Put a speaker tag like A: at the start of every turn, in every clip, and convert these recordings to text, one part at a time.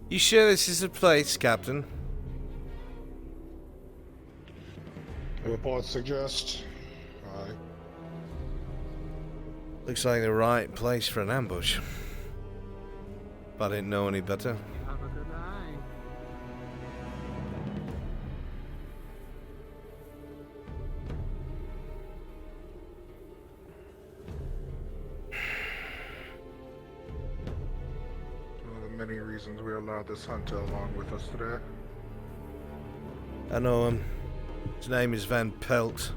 A: You sure this is the place, Captain?
B: The reports suggest. Aye.
A: Looks like the right place for an ambush. If I didn't know any better.
C: Have a good eye.
B: One of the many reasons we allowed this hunter along with us today.
A: I know him. His name is Van Pelt.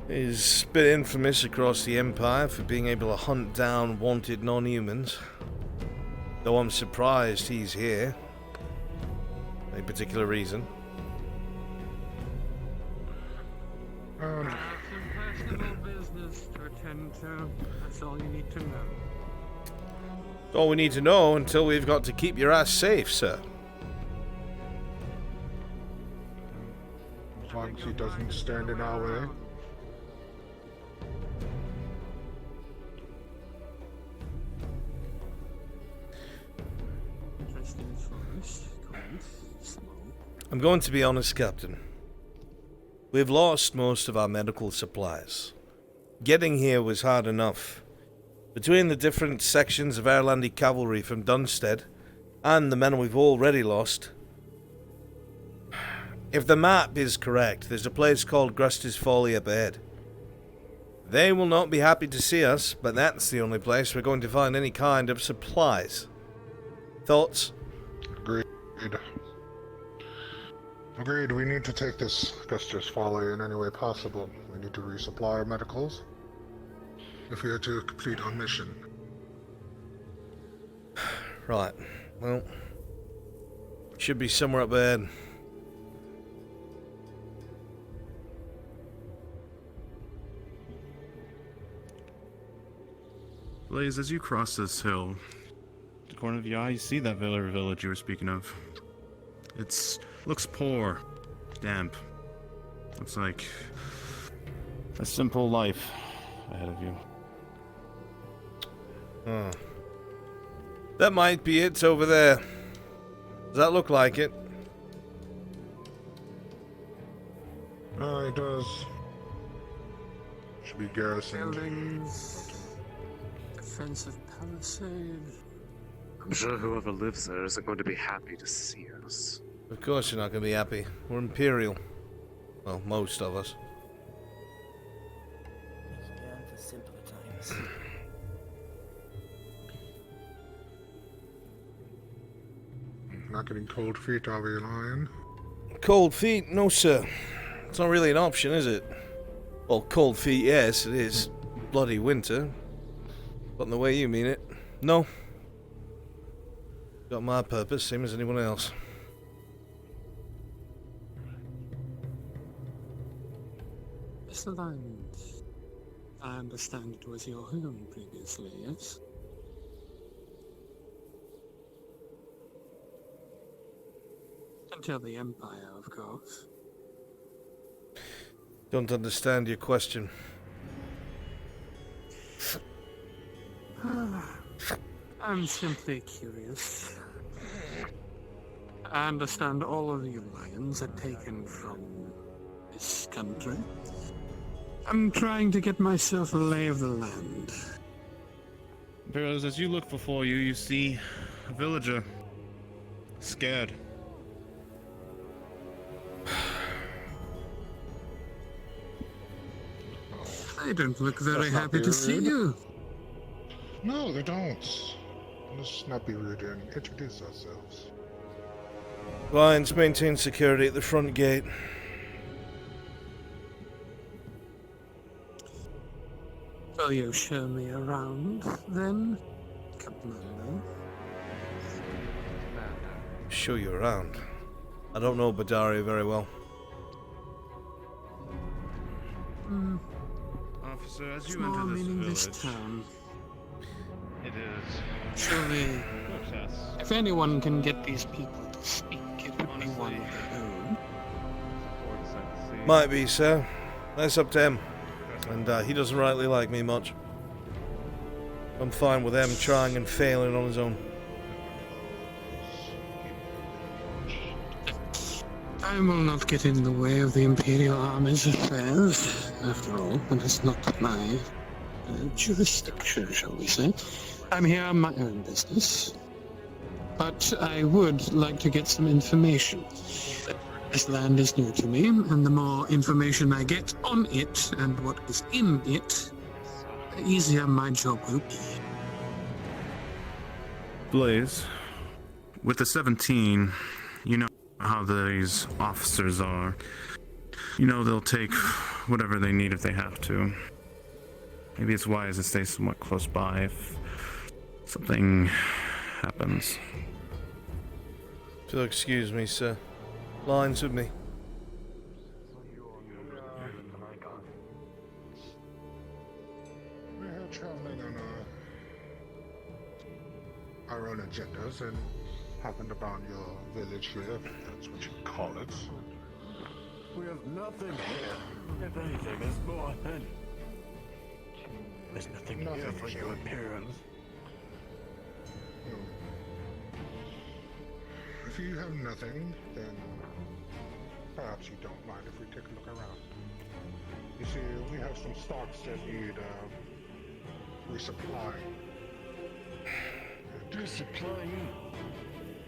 A: He's a bit infamous across the Empire for being able to hunt down wanted non-humans. Though I'm surprised he's here. Any particular reason?
C: Some personal business to attend to. That's all you need to know.
A: That's all we need to know until we've got to keep your ass safe, sir.
B: As long as he doesn't stand in our way.
C: Interesting forest, cold, snow.
A: I'm going to be honest, Captain. We've lost most of our medical supplies. Getting here was hard enough. Between the different sections of Airlandy cavalry from Dunstead and the men we've already lost, if the map is correct, there's a place called Gruster's Folly up ahead. They will not be happy to see us, but that's the only place we're going to find any kind of supplies. Thoughts?
B: Agreed. Agreed, we need to take this Guster's Folly in any way possible. We need to resupply our medicals if we are to complete our mission.
A: Right. Well, should be somewhere up ahead.
D: Blaze, as you cross this hill, the corner of your eye, you see that village you were speaking of. Looks poor, damp. Looks like a simple life ahead of you.
A: Oh. That might be it over there. Does that look like it?
B: It does. Should be garrisoned.
C: Buildings, defensive palisade.
E: I'm sure whoever lives there isn't going to be happy to see us.
A: Of course you're not going to be happy. We're Imperial. Well, most of us.
F: Stand for simpler times.
B: Not getting cold feet, are we, Lion?
A: Cold feet? No, sir. It's not really an option, is it? Well, cold feet, yes, it is. Bloody winter. But in the way you mean it, no. Got my purpose, same as anyone else.
C: Mr. Land, I understand it was your home previously, yes? Until the Empire, of course.
A: Don't understand your question.
C: I'm simply curious. I understand all of you lions are taken from this country. I'm trying to get myself a lay of the land.
D: Barrows, as you look before you, you see a villager. Scared.
C: They don't look very
B: That's not
C: happy to see
B: rude.
C: you.
B: No, they don't. Let's not be rude and introduce ourselves.
A: Lions maintain security at the front gate.
C: Will you show me around, then, Commander?
A: Show you around. I don't know Badaria very well.
D: Officer, as you
C: Small
D: enter this
C: meaningless
D: village,
C: town.
D: it is.
C: Surely,
D: Yes.
C: if anyone can get these people to speak, it would be one of their own.
A: Might be, sir. That's up to him. And he doesn't rightly like me much. I'm fine with them trying and failing on his own.
C: I will not get in the way of the Imperial Army's affairs. After all, it is not my jurisdiction, shall we say. I'm here on my own business. But I would like to get some information. This land is new to me, and the more information I get on it and what is in it, the easier my job will be.
D: Blaze, with the 17, you know how these officers are. You know they'll take whatever they need if they have to. Maybe it's wise to stay somewhat close by if something happens.
A: If you'll excuse me, sir. Lines with me.
B: We're here traveling on our own agendas and happened upon your village here, if that's what you call it.
G: We have nothing here. If anything, there's more than. There's nothing here for your appearance.
B: If you have nothing, then perhaps you don't mind if we take a look around. You see, we have some stocks that need resupplying.
G: Resupplying?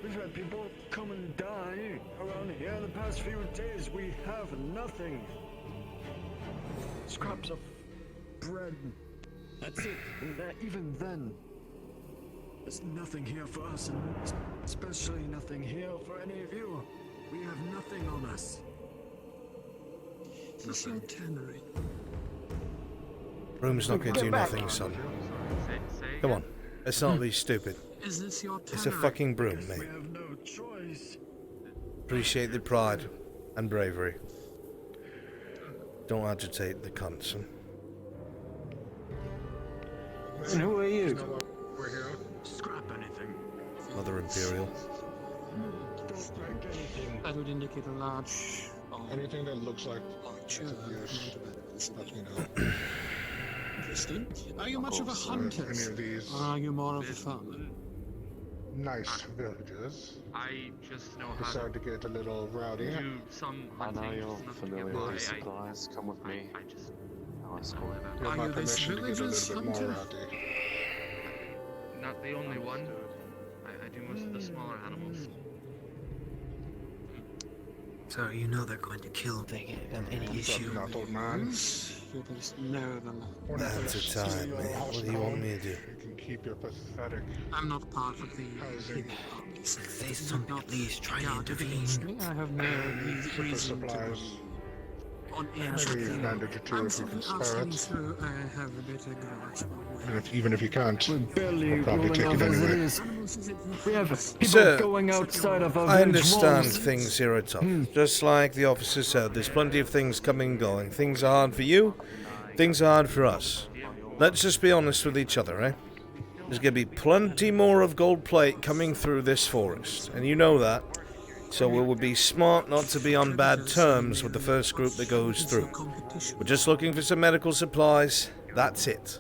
G: We've had people come and die around here the past few days. We have nothing. Scraps of bread. That's it. And even then, there's nothing here for us, and especially nothing here for any of you. We have nothing on us.
C: Is this your tannery?
A: Room's not going to do nothing, son. Come on, let's not be stupid.
C: Is this your tannery?
A: It's a fucking broom,
G: We
A: mate.
G: have no choice.
A: Appreciate the pride and bravery. Don't agitate the cunt, son.
G: And who are you?
B: You know what? We're here.
G: Scrap anything.
A: Mother Imperial.
G: Don't break anything.
C: That would indicate a large...
B: Anything that looks like
C: archer.
B: use, let me know.
C: Interesting. Are you much of a hunter?
B: Any of these
C: Or are you more of a farmer?
B: nice villages
H: I just know how
B: decide to get a little rowdy.
H: to do some
E: I
H: hunting.
E: know you're
H: just enough to get
E: familiar
H: by.
E: with supplies. Come with me.
H: I just
E: I'll
H: that's
E: escort
H: all
E: you.
H: about.
B: You have
C: Are
B: my
C: you this
B: permission to get a
C: village's
B: little bit more
C: hunter?
B: rowdy.
H: Not the only one. I do most of the smaller animals.
F: So you know they're going to kill if they get any issue.
B: Not old man.
C: You can just know them.
B: We're not
A: Man
B: gonna
A: to
B: steal
A: time,
B: your
A: mate.
B: house
A: What do you want
B: down.
A: me to do?
B: You can keep your pathetic
C: I'm not part of the
B: housing.
C: hidden armies.
F: If they something,
C: Not
F: please try to
C: guarded
F: intervene.
C: against me. I have no
B: super
C: reason to
B: supplies.
C: be on edge
B: Maybe
C: with you.
B: bandage or two
C: I'm
B: if you can
C: simply
B: spare
C: asking
B: it.
C: so I have a better grasp of where
B: Even if you can't,
G: We're barely
B: we'll probably
G: rolling
B: take
G: out
B: it
G: as it
B: anyway.
G: is.
C: animals is it?
G: We have people
A: Sir,
G: going outside of our
A: I
G: village
A: understand
G: walls.
A: things here are tough. Just like the officer said, there's plenty of things coming and going. Things are hard for you, things are hard for us. Let's just be honest with each other, eh? There's going to be plenty more of gold plate coming through this forest, and you know that. So it would be smart not to be on bad terms with the first group that goes through.
C: Competition.
A: We're just looking for some medical supplies. That's it.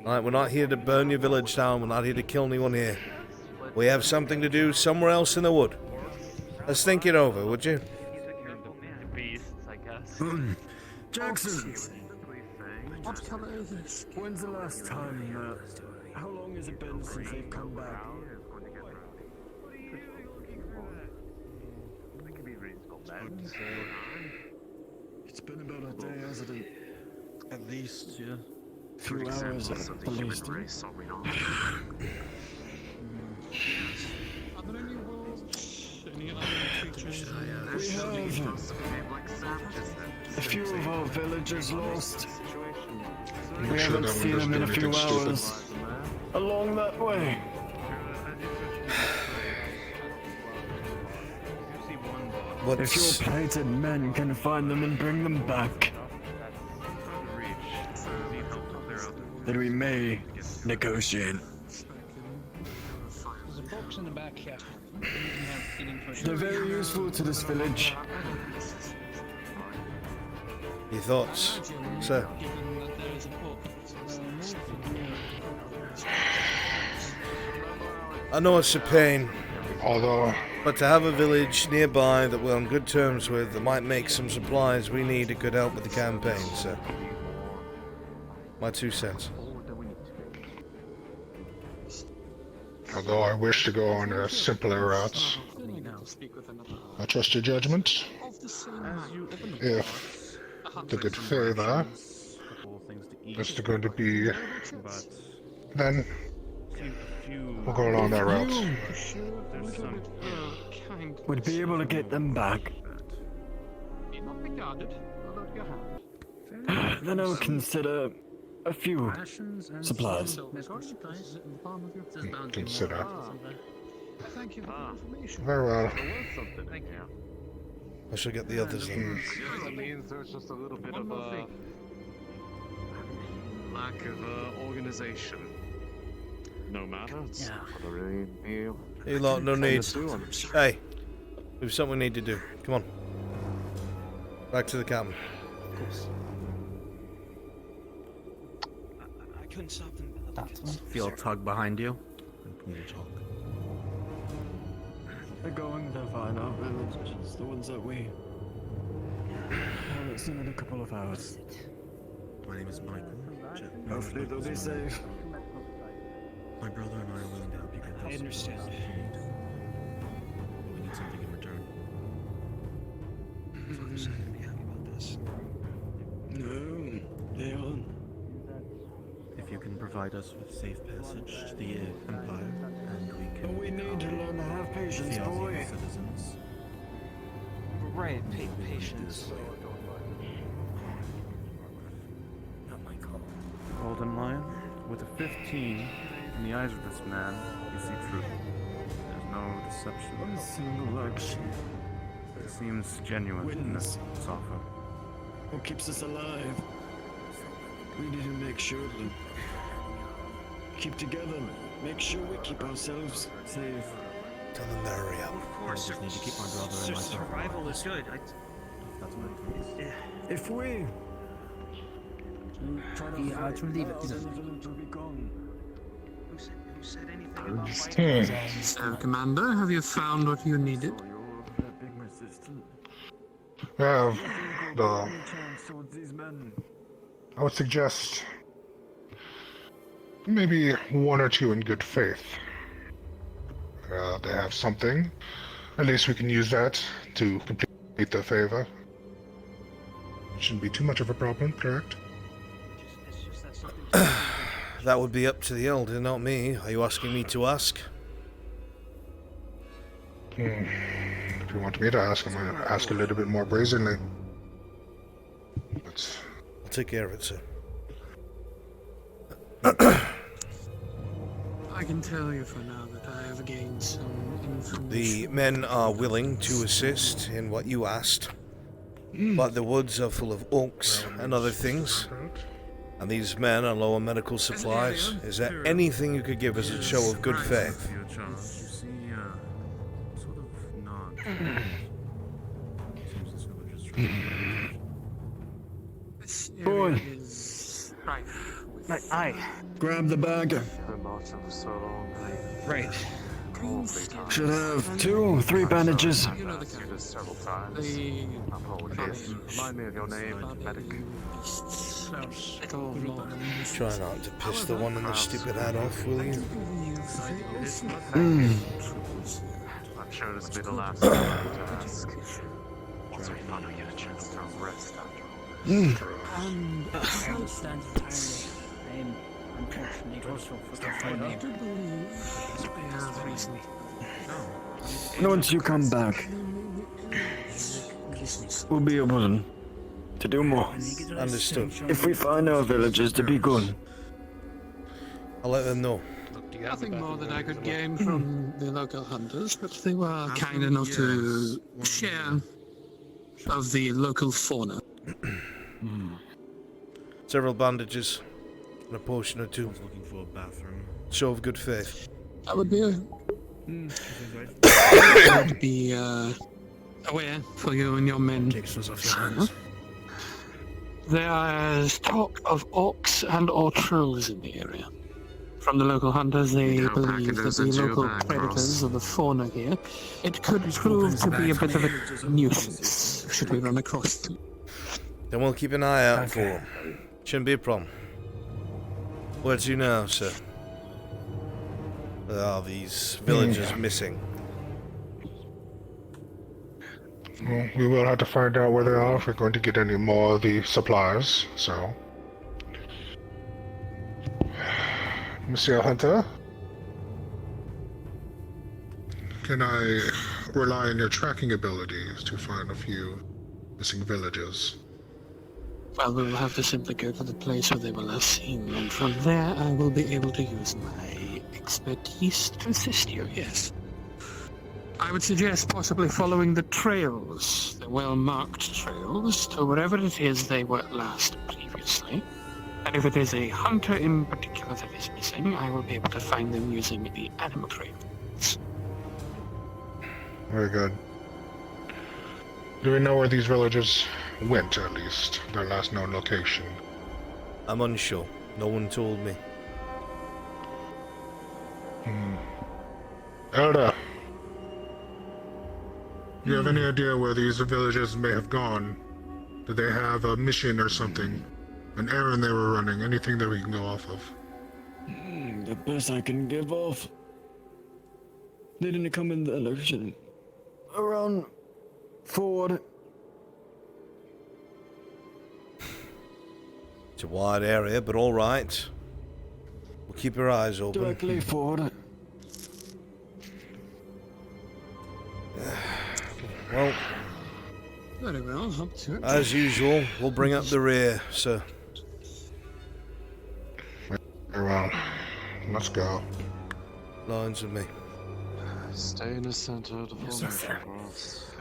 A: Right, we're not here to burn your village down. We're not here to kill anyone here. We have something to do somewhere else in the wood. Let's think it over, would you?
H: Beasts, I guess.
G: Jackson,
C: What color is this?
G: when's the last time? How long has it been since they've come back? It's been about a day, hasn't it?
I: At least, yeah.
G: Few hours at the least.
E: Race, are we not?
C: Are there any wolves? Any other creatures?
G: We have a few of our villagers lost. We
B: Make sure
G: haven't
B: that one
G: seen
B: doesn't
G: them in
B: do
G: a few
B: anything stupid.
G: hours. Along that way. If your
A: What's...
G: plated men can find them and bring them back, then we may negotiate.
I: There's a box in the back here.
G: They're very useful to this village.
A: Your thoughts, sir?
I: Given that there is a book.
A: I know it's a pain,
B: Although,
A: but to have a village nearby that we're on good terms with that might make some supplies we need it could help with the campaign, so. My 2 cents.
B: although I wish to go on a simpler route, I trust your judgment. If the good favor is going to be, then we'll go along that route.
G: Would be able to get them back. Then I'll consider a few supplies.
B: Consider. Very well.
A: I shall get the others then.
E: That means there's just a little bit of a lack of organization. No matter. It's
A: You lot, no need. Hey, we've something we need to do. Come on. Back to the cabin.
F: Of course. I couldn't stop them.
I: Feel a tug behind you.
G: They're going to find our villages, the ones that we haven't seen in a couple of hours.
J: My name is Michael.
G: Hopefully they'll be safe.
J: My brother and I are willing to help you get those
F: I understand.
J: supplies if you need. But we need something in return.
F: Father's not gonna be happy about this.
G: No, they aren't.
J: If you can provide us with safe passage to the Empire, and we can
G: But we need to learn to have patience, boy.
J: Theodian citizens.
F: Right, patience.
J: Not my call.
D: Golden Lion, with a 15 in the eyes of this man, you see truth. There's no deception.
G: One single action.
D: It seems genuine in this offer.
G: What keeps us alive? We need to make sure to keep together. Make sure we keep ourselves safe.
A: Tell them to hurry up.
F: Of course,
J: I just need to keep my brother and myself
F: survival
J: alive.
F: is good.
J: That's what it takes.
G: If we try to
I: Yeah, I'll leave it.
G: the village will be gone.
F: Who said anything about fighting?
C: So, Commander, have you found what you needed?
G: So you're that big resistant.
B: We have the.
G: Any chance towards these men?
B: I would suggest maybe 1 or 2 in good faith. They have something. At least we can use that to complete the favor. Shouldn't be too much of a problem, correct?
F: It's just that something.
A: That would be up to the elder, not me. Are you asking me to ask?
B: If you want me to ask, I'm going to ask a little bit more brazenly. But
A: I'll take care of it, sir.
C: I can tell you for now that I have gained some information.
A: The men are willing to assist in what you asked, but the woods are full of oaks and other things, and these men are low on medical supplies. Is there anything you could give as a show of good faith?
D: You see, sort of nod. Seems this village is trying to
C: This
G: Boy.
C: area is rife with
G: Grab the bag.
E: Been marching for so long.
F: Right.
G: Should have 2 or 3 bandages.
C: You know the
E: Asked you
C: kind.
E: this several times.
C: The
E: Apologies. Remind me of your name, medic.
A: Try not to piss the one in the stupid hat off, will you?
E: I'm sure this will be the last time to ask. Also, you probably get a chance to rest after all.
I: And I understand entirely. I am unfortunately grateful for the finding.
G: Once you come back, we'll be able to do more.
A: Understood.
G: If we find our villages to be good.
A: I'll let them know.
C: Nothing more that I could gain from the local hunters, but they were kind enough to share of the local fauna.
A: Several bandages and a potion or 2.
J: I was looking for a bathroom.
A: Show of good faith.
C: That would be aware for you and your men.
J: Takes us off your hands.
C: There is talk of orcs and or trolls in the area. from the local hunters, they
E: Now packing
C: believe that
E: those
C: the
E: into your
C: local
E: bag,
C: predators
E: Ross.
C: of the fauna here, it could prove to be a bit of a nuisance should we run across them.
A: Then we'll keep an eye out for them. Shouldn't be a problem. Where to now, sir? Are these villagers missing?
B: Well, we will have to find out where they are if we're going to get any more of the supplies, so... Monsieur Hunter? Can I rely on your tracking abilities to find a few missing villagers?
C: Well, we will have to simply go to the place where they were last seen, and from there I will be able to use my expertise to assist you, yes. I would suggest possibly following the trails, the well-marked trails, to wherever it is they were last previously. And if it is a hunter in particular that is missing, I will be able to find them using the animal trails.
B: Very good. Do we know where these villagers went, at least? Their last known location?
A: I'm unsure. No one told me.
B: Elder! Do you have any idea where these villagers may have gone? Did they have a mission or something? An errand they were running? Anything that we can go off of?
G: The best I can give off. They didn't come in the direction. Around forward.
A: It's a wide area, but all right. We'll keep our eyes open.
G: Directly forward.
A: Well,
C: Very well, up to it.
A: as usual, we'll bring up the rear, sir.
B: Very well. Let's go.
A: Lines with me.
E: Stay in the center of the formation,
I: sir.
E: Ross.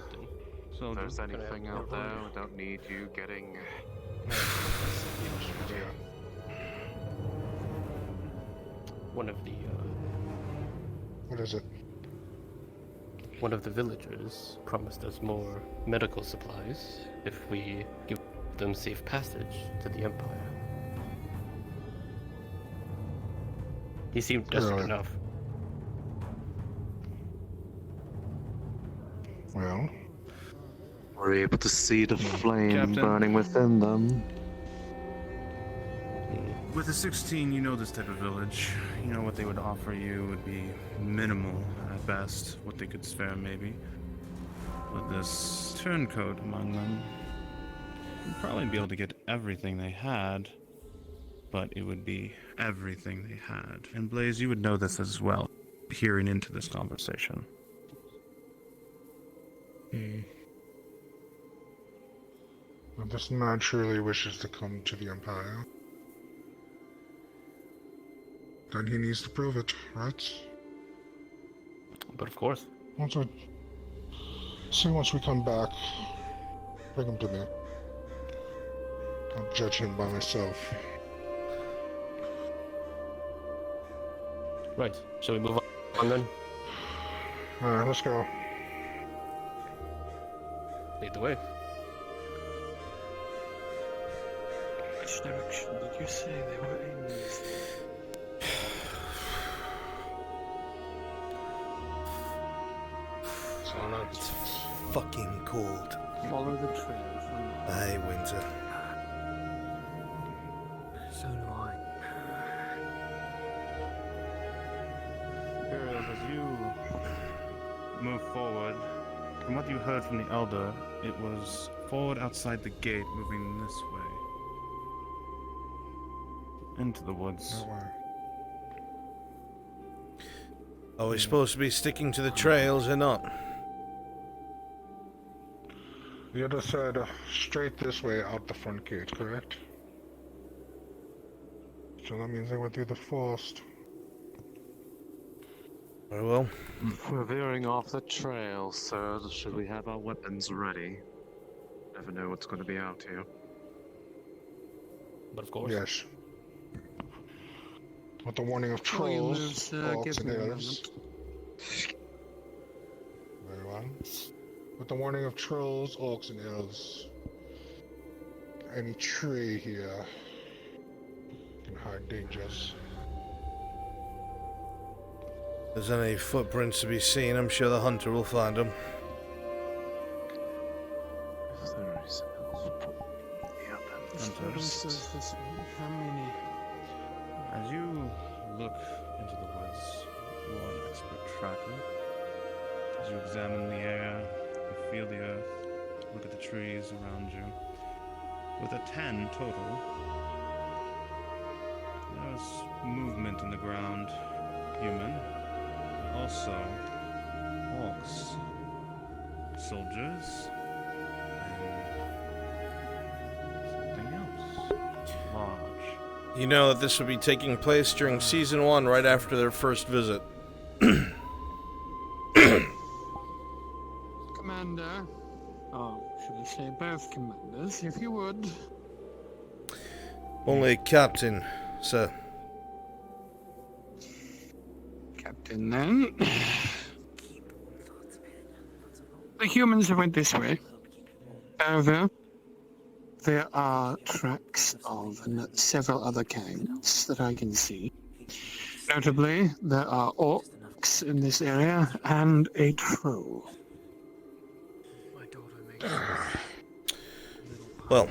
D: So
E: If there's anything out there, we don't need you getting...
K: One of the
B: What is it?
K: one of the villagers promised us more medical supplies if we give them safe passage to the Empire. He seemed desperate
B: Really?
K: enough.
B: Well,
E: We're able to see the flame
D: Captain.
E: burning within them.
D: With a 16, you know this type of village. You know what they would offer you would be minimal at best, what they could spare maybe. But this turncoat among them, you'd probably be able to get everything they had, but it would be everything they had. And Blaze, you would know this as well, hearing into this conversation.
B: well, this man truly wishes to come to the Empire. Then he needs to prove it, right?
K: But of course.
B: Once we come back, bring him to me. I'll judge him by myself.
K: Right. Shall we move on then?
B: Alright, let's go.
K: Lead the way.
C: Which direction did you say they were in?
A: It's fucking cold.
C: Follow the trail from
A: Aye, winter.
F: So do I.
D: Girls, as you move forward, from what you heard from the Elder, it was forward outside the gate, moving this way. Into the woods.
A: Are we supposed to be sticking to the trails or not?
B: The other side, straight this way out the front gate, correct? So that means they went through the forest.
A: Very well.
E: We're veering off the trail, sir. Should we have our weapons ready? Never know what's going to be out here.
K: But of course.
B: Yes. With the warning of trolls, orcs,
C: give
B: and
C: me a
B: elves. Very well. With the warning of trolls, orcs, and elves. Any tree here can hide dangers.
A: If there's any footprints to be seen, I'm sure the hunter will find them.
C: If there is
D: Hunters,
C: how many?
D: as you look into the woods, you are an expert tracker. As you examine the air, you feel the earth, look at the trees around you. With a 10 total, there's movement in the ground. Human. Also, orcs. Soldiers. And something else. Large.
A: You know that this would be taking place during Season 1, right after their first visit.
C: Commander. Oh, should I say both commanders, if you would.
A: Only Captain, sir.
C: Captain, then. The humans have went this way. However, there are tracks of several other kinds that I can see. Notably, there are orcs in this area and a troll.
A: Well,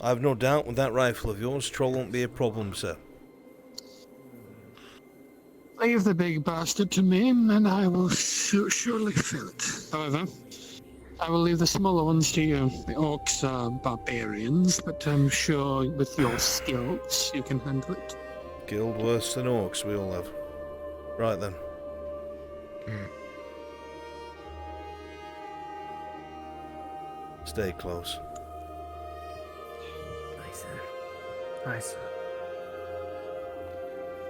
A: I've no doubt with that rifle of yours, troll won't be a problem, sir.
C: Leave the big bastard to me, and I will surely fill it. However, I will leave the smaller ones to you. The orcs are barbarians, but I'm sure with your skills you can handle it.
A: Killed worse than orcs, we all have. Right then. Stay close.
F: Aye, sir. Aye, sir.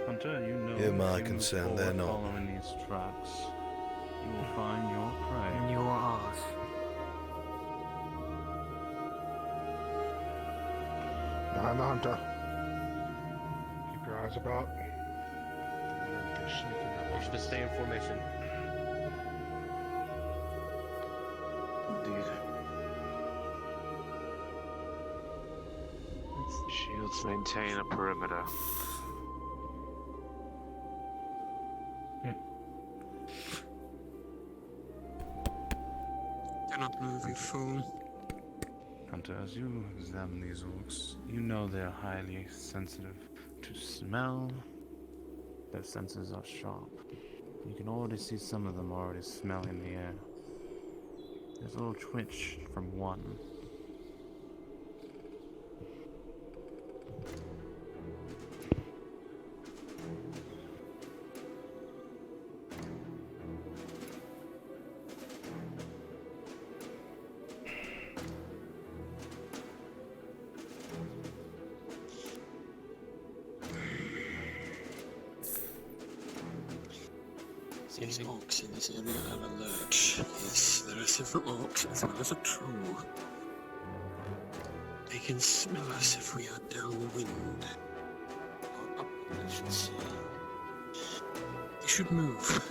D: Hunter, you know
A: You're my
D: if you
A: concern,
D: move
A: they're
D: forward
A: not.
D: Following these tracks, you will find your prey.
F: And your ass.
B: Behind the hunter. Keep your eyes about. They're sneaking up.
K: You should just stay in formation.
C: Indeed.
E: Shields maintain a perimeter.
C: Do not move, you fool.
D: Hunter, as you examine these orcs, you know they're highly sensitive to smell. Their senses are sharp. You can already see some of them already smelling the air. There's a little twitch from one.
C: These orcs in this area are alert. Yes, there are several orcs as well as a troll. They can smell us if we are downwind. Or upwind, I should say. We should move.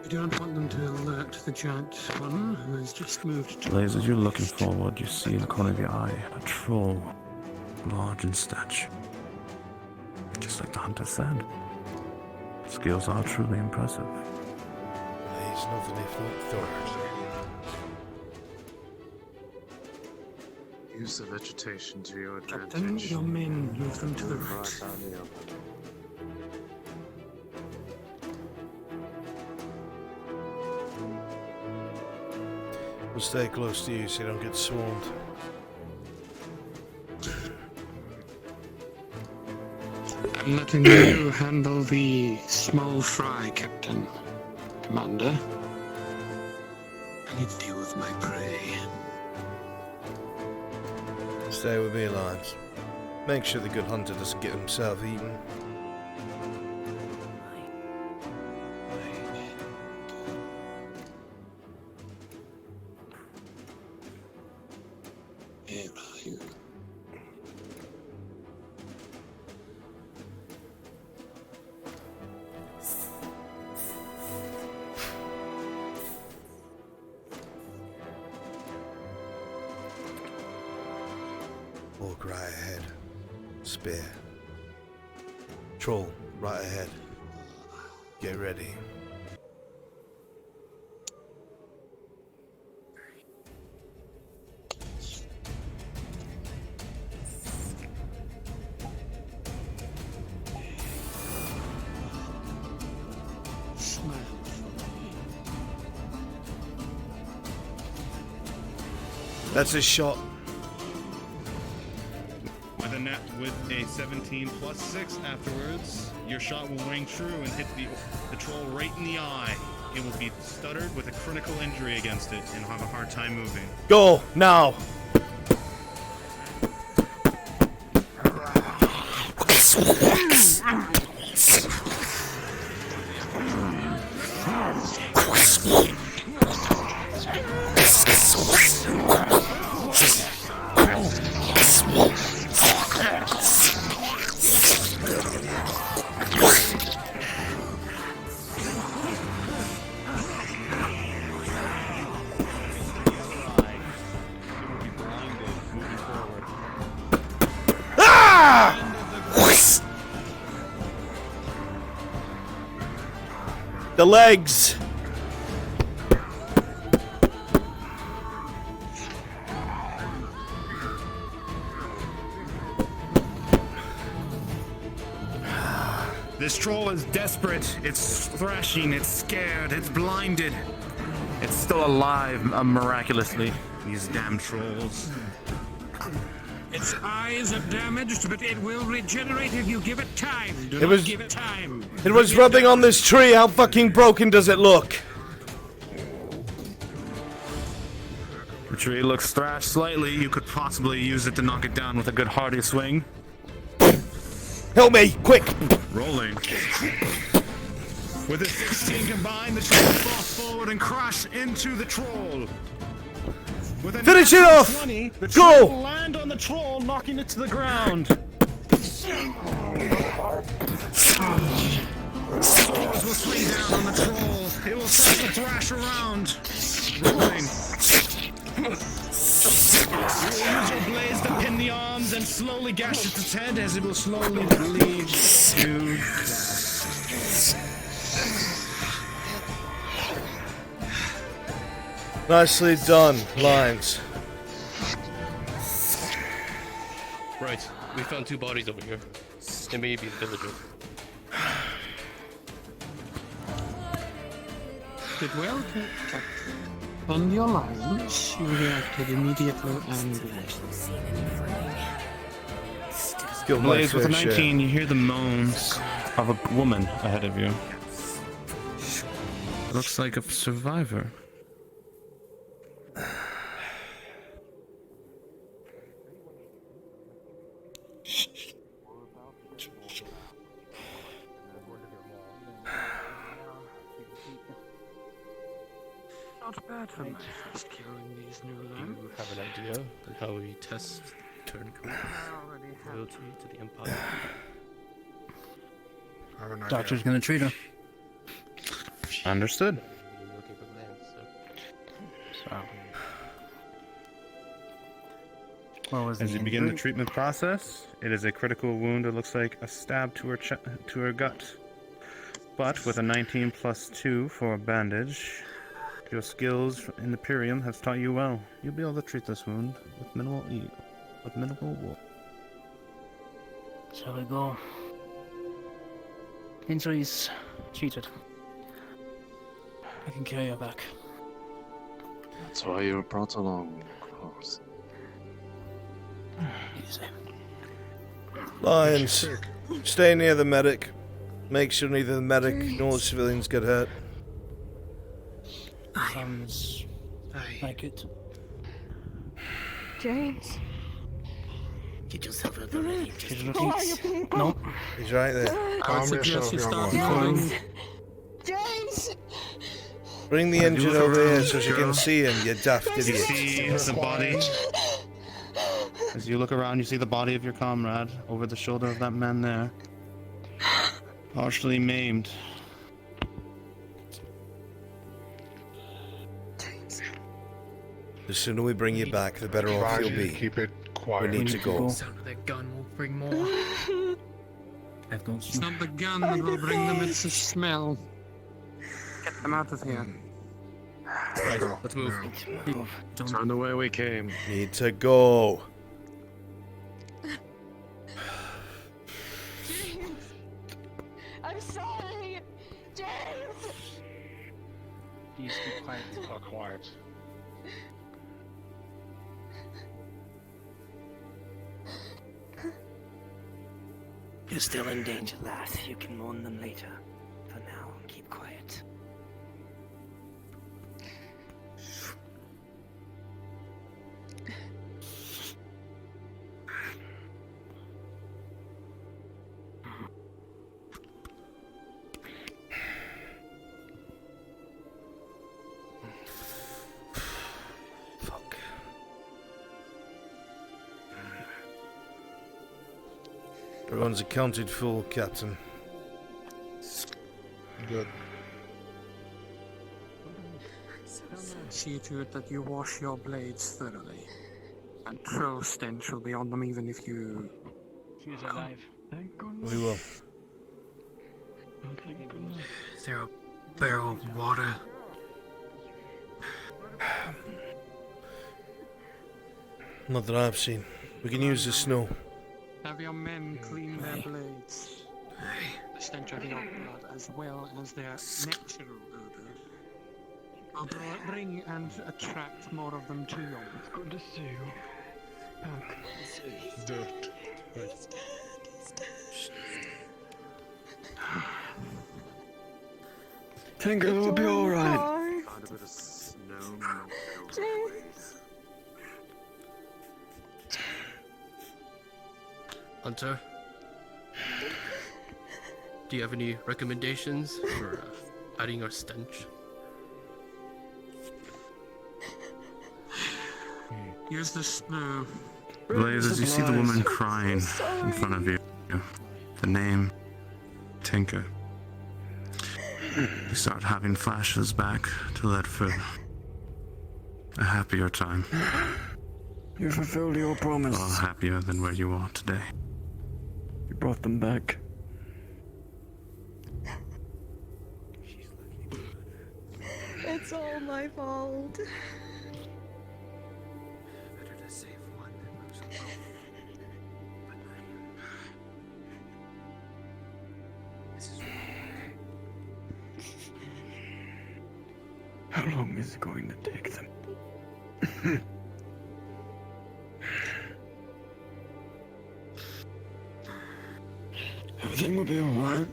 C: We do not want them to alert the giant one who has just moved to...
J: Blaze, as you're looking forward, you see in the corner of your eye a troll, large in stature. Just like the hunter said. Skills are truly impressive.
A: He's nothing if not thorough.
E: Use the vegetation to your
C: Captain,
E: advantage.
C: your men, move them to the
E: Move
C: right.
E: right down the open.
A: We'll stay close to you so you don't get swarmed.
C: I'm letting you handle the small fry, Captain. Commander. I need to deal with my prey.
A: Stay with me, Alliance. Make sure the good hunter doesn't get himself eaten.
C: Where are you?
A: Orc right ahead. Spear. Troll right ahead. Get ready. That's a shot.
D: With a 17 plus 6 afterwards, your shot will ring true and hit the troll right in the eye. It will be stuttered with a critical injury against it and have a hard time moving.
A: Go now. The legs.
D: This troll is desperate. It's thrashing. It's scared. It's blinded.
J: It's still alive, miraculously.
D: These damn trolls.
C: Its eyes are damaged, but it will regenerate if you give it time. Give it time.
A: It was rubbing on this tree. How fucking broken does it look?
J: The tree looks thrashed slightly. You could possibly use it to knock it down with a good hearty swing.
A: Help me, quick!
D: Rolling. With a 16 combined, the troll falls forward and crash into the troll. With a
A: Finish it off!
D: 20, the
A: Go!
D: troll will land on the troll, knocking it to the ground. Claws will swing down on the troll. It will start to thrash around. Rolling. You will use your blades to pin the arms and slowly gash its head as it will slowly bleed to...
A: Nicely done, Lines.
K: Right, we found 2 bodies over here. It may be the villager.
C: Did well, Captain. On your lines, you reacted immediately and
A: Skill
J: Blaze, with a 19, you hear the moans of a woman ahead of you. Looks like a survivor.
C: not bad for my first kill in these new lands.
K: Do you have an idea on how we test turncoat loyalty to the Empire?
B: I have an idea.
F: Doctor's gonna treat her.
J: Understood.
K: Looking for plans, so.
F: What was
J: As
F: the
J: you begin the
F: injury?
J: treatment process, it is a critical wound. It looks like a stab to her gut. But with a 19 plus 2 for a bandage, your skills in the Imperium have taught you well. You'll be able to treat this wound with minimal woe.
F: Shall we go? Injuries treated. I can carry her back.
E: That's why you were brought along, of course.
F: Easy.
A: Lions, stay near the medic. Make sure neither the medic nor the civilians get hurt.
F: Sounds like it.
L: James.
F: Get yourself out of the way.
L: Who are you people?
F: Nope.
A: He's right there.
B: Calm yourself, young one.
L: James! James!
A: Bring the engine over here so she can see him, you daft
J: You
A: idiot.
J: see the body. As you look around, you see the body of your comrade over the shoulder of that man there. Partially maimed.
A: The sooner we bring you back, the better off you'll be.
B: Keep it
A: We
B: quiet.
A: need to go.
H: Sound of that gun will bring more.
F: I've got
C: It's not the gun that will bring them, it's the smell. Get them out of here.
K: Let's move.
C: Turn the way we came.
A: Need to go.
L: James! I'm sorry! James!
I: Please keep quiet.
B: Quiet.
F: You're still in danger, lad. You can mourn them later. For now, keep quiet.
A: Fuck. Everyone's accounted for, Captain.
B: Good.
C: See to it that you wash your blades thoroughly. And troll stench will be on them even if you...
I: She's alive.
A: We will.
F: Is there a barrel of water?
A: Not that I've seen. We can use the snow.
C: Have your men clean their blades. The stench of your blood as well as their natural odor. I'll bring and attract more of them to you.
G: It's good to see you.
B: Dirt.
G: Think it'll be alright.
E: Find a bit of snow melted over the ways.
K: Hunter, do you have any recommendations for hiding our stench?
C: Use the snow.
J: Blaze, as you see the woman crying in front of you, the name, Tinker, you start having flashes back to Leadfoot. A happier time.
G: You fulfilled your promise.
J: A lot happier than where you are today.
G: You brought them back.
L: It's all my fault.
F: Better to save one than lose them both. But this is
G: How long is it going to take them? Everything will be alright.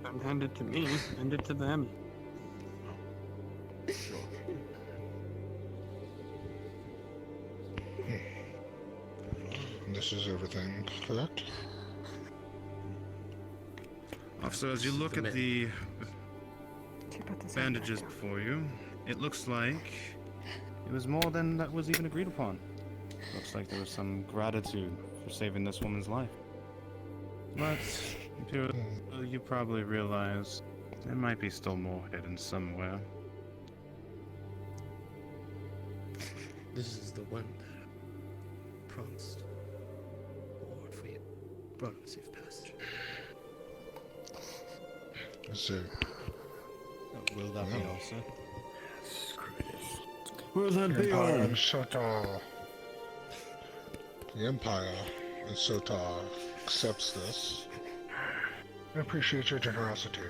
C: Don't hand it to me, hand it to them.
B: This is everything, correct?
J: Officer, as you look at the bandages before you, it looks like it was more than that was even agreed upon. Looks like there was some gratitude for saving this woman's life. But you probably realize there might be still more hidden somewhere.
K: This is the one that promised reward for you. Brought him safe passage.
B: Let's see.
J: Will that be all, sir?
G: Will that be all?
B: Empire and Sotar. The Empire and Sotar accepts this. I appreciate your generosity.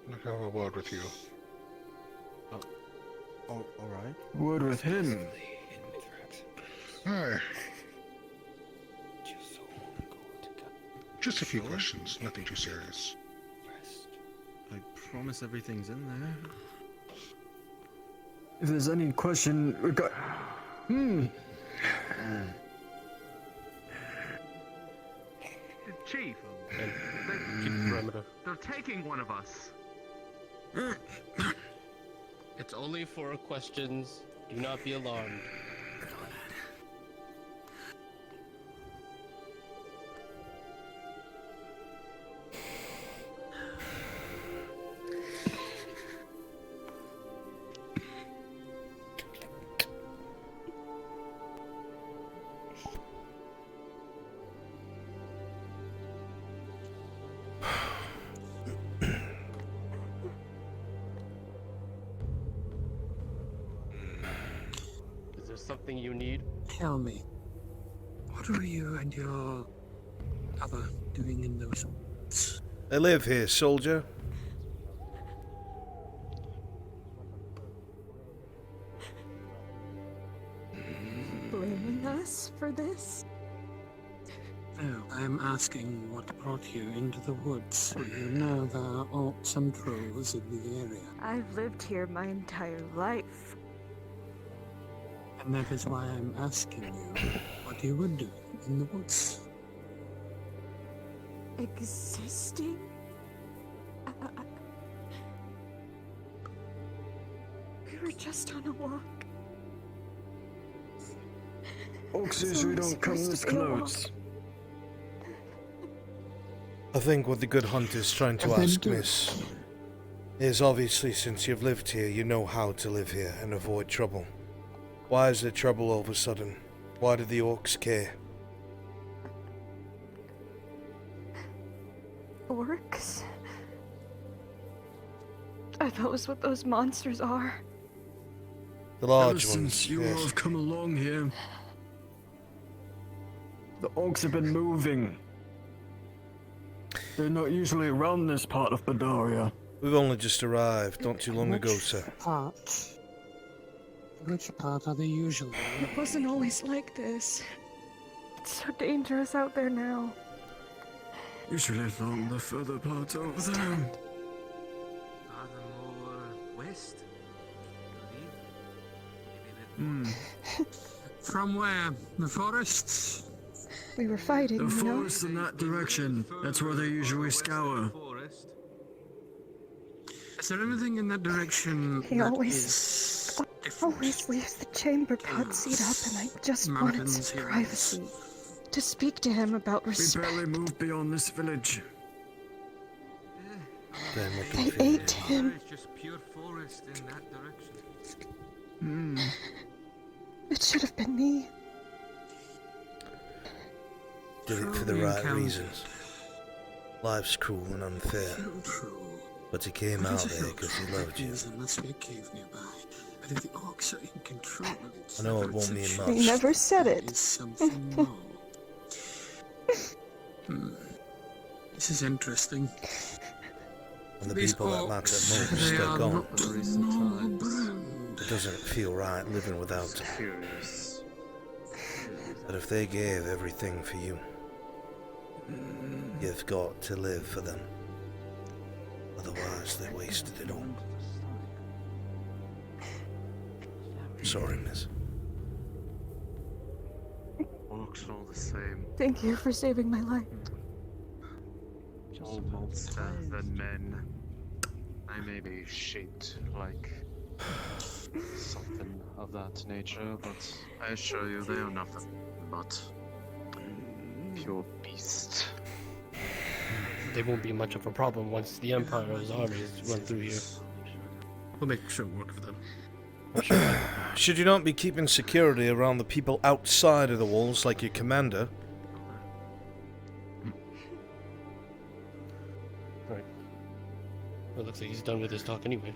B: I'll have a word with you.
J: Oh, alright.
G: Word with him.
B: Hi. Just a few questions, nothing too serious.
J: I promise everything's in there.
G: If there's any question, we got.
E: Chief,
K: Keep the perimeter.
E: they're taking one of us.
K: It's only for questions. Do not be alarmed. something you need?
C: Tell me, what are you and your other doing in those woods?
A: I live here, soldier.
L: Blaming us for this?
C: No, I am asking what brought you into the woods. You know there are orcs and trolls in the area.
L: I've lived here my entire life.
C: And that is why I'm asking you what you were doing in the woods.
L: Existing? We were just on a walk.
G: Orcs usually don't come this close.
A: I think what the good hunter's trying to ask, miss, is obviously since you've lived here, you know how to live here and avoid trouble. Why is there trouble all of a sudden? Why do the orcs care?
L: Orcs? Are those what those monsters are?
A: The large
G: Ever
A: ones,
G: since you
A: yes.
G: all have come along here, the orcs have been moving. They're not usually around this part of Badaria.
A: We've only just arrived not too long ago, sir.
C: Which part are they usually?
L: It wasn't always like this. It's so dangerous out there now.
G: Usually along the further part over there.
E: West?
C: From where? The forests?
L: We were fighting,
G: The
L: you know?
G: forest in that direction. That's where they usually scour.
C: Is there anything in that direction
L: He
C: that
L: always
C: different?
L: leaves the chamber pot seat up, and I just wanted
C: Mountains
L: some
C: here.
L: privacy. To speak to him about
G: We
L: respect.
G: barely moved beyond this village.
L: They ate him.
E: Just pure forest in that direction.
L: It should have been me.
A: Did it for the right reasons. Life's cruel and unfair. But he came out there because he loved you.
C: Unless we cave nearby. But if the orcs are in control, it's
A: I know it won't mean much.
L: He never said
C: there
L: it.
C: is something more. This is interesting.
A: And the
C: These
A: people that matter
C: orcs,
A: most
C: they
A: are
C: are
A: gone.
C: not normal brand.
A: It doesn't feel right living without them.
E: Curious.
A: But if they gave everything for you, you've got to live for them. Otherwise, they wasted it all. Sorry, miss.
E: Orcs are all the same.
L: Thank you for saving my life.
E: All monsters than men. I may be shaped like something of that nature, but I assure you they are nothing but pure beast.
K: They won't be much of a problem once the Empire's armies run through here.
J: We'll make sure it work for them.
A: Should you not be keeping security around the people outside of the walls like your commander?
K: Right. Well, looks like he's done with his talk anyway.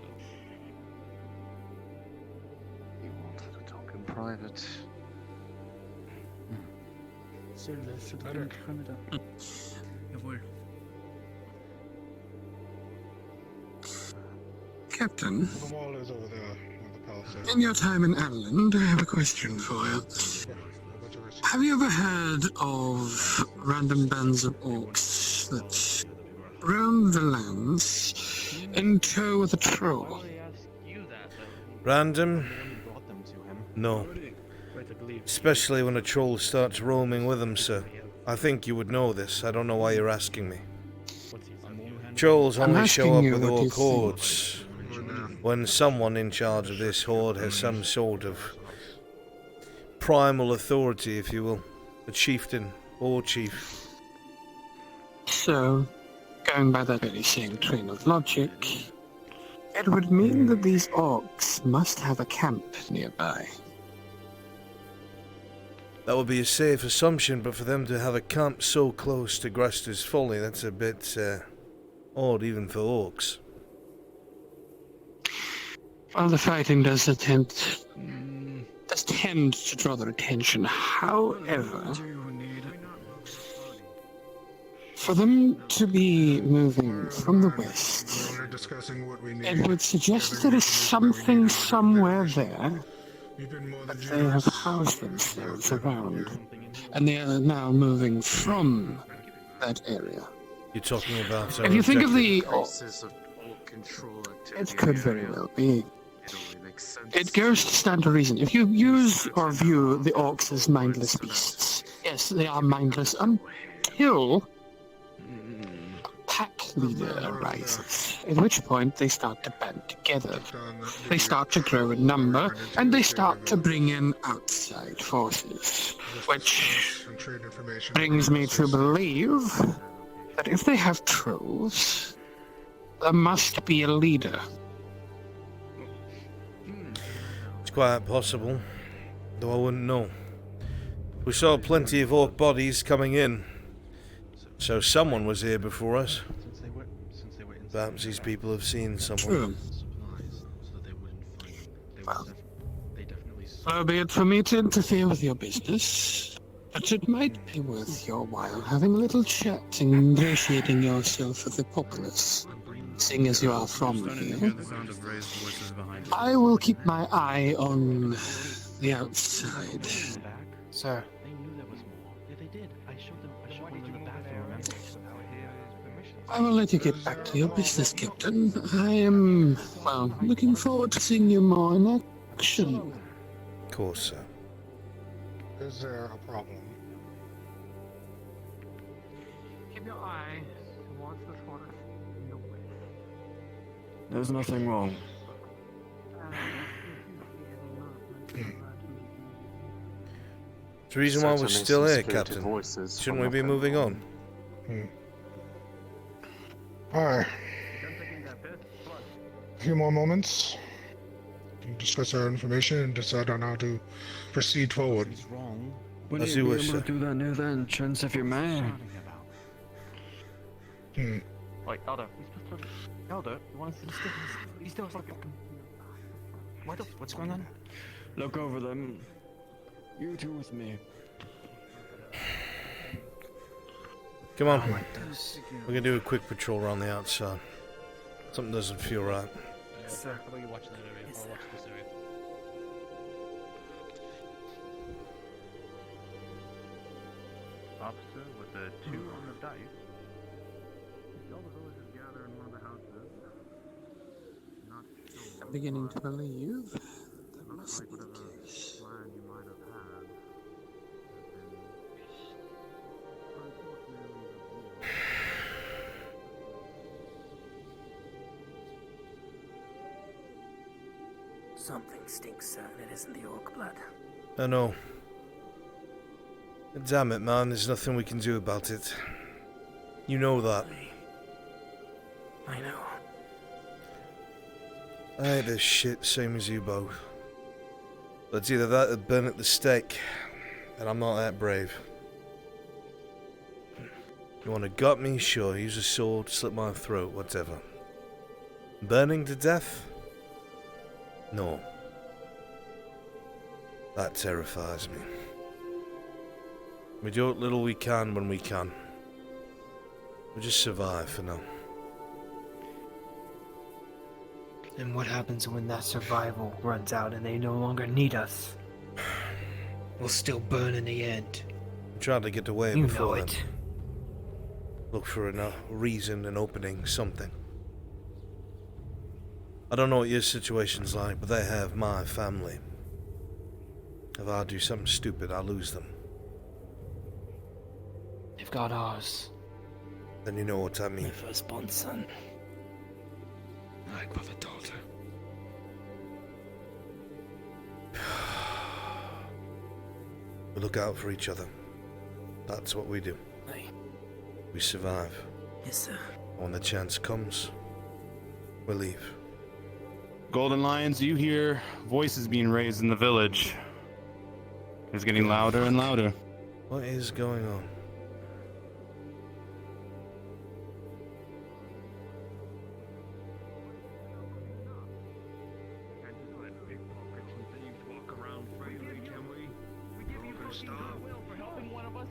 E: You wanted to talk in private.
C: Captain,
B: The wall is over there on the palisade.
C: in your time in Ireland, I have a question for you. Have you ever heard of random bands of orcs that roam the lands in tow with a troll?
A: Random? No. Especially when a troll starts roaming with them, sir. I think you would know this. I don't know why you're asking me. Trolls
C: I'm
A: only show
C: asking
A: up
C: you
A: with
C: what you
A: orc
C: think.
A: hordes when someone in charge of this horde has some sort of primal authority, if you will. A chieftain or chief.
C: So, going by that very same train of logic, it would mean that these orcs must have a camp nearby.
A: That would be a safe assumption, but for them to have a camp so close to Grester's Folly, that's a bit odd even for orcs.
C: Well, the fighting does tend to does tend to draw their attention. However, for them to be moving from the west,
B: We're only discussing what we need.
C: it would suggest there is something somewhere there,
B: You've been more than
C: but they have housed themselves around, and they are now moving from that area.
A: You're talking about.
C: If you think of the,
E: Traces of all control activity
C: it could
E: in the
C: very
E: area.
C: well be.
E: It only makes sense.
C: It goes to stand to reason. If you use or view the orcs as mindless beasts, yes, they are mindless until a pack leader arises, at which point they start to band together. They start to grow in number, and they start to bring in outside forces, which brings me to believe that if they have trolls, there must be a leader.
A: It's quite possible, though I wouldn't know. We saw plenty of orc bodies coming in, so someone was here before us. Perhaps these people have seen someone.
C: Well, far be it for me to interfere with your business, but it might be worth your while having a little chat and ingratiating yourself with the populace, seeing as you are from here. I will keep my eye on the outside.
K: Sir.
C: I will let you get back to your business, Captain. I am, well, looking forward to seeing you more in action.
A: Of course, sir.
B: Is there a problem?
C: Keep your eye towards the forest in the west.
G: There's nothing wrong.
A: It's the reason why we're
E: Certainly
A: still
E: some
A: here,
E: spirited
A: Captain.
E: voices
A: Shouldn't
E: from
A: we be
E: within.
A: moving on?
B: Alright. A few more moments. We can discuss our information and decide on how to proceed forward.
G: When
A: As
G: you
A: you
G: be
A: wish,
G: able
A: sir.
G: to do that near the entrance if you may.
M: Wait, Elder. Elder, you want to see the stick? He's still like fucking. What's going on?
G: Look over them. You two with me.
A: Come on. We're gonna do a quick patrol around the outside. Something doesn't feel right.
K: Sir, how about you watch that area? I'll watch this area.
J: Officer with a 2 on the dice. See all the villagers gather in one of the houses. Not sure.
C: I'm beginning to believe that
J: Looks
C: must
J: like
C: be the
J: whatever
C: case.
J: plan you might have had has been unfortunately aborted.
F: Something stinks certain it isn't the orc blood.
A: I know. Damn it, man. There's nothing we can do about it. You know that.
F: I know.
A: I hate this shit, same as you both. But it's either that or burn at the stake. And I'm not that brave. You want to gut me? Sure. Use a sword, slit my throat, whatever. Burning to death? No. That terrifies me. We do what little we can when we can. We just survive for now.
F: And what happens when that survival runs out and they no longer need us? We'll still burn in the end.
A: I'm trying to get away
F: You know
A: before then.
F: it.
A: Look for a reason, an opening, something. I don't know what your situation's like, but they have my family. If I do something stupid, I'll lose them.
F: They've got ours.
A: Then you know what I mean.
F: My firstborn son. Like with a daughter.
A: We look out for each other. That's what we do.
F: Aye.
A: We survive.
F: Yes, sir.
A: When the chance comes, we leave.
J: Golden Lions, you hear voices being raised in the village. It's getting louder and louder.
A: What is going on?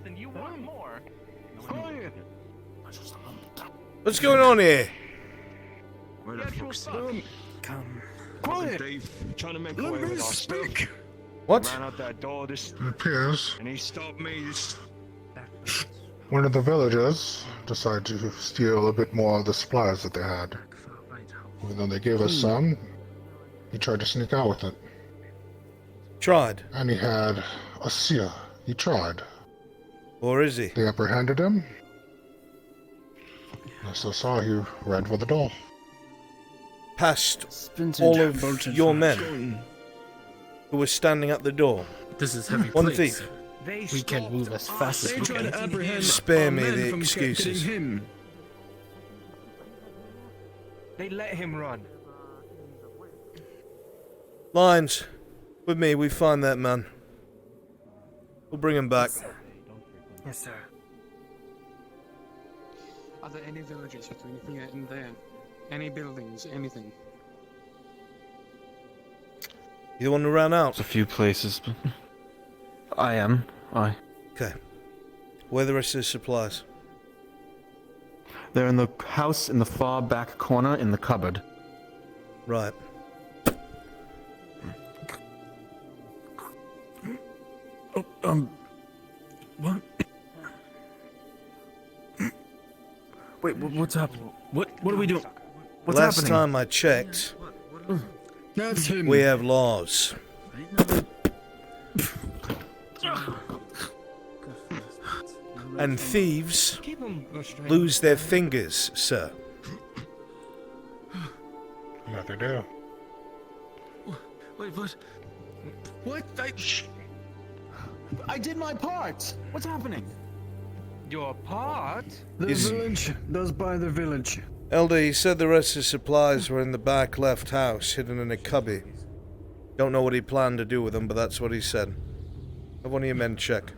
M: something. You want more.
G: Quiet!
A: What's going on here?
G: Where the fuck's
M: Come.
G: Quiet! Dave, trying to make away with our stuff.
A: What?
G: Ran out that door,
B: It appears
G: and he stopped me.
B: one of the villagers decided to steal a bit more of the supplies that they had. Even though they gave us some, he tried to sneak out with it.
A: Tried.
B: And he had a seer. He tried.
A: Or is he?
B: They apprehended him. I still saw he ran for the door.
A: Past all of your men who were standing at the door.
K: This is heavy
A: One
K: plates.
A: thief.
K: We can move as fast as we can.
A: Spare me the excuses.
F: They let him run.
A: Lines, with me, we find that man. We'll bring him back.
F: Yes, sir.
C: Are there any villages between here and there? Any buildings, anything?
A: You the one who ran out?
M: A few places. I am.
A: Okay. Where are the rest of the supplies?
M: They're in the house in the far back corner in the cupboard.
A: Right.
M: What? Wait, what's happening? What are we doing? What's
A: Last
M: happening?
A: time I checked,
G: That's him.
A: we have laws. And thieves
F: Keep him restrained.
A: lose their fingers, sir.
B: Yeah, they do.
G: Wait, what? What? I did my part. What's happening?
F: Your part?
C: The
A: Is-
C: village does by the village.
A: Elder, he said the rest of the supplies were in the back left house, hidden in a cubby. Don't know what he planned to do with them, but that's what he said. Have one of your men check.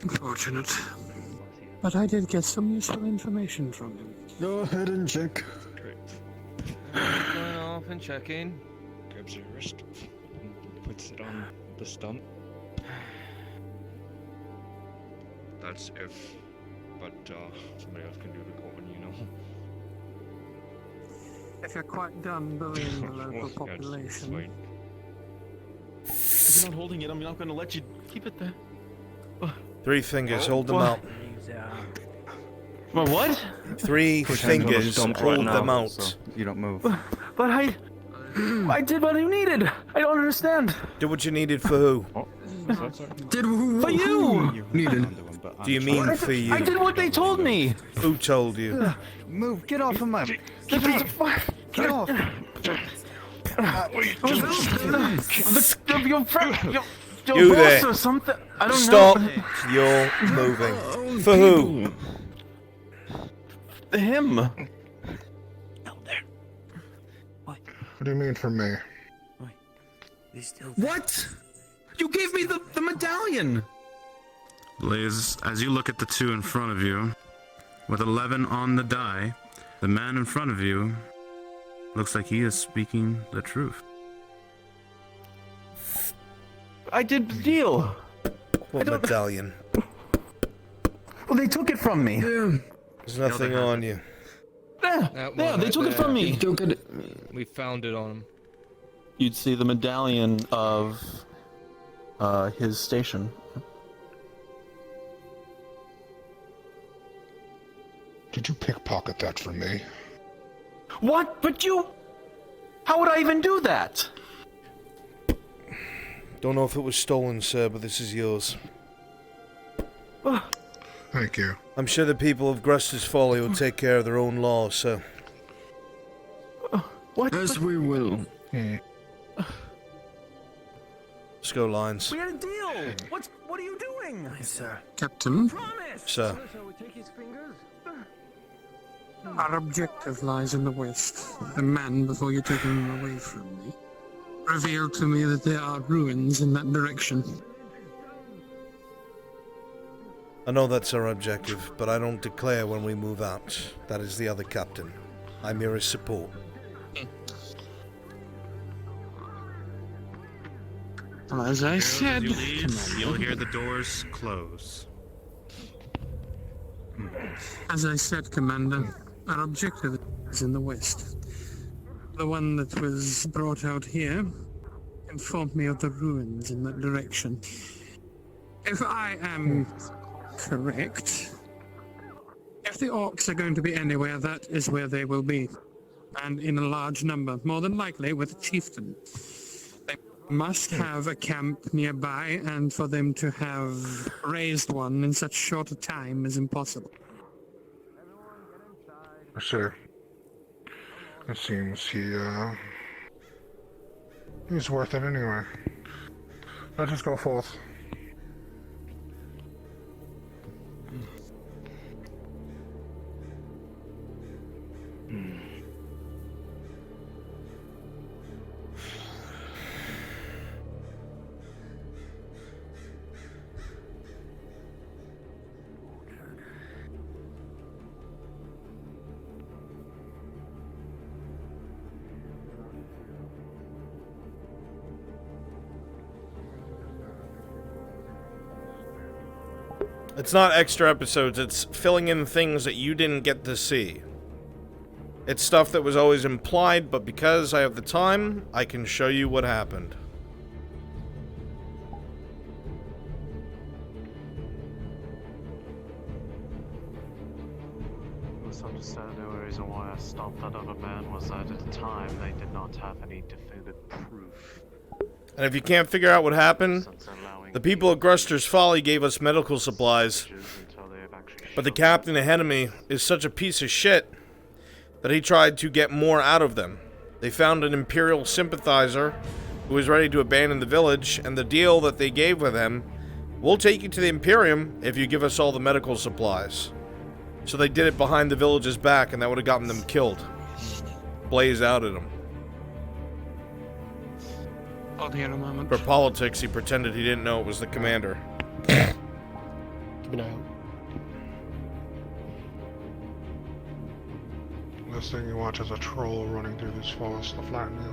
C: Unfortunate. But I did get some useful information from him.
G: Go ahead and check.
H: Going off and checking.
N: Grabs your wrist, puts it on the stump. That's if, but somebody else can do the going, you know.
C: If you're quite done bullying the local
N: Yeah, it's
C: population,
N: fine.
M: If you're not holding it, I'm not going to let you keep it there.
A: 3 fingers, hold them
M: What?
A: out.
M: My what?
A: 3 fingers, hold them out.
M: So you don't move. But I did what you needed. I don't understand.
A: Do what you needed for who?
C: did who?
M: For you.
C: Needed.
A: Do you mean for you?
M: I did what they told me.
A: Who told you?
H: Move, get off of my.
M: Get off. Your friend, your
A: You
M: boss
A: there.
M: or something. I don't
A: Stop.
M: know.
A: You're moving. For who?
M: Him.
B: What do you mean for me?
M: What? You gave me the medallion.
D: Blaze, as you look at the two in front of you, with 11 on the die, the man in front of you looks like he is speaking the truth.
M: I did the deal.
A: What medallion?
M: Well, they took it from me.
A: There's nothing on you.
M: Yeah, they took it from me.
H: We found it on him.
M: You'd see the medallion of his station.
B: Did you pickpocket that from me?
M: What? But you... How would I even do that?
A: Don't know if it was stolen, sir, but this is yours.
B: Thank you.
A: I'm sure the people of Gruster's Folly will take care of their own laws, so...
M: What?
C: As we will.
A: Let's go, Lions.
M: We had a deal. What are you doing?
F: Yes, sir.
C: Captain,
A: Sir.
F: Shall we take his fingers?
C: our objective lies in the west. The man, before you take him away from me, revealed to me that there are ruins in that direction.
A: I know that's our objective, but I don't declare when we move out. That is the other captain. I'm here as support.
C: Well, as I
D: As
C: said,
D: you leave,
C: Commander,
D: you'll hear the doors close.
C: as I said, Commander, our objective is in the west. The one that was brought out here informed me of the ruins in that direction. If I am correct, if the orcs are going to be anywhere, that is where they will be. And in a large number, more than likely with a chieftain. They must have a camp nearby, and for them to have raised one in such short a time is impossible.
B: Sure. It seems he's worth it anyway. Let us go forth.
A: It's not extra episodes, it's filling in things that you didn't get to see. It's stuff that was always implied, but because I have the time, I can show you what happened.
E: Misunderstand the reason why I stopped that other man was that at the time they did not have any definitive proof.
A: And if you can't figure out what happened, the people at Gruster's Folly gave us medical supplies, but the captain ahead of me is such a piece of shit that he tried to get more out of them. They found an Imperial sympathizer who was ready to abandon the village, and the deal that they gave with him, we'll take you to the Imperium if you give us all the medical supplies. So they did it behind the village's back, and that would have gotten them killed. Blaze out at them.
C: Hold here a moment.
A: For politics, he pretended he didn't know it was the commander.
K: Keep an eye out.
B: Last thing you watch is a troll running through this forest to flatten you.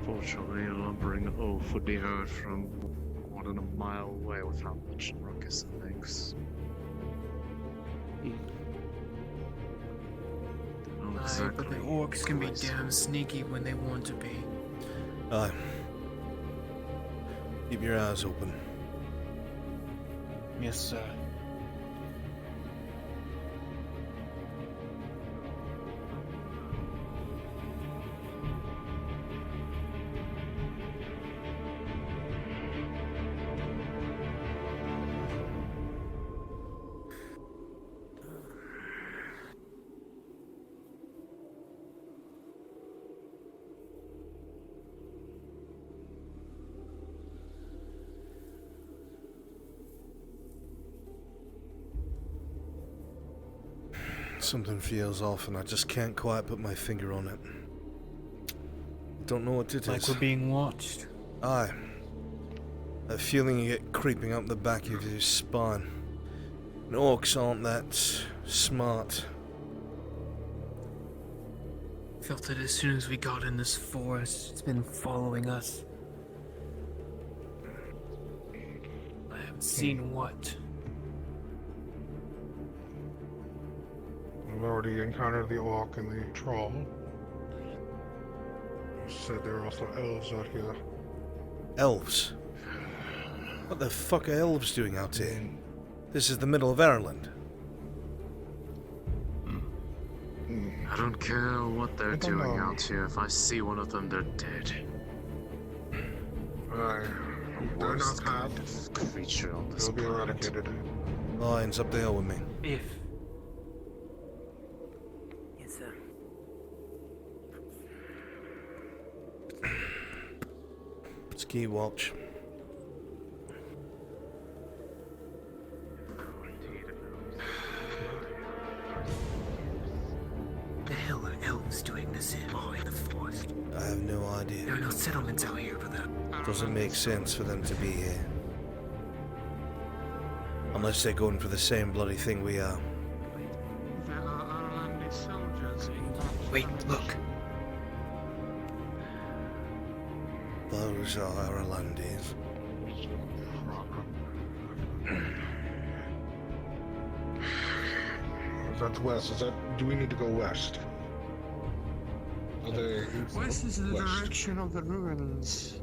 E: Fortunately, a lumbering oaf would be heard from more than a mile away without much ruckus and things.
F: Aye, but the orcs can be damn sneaky when they want to be.
A: Keep your eyes open.
F: Yes, sir.
A: Something feels off and I just can't quite put my finger on it. Don't know what it is.
F: Like we're being watched.
A: Aye. That feeling you get creeping up the back of your spine. And orcs aren't that smart.
F: Felt it as soon as we got in this forest. It's been following us. I haven't seen what.
B: We've already encountered the orc and the troll. Said there are also elves out here.
A: Elves? What the fuck are elves doing out here? This is the middle of Ireland.
E: I don't care what they're doing out here. If I see one of them, they're dead.
B: Aye. They're not bad.
E: Creature on this
B: They'll be
E: planet.
B: eradicated.
A: Lions up the hill with me.
F: If. Yes, sir.
A: Ski watch.
F: The hell are elves doing this in the forest?
A: I have no idea.
F: There are no settlements out here for them.
A: Doesn't make sense for them to be here. Unless they're going for the same bloody thing we are.
C: There are Arlandi soldiers in that
F: Wait, look.
A: Those are Irelandese.
B: That's west. Is that? Do we need to go west? Are they
C: West is the
B: west?
C: direction of the ruins.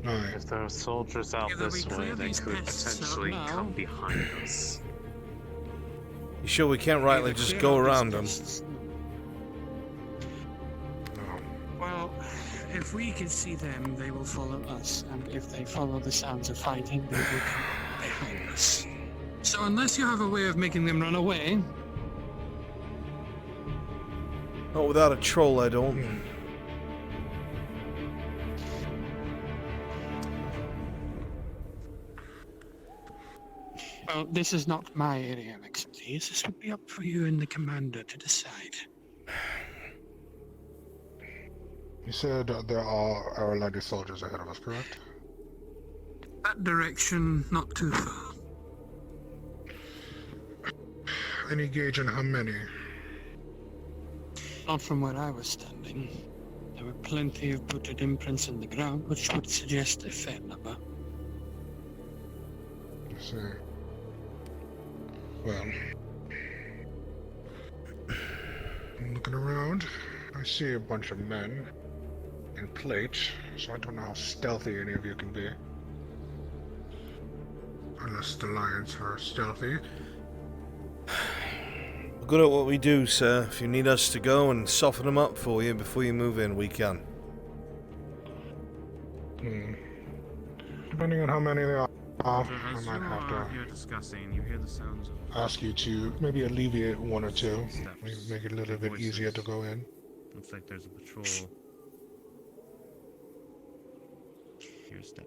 B: Alright.
E: If there are soldiers out
C: Either we
E: this way,
C: clear
E: they
C: these
E: could
C: pests out
E: potentially
C: now.
E: come behind us.
A: You sure we can't rightly
C: Either
A: just
C: clear
A: go
C: out these
A: around them?
C: pests- Well, if we can see them, they will follow us, and if they follow the sounds of fighting, they will come behind us. So unless you have a way of making them run away,
A: Not without a troll, I don't.
C: well, this is not my area of expertise. This would be up for you and the commander to decide.
B: You said there are Irelandic soldiers ahead of us, correct?
C: That direction, not too far.
B: Any gauge on how many?
C: Not from where I was standing. There were plenty of booted imprints in the ground, which would suggest a fair number.
B: I see. Well, I'm looking around. I see a bunch of men in plate, so I don't know how stealthy any of you can be. Unless the lions are stealthy.
A: We're good at what we do, sir. If you need us to go and soften them up for you before you move in, we can.
B: Depending on how many there are, I
J: As you
B: might have
J: are
B: to
J: here discussing, you hear the sounds of
B: ask you to maybe alleviate one or two. Maybe make it a little bit easier to go in.
J: Looks like there's a patrol. Here's step,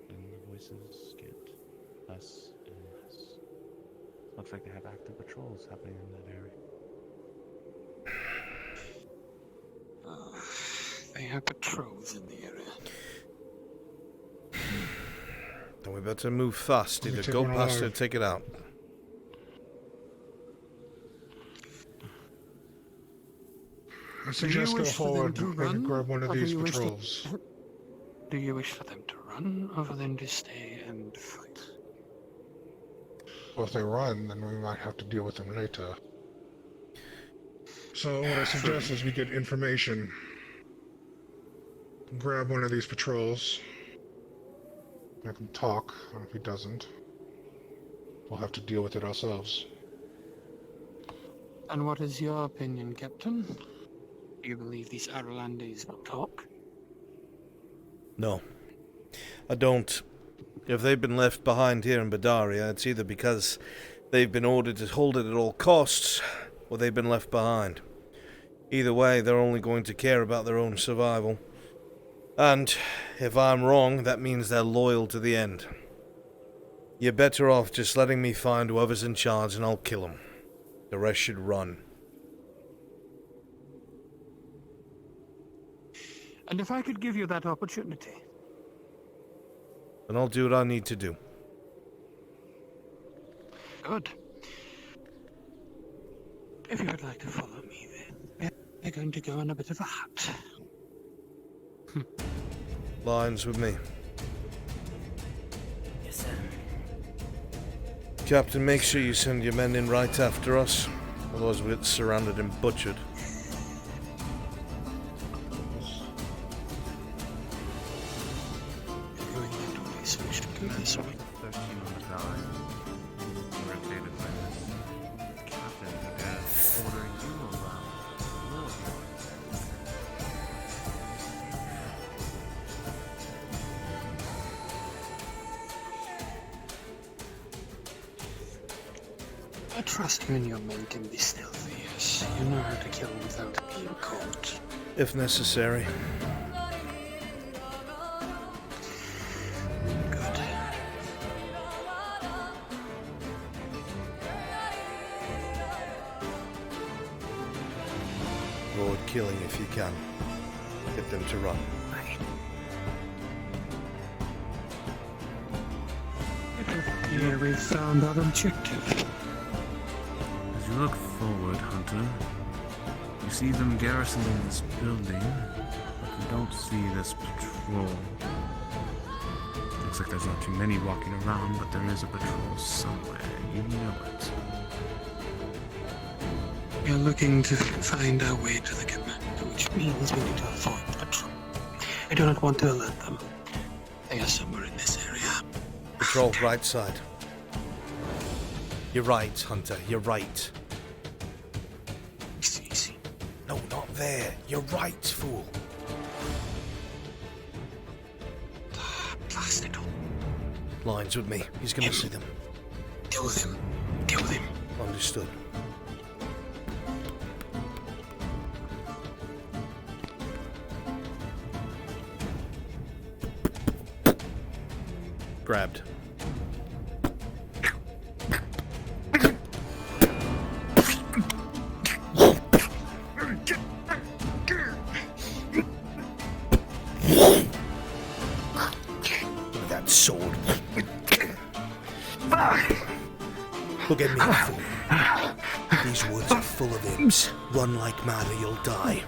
J: and the voices get less and less. Looks like they have active patrols happening in that area.
C: They have patrols in the area.
A: Then we better move fast.
B: Let me
A: Either
B: take
A: go
B: one
A: past it or
B: alive.
A: take it out.
B: I suggest go
C: wish for them
B: forward
C: to
B: and
C: run,
B: grab one of
C: or do
B: these
C: you wish to-
B: patrols.
C: Do you wish for them to run, or for them to stay and fight?
B: Well, if they run, then we might have to deal with them later. So what I suggest is we get information. Grab one of these patrols. Make him talk, and if he doesn't, we'll have to deal with it ourselves.
C: And what is your opinion, Captain? Do you believe these Irelandese will talk?
A: No. I don't. If they've been left behind here in Badaria, it's either because they've been ordered to hold it at all costs, or they've been left behind. Either way, they're only going to care about their own survival. And if I'm wrong, that means they're loyal to the end. You're better off just letting me find whoever's in charge and I'll kill him. The rest should run.
C: And if I could give you that opportunity?
A: Then I'll do what I need to do.
C: Good. If you would like to follow me, then we're going to go on a bit of a hunt.
A: Lines with me.
I: Yes, sir.
A: Captain, make sure you send your men in right after us. Otherwise we'll get surrounded and butchered.
C: So we should go this way.
J: 13 on the die. Irritated by this. Captain, order you around.
C: I trust you and your men can be stealthy, yes. You know how to kill without being caught.
A: If necessary.
C: Good.
A: Avoid killing if you can. Get them to run.
C: Here we've found our objective.
J: As you look forward, Hunter, you see them garrisoning this building, but
D: I don't see this patrol. Looks like there's not too many walking around, but there is a patrol somewhere. You know it.
C: We are looking to find our way to the commander, which means we need to avoid the patrol. I do not want to alert them. They are somewhere in this area.
A: Patrol, right side. You're right, Hunter. You're right.
C: Easy.
A: No, not there. You're right, fool.
C: Blasted.
A: Lines with me. He's gonna see them.
C: Deal with him. Deal with him.
A: Understood. Grabbed. That sword. Look at me, fool. These woods are full of imps. Run like mad or you'll die.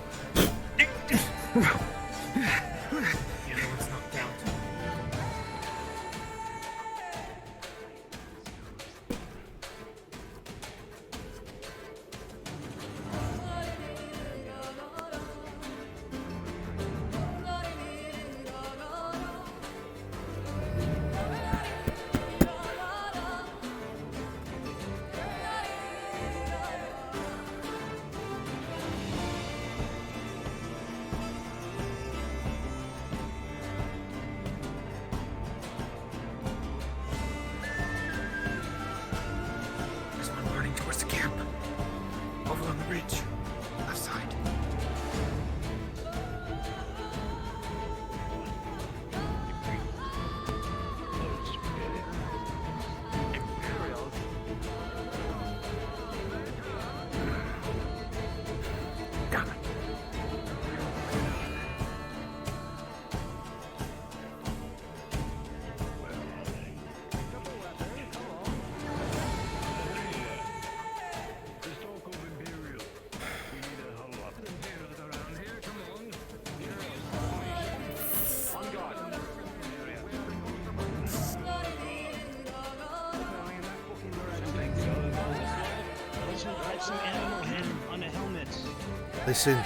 A: Listen,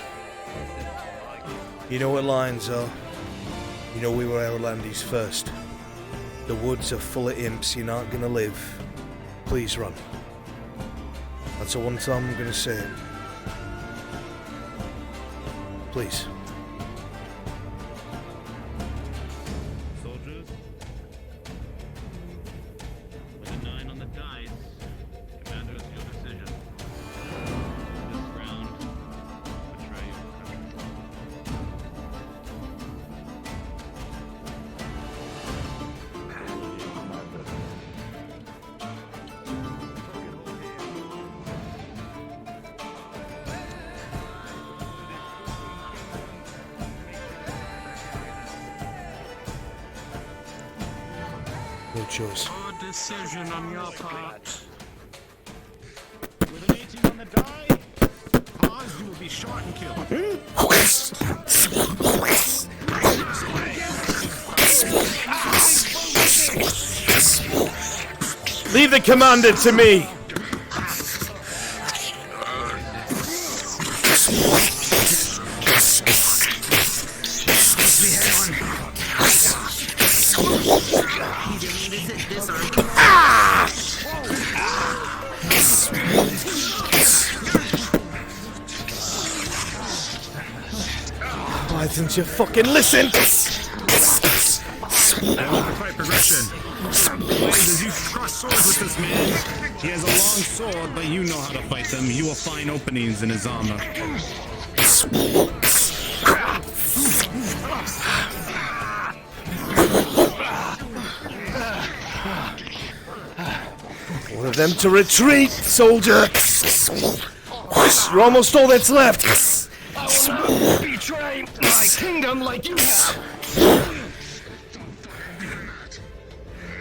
A: you know what lines are. You know we were Outlanders first. The woods are full of imps, you're not gonna live. Please run. That's the one time I'm gonna say it. Please.
D: Soldiers, with a 9 on the dice, Commander, it's your decision. This round, betray your country.
A: No choice.
C: Good decision on your part.
D: With an 18 on the die, pause, you will be shot and killed.
A: Leave the commander to me! Why didn't you fucking listen?
D: I love the fight progression. Blaze, as you cross swords with this man, he has a long sword, but you know how to fight them. You will find openings in his armor.
A: One of them to retreat, soldier! You're almost all that's left!
G: Betray my kingdom like you have!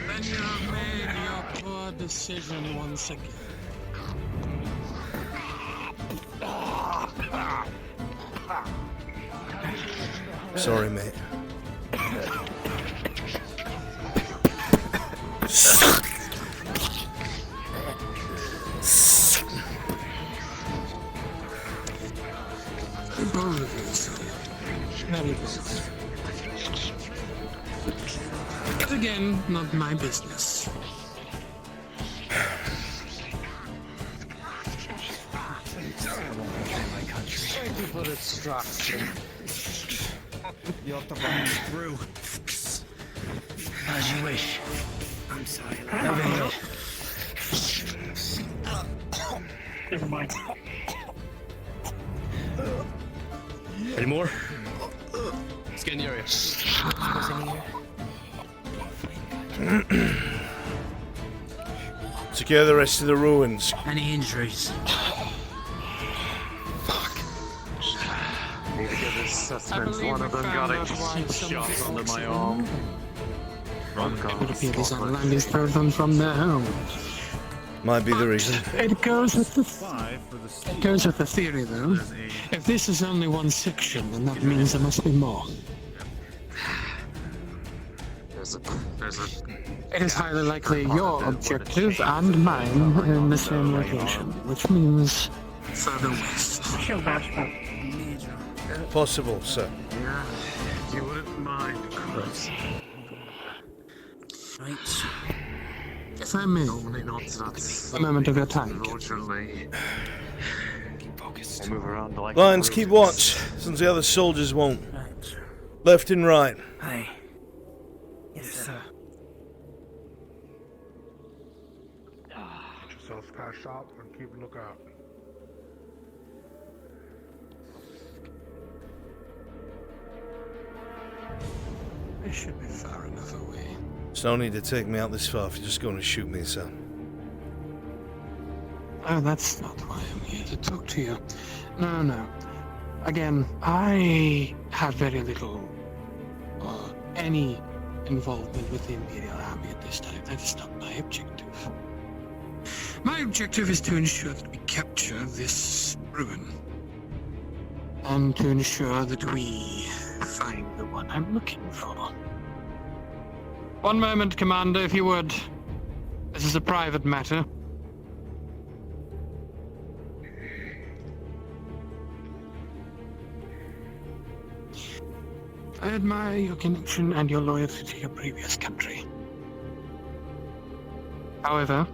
C: Then you have made your poor decision once again.
A: Sorry, mate.
C: But again, not my business.
G: Thank you for the instruction.
O: You have to run me through.
F: As you wish. I'm sorry.
O: Over here.
G: Never mind.
K: Any more? Scan the area.
F: What's in here?
A: Secure the rest of the ruins.
F: Any injuries?
E: Need to get assessments. One of them got a shot under my arm.
C: It appears Outlanders drove them from their home.
A: Might be the reason.
C: It goes with the theory, though. If this is only one section, then that means there must be more. It is highly likely your objective and mine are in the same location, which means further west.
A: Possible, sir.
C: Yeah, you wouldn't mind, of course.
F: Right.
C: If I may, a moment of your time.
E: Unfortunately, I move around like
A: Lions, keep watch, since the other soldiers won't.
F: Right.
A: Left and right.
F: Aye. Yes, sir.
B: Get yourself patched up and keep a lookout.
C: It should be far enough away.
A: There's no need to take me out this far if you're just going to shoot me, sir.
C: Oh, that's not why I'm here to talk to you. No. Again, I have very little or any involvement with the Imperial Army at this time. That is not my objective. My objective is to ensure that we capture this ruin. And to ensure that we find the one I'm looking for. One moment, Commander, if you would. This is a private matter. I admire your connection and your loyalty to your previous country. However,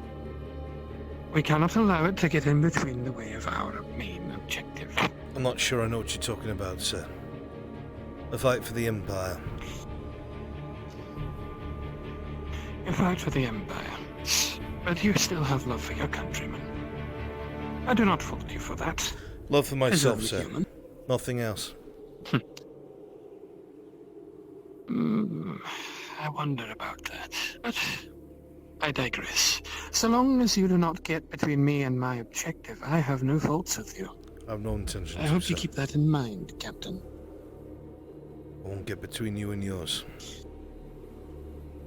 C: we cannot allow it to get in between the way of our main objective.
A: I'm not sure I know what you're talking about, sir. A fight for the Empire.
C: You fight for the Empire, but you still have love for your countrymen. I do not fault you for that.
A: Love for myself,
C: As
A: sir.
C: human.
A: Nothing else.
C: I wonder about that, but I digress. So long as you do not get between me and my objective, I have no faults with you.
A: I have no intention
C: I
A: to,
C: hope you
A: sir.
C: keep that in mind, Captain.
A: I won't get between you and yours.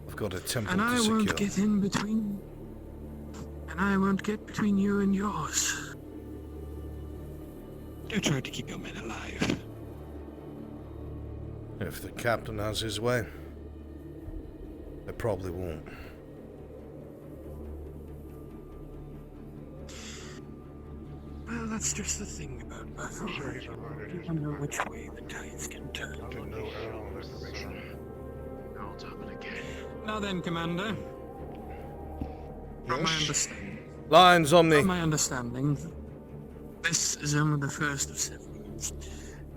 A: I've got a temple
C: And
A: to
C: I
A: secure.
C: won't get in between. And I won't get between you and yours. Do try to keep your men alive.
A: If the captain has his way, I probably won't.
C: Well, that's just the thing about battle. You don't know which way the tides can turn. Now then, Commander. From my understanding.
A: Lions on me.
C: From my understanding, this is only the first of several.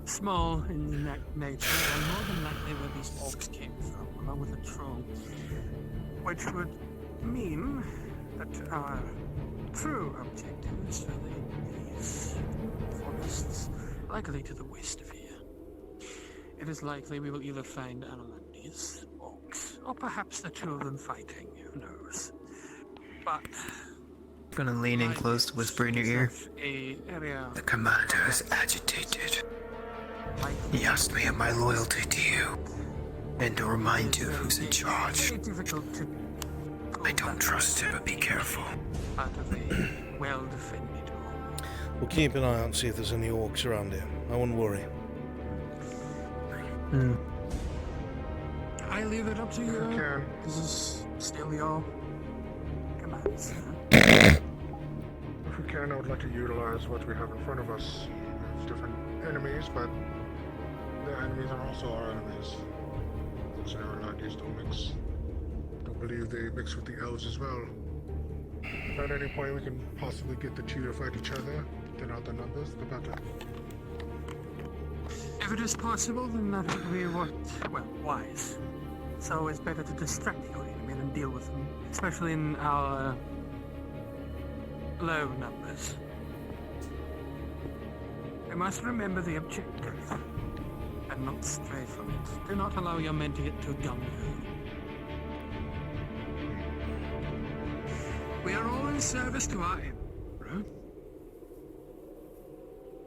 C: Small in nature, and more than likely where these orcs came from, along with a troll. Which would mean that our true objective is further in these forests, likely to the west of here. It is likely we will either find Analandis, orcs, or perhaps the two of them fighting, who knows. But
F: Gonna lean in close to whisper in your ear.
C: The
F: commander is agitated. He asked me of my loyalty to you, and to remind you who's in charge. I don't trust him, but be careful.
C: Out of a well-defended
A: We'll keep an eye out and see if there's any orcs around here. I won't worry.
C: I leave it up to you.
B: can.
C: This is still your command, sir.
B: If we can, I would like to utilize what we have in front of us. We have different enemies, but their enemies are also our enemies. Those Aerolandians don't mix. Don't believe they mix with the elves as well. If at any point we can possibly get the two to fight each other, thin out the numbers, the better.
C: If it is possible, then that would be wise. So it's better to distract your enemy than deal with them, especially in our low numbers. We must remember the objective and not stray from it. Do not allow your men to get too gung-ho. We are all in service to our emperor.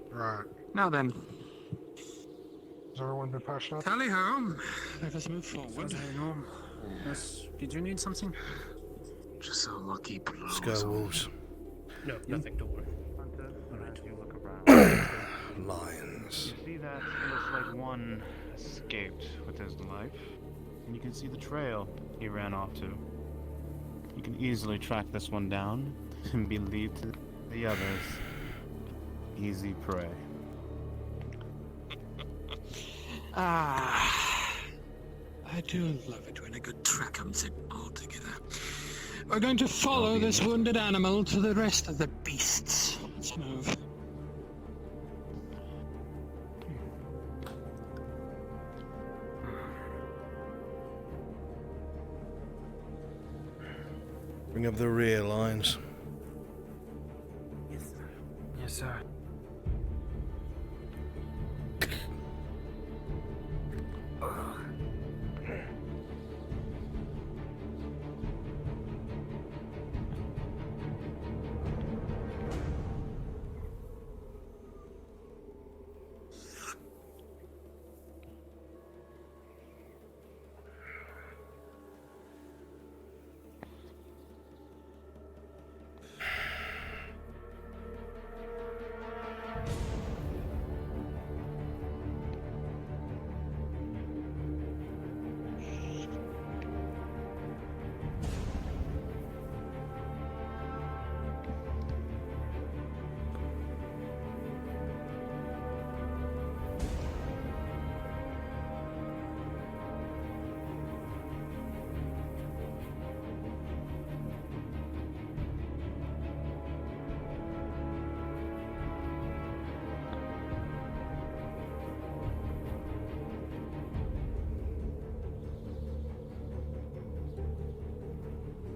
B: Right.
C: Now then,
B: has everyone been patched up?
C: tally home. Let us move forward.
O: Yes. Did you need something?
C: Just so lucky.
A: Sky Wolves.
K: No, nothing, don't worry.
E: Alright, you look around.
A: Lions.
M: You see that it looks like one escaped with his life.
J: And you can see the trail he ran off to. You can easily track this one down and be lead to the others. Easy prey.
C: I do love it when a good track comes in all together. We're going to follow this wounded animal to the rest of the beasts. Let's move.
A: Bring up the rear lines.
F: Yes, sir. Yes, sir.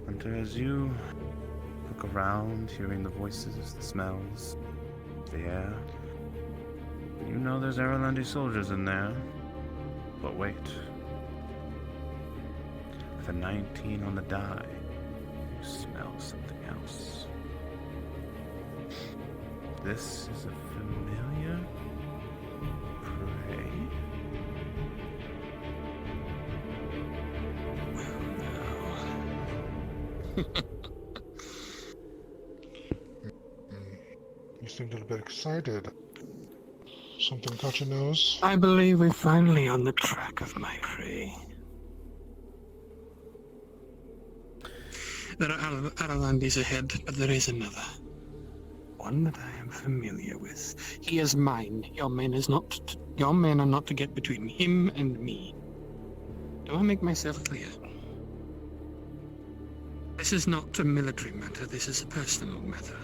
J: And as you look around, hearing the voices, the smells, the air, you know there's Aerolandi soldiers in there. But wait. With a 19 on the die, you smell something else. This is a familiar prey.
B: You seemed a little bit excited. Something caught your nose?
C: I believe we're finally on the track of my prey. There are Arolandis ahead, but there is another. One that I am familiar with. He is mine. Your men are not to get between him and me. Do I make myself clear? This is not a military matter, this is a personal matter.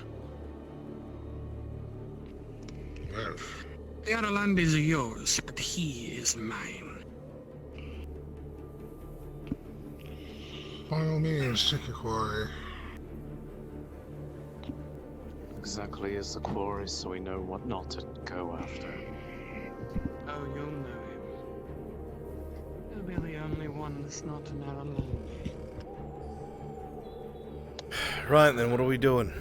B: Well,
C: the Arolandis are yours, but he is mine.
B: by all means, take your quarry.
E: Exactly as the quarry, so we know what not to go after.
C: Oh, you'll know him. He'll be the only one that's not an Aralandi.
A: Right then, what are we doing?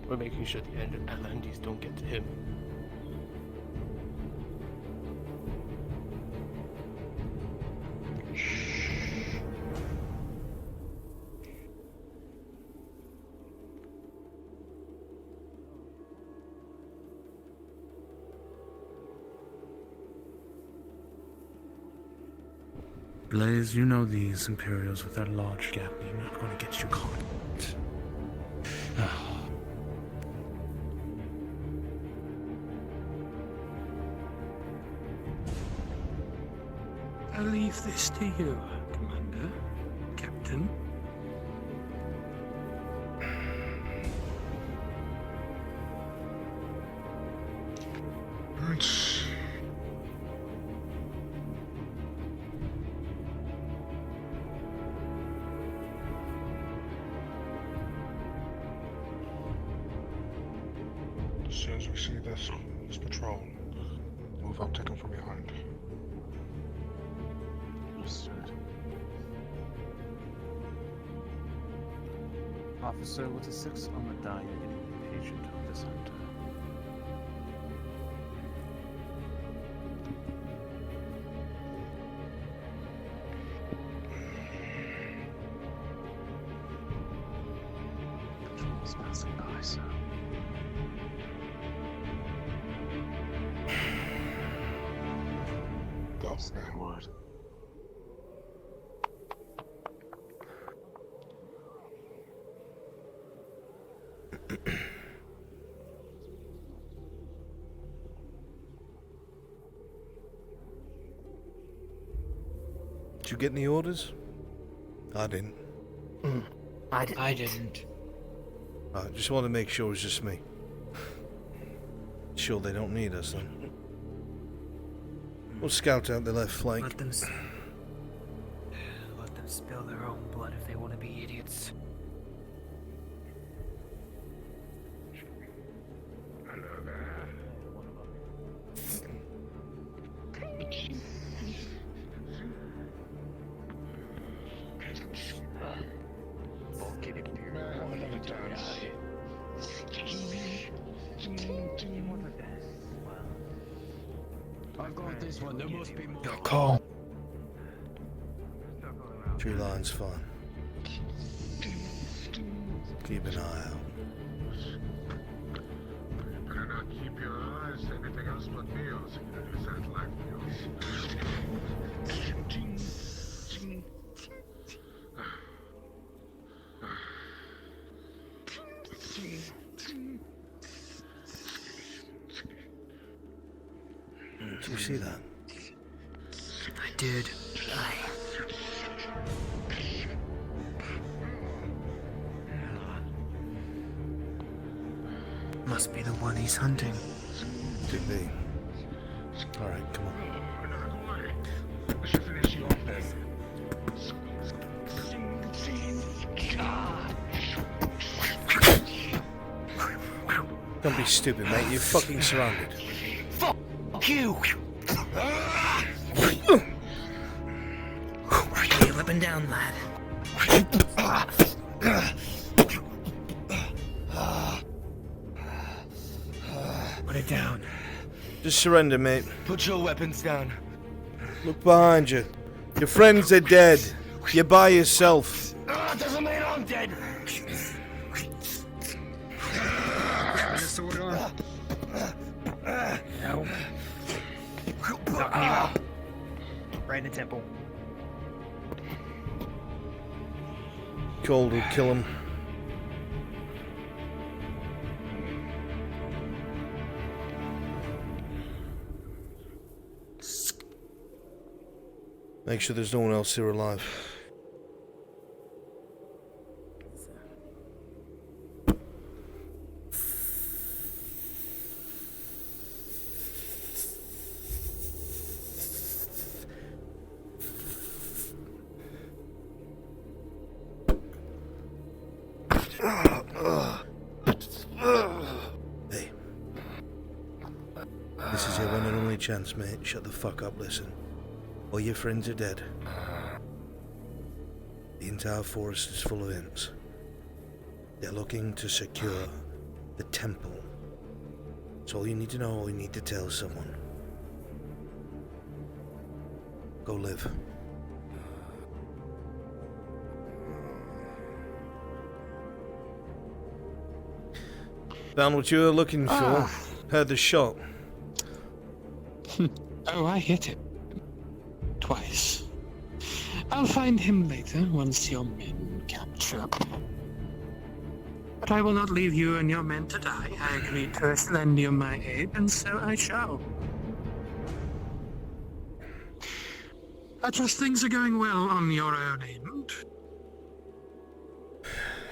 K: We're making sure the Atlantis don't get to him.
J: Blaze, you know these Imperials with their large gap are not going to get you caught.
C: I leave this to you, Commander, Captain.
B: As soon as we see this patrol, move up, take them from behind.
M: Understood. Officer with a 6 on the die, you're getting impatient of this hunter. Patrol's passing by, sir.
B: Go.
M: Say a word.
A: Did you get any orders? I didn't.
F: I didn't.
A: I just want to make sure it's just me. Sure they don't need us then. We'll scout out the left flank.
F: Let them spill their own blood if they want to be idiots.
B: Hello there.
G: I've got this one. There must be more.
F: Your call.
A: Tree line's fine. Keep an eye out.
B: You better not keep your eyes to anything else but me, or security satellite
A: Did you see that?
F: I did. Must be the one he's hunting.
A: Could be. Alright, come on.
B: I should finish you off then.
A: Don't be stupid, mate. You're fucking surrounded.
F: Fuck you! Lay your weapon down, lad. Put it down.
A: Just surrender, mate.
F: Put your weapons down.
A: Look behind you. Your friends are dead. You're by yourself.
F: Doesn't mean I'm dead.
O: No. Knock me out. Right in the temple.
A: Cold will kill him. Make sure there's no one else here alive. Hey. This is your one and only chance, mate. Shut the fuck up, listen. All your friends are dead. The entire forest is full of imps. They're looking to secure the temple. It's all you need to know, all you need to tell someone. Go live. Found what you were looking for. Heard the shot.
C: Oh, I hit it. Twice. I'll find him later once your men capture up. But I will not leave you and your men to die. I agreed to lend you my aid, and so I shall. I trust things are going well on your own end.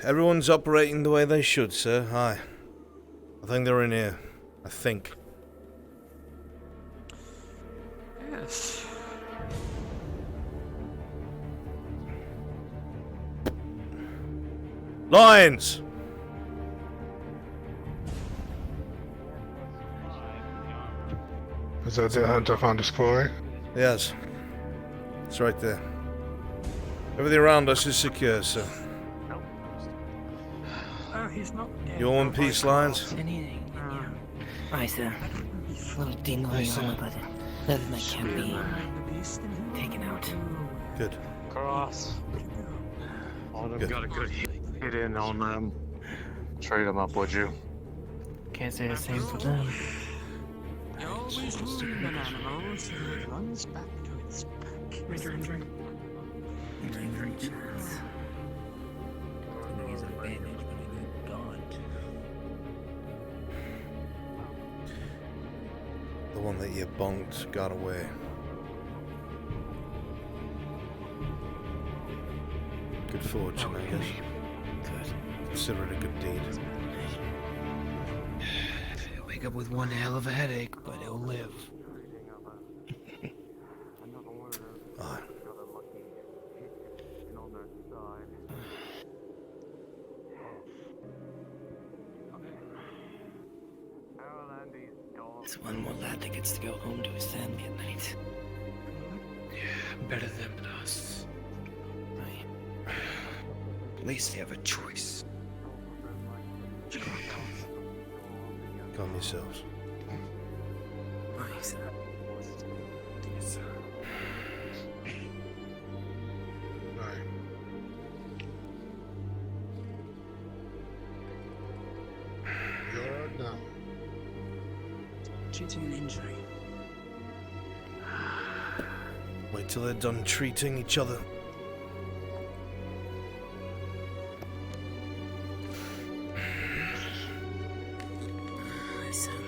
A: Everyone's operating the way they should, sir. Aye. I think they're in here. I think.
C: Yes.
A: Lions!
B: Is that the hunter found his quarry?
A: Yes. It's right there. Everything around us is secure, sir.
C: Oh, he's not dead.
A: You in peace, Lions?
I: Anything. Aye, sir. A little tingling on it, but nothing that can't be taken out.
A: Good.
M: Cross.
N: I'd have
A: Good.
N: got a good hit in on them. Trade them up, would you?
I: Can't say the same for them.
C: You always move an animal so it runs back to its pack.
I: Drink. His advantage, but it gone.
A: The one that you bonked got away. Good fortune, I guess.
I: Good.
A: Consider it a good deed.
I: He'll wake up with one hell of a headache, but he'll live.
A: Aye.
I: It's one more lad that gets to go home to his family at night. Yeah, better them than us.
F: At least they have a choice.
A: Calm yourselves.
I: Aye, sir.
F: Yes, sir.
B: You're down.
F: Treating an injury.
A: Wait till they're done treating each other.
I: Listen.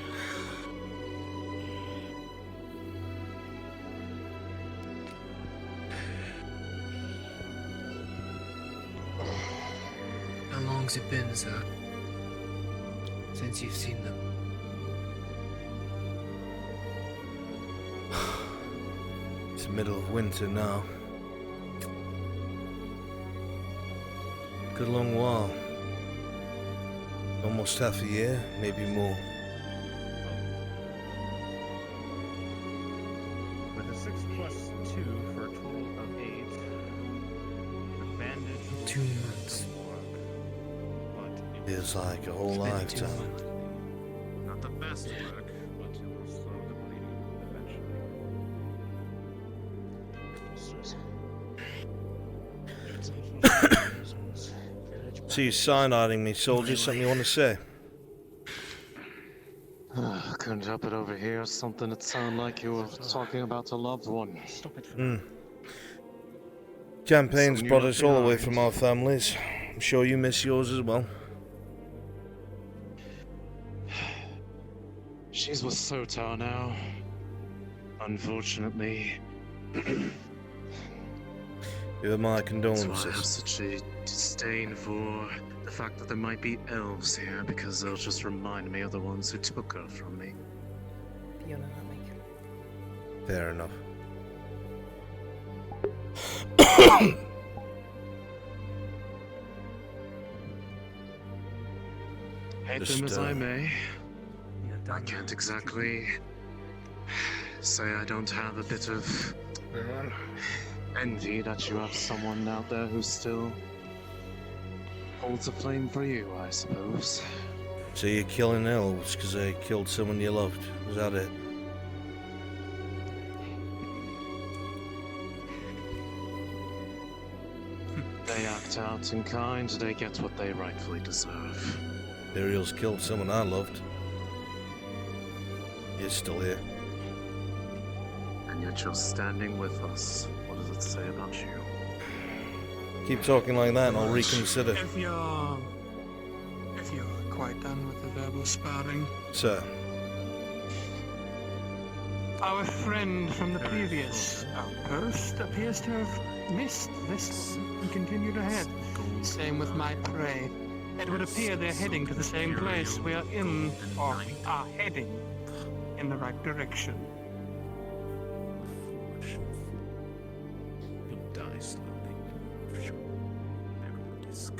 I: How long's it been, sir? Since you've seen them?
A: It's the middle of winter now. Good long while. Almost half a year, maybe more.
J: With a 6 plus 2 for a total of 8. The bandage
I: 2 months.
A: Feels like a whole
I: It's been 2
A: lifetime.
I: months.
J: Not the best work, but it will slow the bleeding eventually.
A: See you side-eyeing me, soldier. Something you want to say?
N: Couldn't help it over here. Something that sounded like you were talking about a loved one.
A: Campaign's
N: Someone
A: brought
N: you
A: us
N: left
A: all away
N: behind.
A: from our families. I'm sure you miss yours as well.
N: She's with Sotar now. Unfortunately.
A: Give her my
N: That's why I have
A: condolences.
N: such a disdain for the fact that there might be elves here, because they'll just remind me of the ones who took her from me.
A: Fair enough.
N: Hate
A: Just,
N: them as I may, I can't exactly say I don't have a bit of envy that you have someone out there who still holds a flame for you, I suppose.
A: So you're killing elves because they killed someone you loved. Is that it?
N: They act out in kind, they get what they rightfully deserve.
A: Burial's killed someone I loved. You're still here.
N: And yet you're standing with us. What does it say about you?
A: Keep talking like that and I'll reconsider.
C: If you're quite done with the verbal sparring,
A: Sir.
C: our friend from the previous outpost appears to have missed this and continued ahead. Same with my prey. It would appear they're heading to the same place. We are in, or we are heading, in the right direction.
D: You'll die slowly, for sure. Everyone is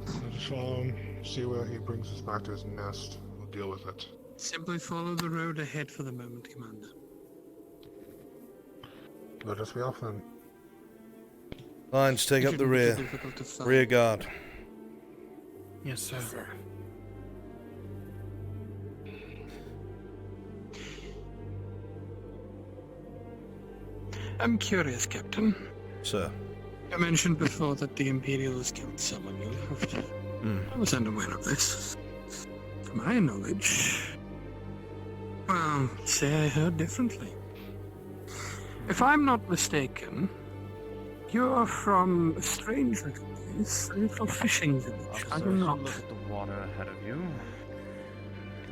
B: So just follow him, see where he brings us back to his nest. We'll deal with it.
C: Simply follow the road ahead for the moment, Commander.
B: Let us be off then.
A: Lines, take up the rear. Rear guard.
F: Yes, sir. Yes, sir.
C: I'm curious, Captain.
A: Sir.
C: You mentioned before that the Imperials killed someone you loved. I was unaware of this. To my knowledge, well, say I heard differently. If I'm not mistaken, you're from a strange little place, a little fishing village. I do not.
J: Look at the water ahead of you.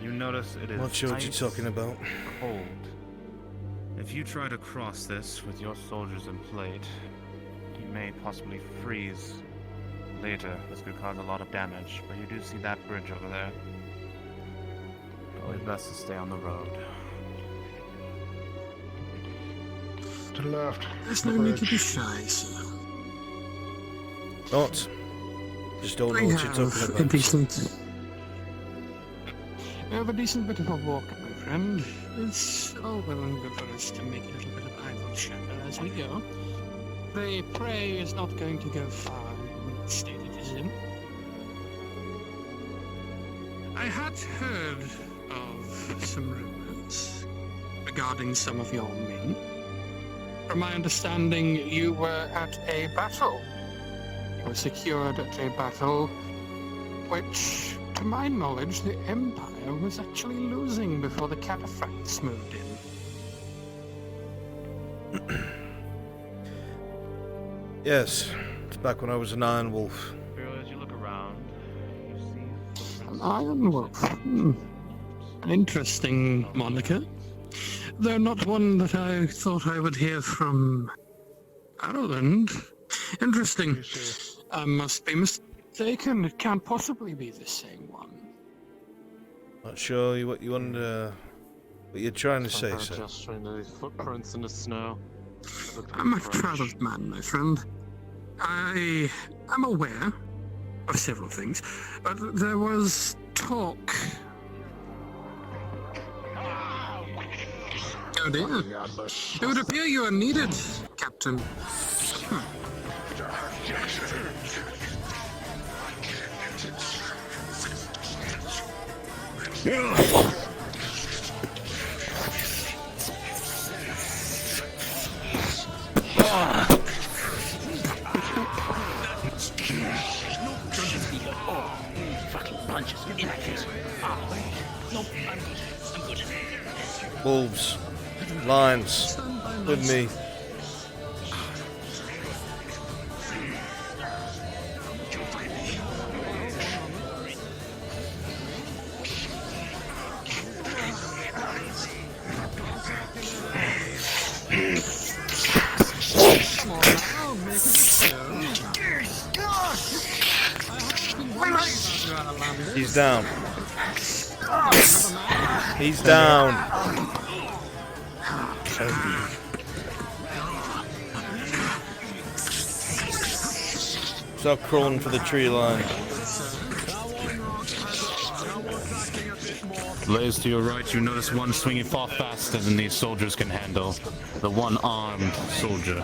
J: You notice it is
A: Not sure what you're talking about.
J: cold. If you try to cross this with your soldiers in plate, you may possibly freeze later. This could cause a lot of damage, but you do see that bridge over there. Probably best to stay on the road.
B: To the left.
C: There's no need to be shy, sir.
A: Not. Just don't know
C: We
A: what you're talking
C: have
A: about.
C: a decent... We have a decent bit of a walk, my friend. It's all well and good for us to make a little bit of idle chatter as we go. The prey is not going to go far in the state it is in. I had heard of some rumors regarding some of your men. From my understanding, you were at a battle. You were secured at a battle which, to my knowledge, the Empire was actually losing before the cataphracts moved in.
A: Yes, it's back when I was an Iron Wolf.
M: As you look around, you see
C: An Iron Wolf. An interesting moniker. Though not one that I thought I would hear from Ireland. Interesting. I must be mistaken. It can't possibly be the same one.
A: Not sure what you want what you're trying to say, sir.
E: Gesturing to these footprints in the snow.
C: I'm a traveled man, my friend. I am aware of several things, but there was talk. Oh dear. It would appear you are needed, Captain.
A: Wolves. Lions. With me. He's down. He's down. Start crawling for the tree line.
J: Blaze to your right, you notice one swinging far faster than these soldiers can handle. The one armed soldier.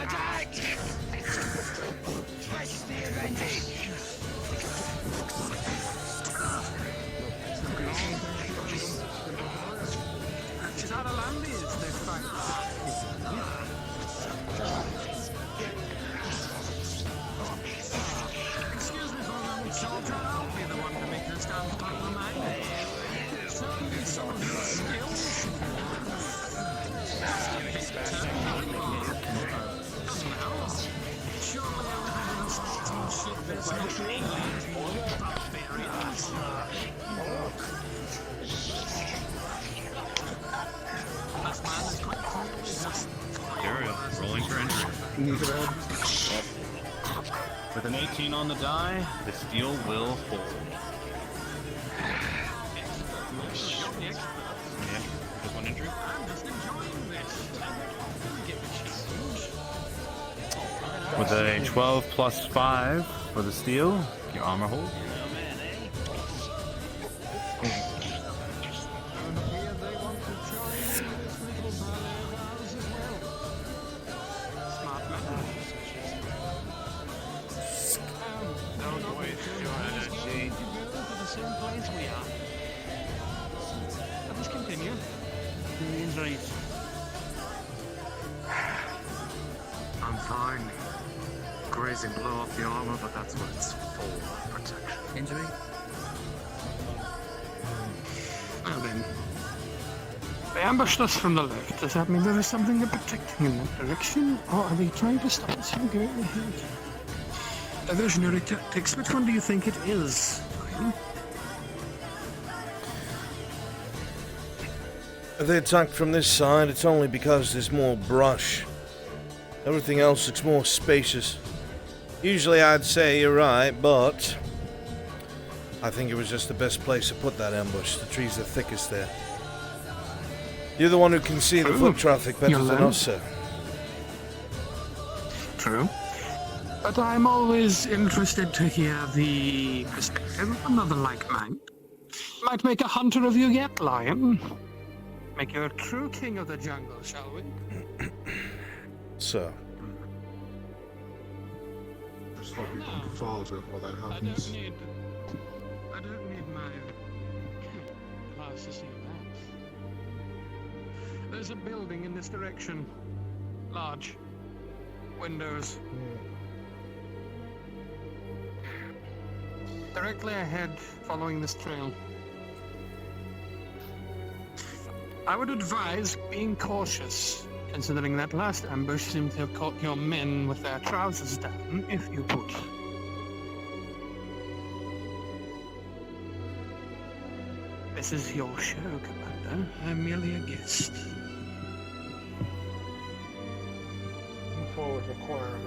J: Dario, rolling for injury. With an 18 on the die, the steel will hold. Yeah, just one injury. With a 12 plus 5 for the steel, your armor holds.
E: Don't waste your energy.
C: The same place we are. Let us continue. Injuries.
N: I'm fine. Grazing blow off the armor, but that's what it's for, protection.
F: Injury?
C: Well then. They ambushed us from the left. Does that mean there is something they're protecting in that direction? Or are they trying to stop us from going ahead? Diversionary tactics, which one do you think it is?
A: If they attacked from this side, it's only because there's more brush. Everything else looks more spacious. Usually I'd say you're right, but I think it was just the best place to put that ambush. The trees are thickest there. You're the one who can see the foot traffic better than us, sir.
C: True. But I'm always interested to hear the perspective of another like mine. Might make a hunter of you yet, lion. Make you a true king of the jungle, shall we?
A: So.
B: Just hope you don't fall to it while that happens.
C: I don't need my glass to see that. There's a building in this direction. Large. Windows. Directly ahead, following this trail. I would advise being cautious, considering that last ambush seemed to have caught your men with their trousers down, if you would. This is your show, Commander. I'm merely a guest.
B: Move forward, require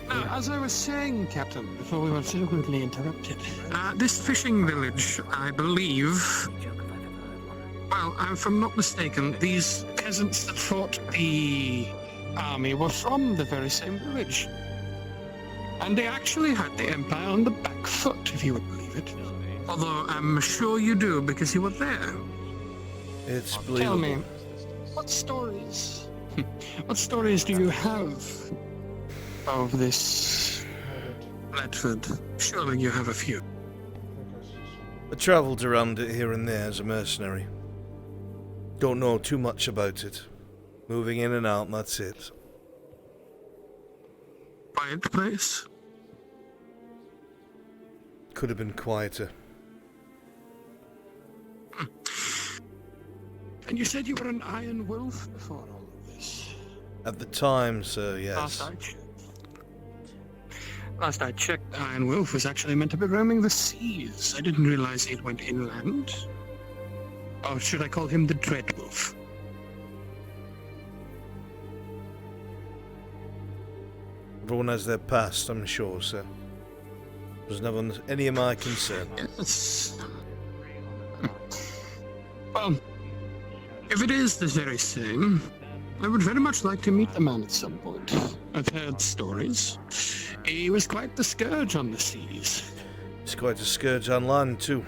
C: Now, as I was saying, Captain, before we were so rudely interrupted, this fishing village, I believe, well, if I'm not mistaken, these peasants that fought the army were from the very same village. And they actually had the Empire on the back foot, if you would believe it. Although I'm sure you do, because you were there.
A: It's believable.
C: Tell me, what stories do you have of this Bradford? Surely you have a few.
A: I travelled around it here and there as a mercenary. Don't know too much about it. Moving in and out, and that's it.
C: Quiet place?
A: Could have been quieter.
C: And you said you were an Iron Wolf before all of this?
A: At the time, sir, yes.
C: Last I checked, Iron Wolf was actually meant to be roaming the seas. I didn't realize it went inland. Or should I call him the Dread Wolf?
A: Everyone has their past, I'm sure, sir. It was never any of my concern.
C: Yes. Well, if it is the very same, I would very much like to meet the man at some point. I've heard stories. He was quite the scourge on the seas.
A: He's quite a scourge on land, too.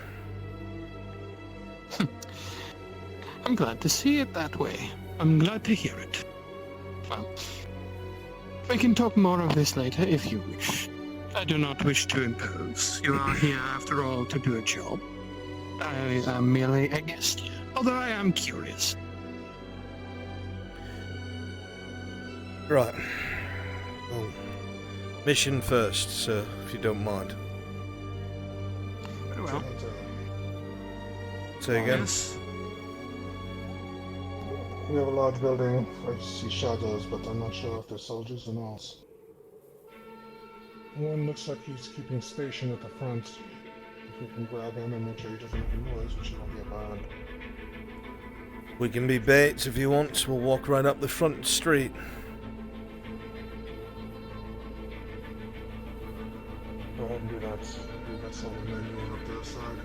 C: I'm glad to see it that way. I'm glad to hear it. Well, we can talk more of this later if you wish. I do not wish to impose. You are here, after all, to do a job. I am merely a guest, although I am curious.
A: Right. Well, mission first, sir, if you don't mind.
C: Very well.
A: Say again?
C: Yes.
B: We have a large building. I see shadows, but I'm not sure if they're soldiers or not. One looks like he's keeping station at the front. If we can grab him and make sure he doesn't make a noise, we should not get bad.
A: We can be baits if you want. We'll walk right up the front street.
B: Go ahead and do that. We've got some of the men going up the other side.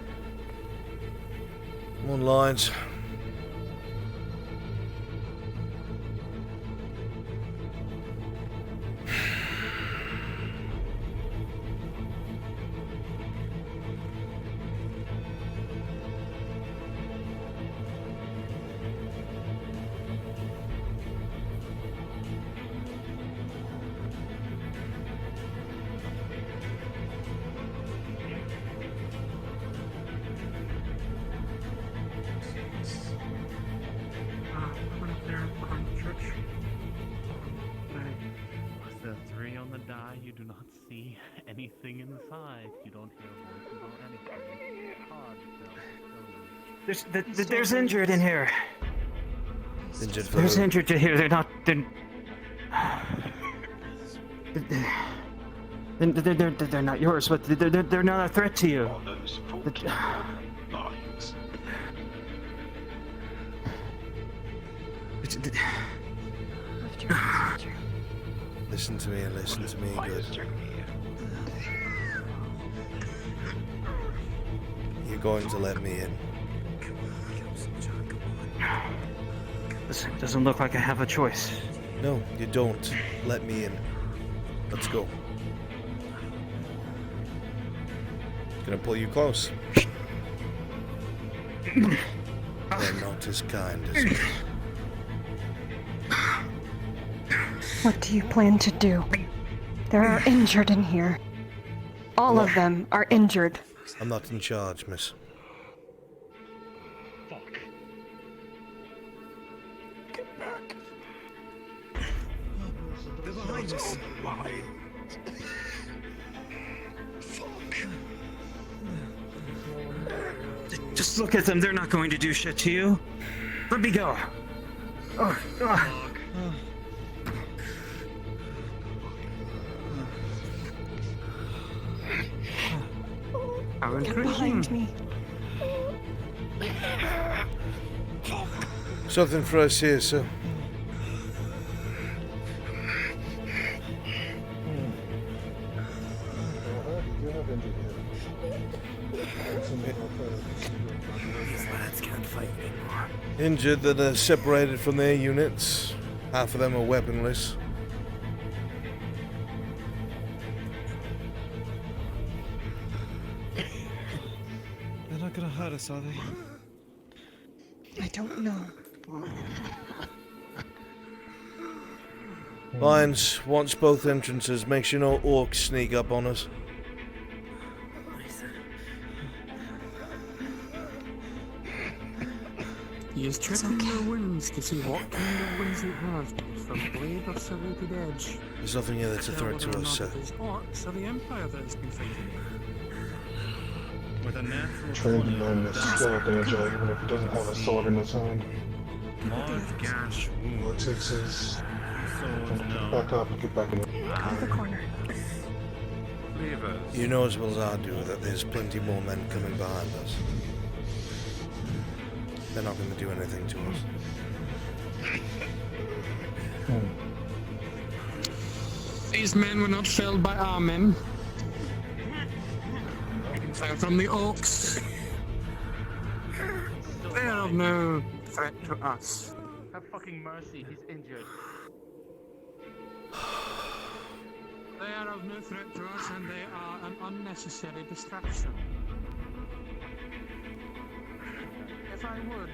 A: Come on, lines.
M: Coming up there behind the church.
J: With the 3 on the die, you do not see anything inside. You don't hear voices or anything.
I: There's injured in here.
A: Injured for
I: There's
A: who?
I: injured in here. They're not. They're not yours, but they're not a threat to you.
A: Listen to me and listen to me good. You're going to let me in.
I: This doesn't look like I have a choice.
A: No, you don't. Let me in. Let's go. Gonna pull you close. They're not as kind as me.
L: What do you plan to do? There are injured in here. All of them are injured.
A: I'm not in charge, miss.
G: They're behind us.
I: Just look at them. They're not going to do shit to you. Let me go.
L: Get behind me.
A: Something for us here, sir.
I: These lads can't fight anymore.
A: Injured that are separated from their units. Half of them are weaponless.
G: They're not gonna hurt us, are they?
L: I don't know.
A: Lions, watch both entrances. Make sure no orcs sneak up on us.
C: He is checking the winds to see what kind of winds he has, from blade or serrated edge.
A: There's nothing here that's a threat to us, sir.
C: It's orcs or the Empire that has been fighting.
J: With a natural
B: Trained man is still a danger, even if he doesn't have a sword in his hand.
J: large gash
B: All it takes is
J: swords
B: get back up and get back in.
L: Out of the corner.
A: You know as well as I do that there's plenty more men coming behind us. They're not going to do anything to us.
C: These men were not felled by our men. They're from the orcs. They are of no threat to us.
M: Have fucking mercy, he's injured.
C: They are of no threat to us, and they are an unnecessary distraction. If I would,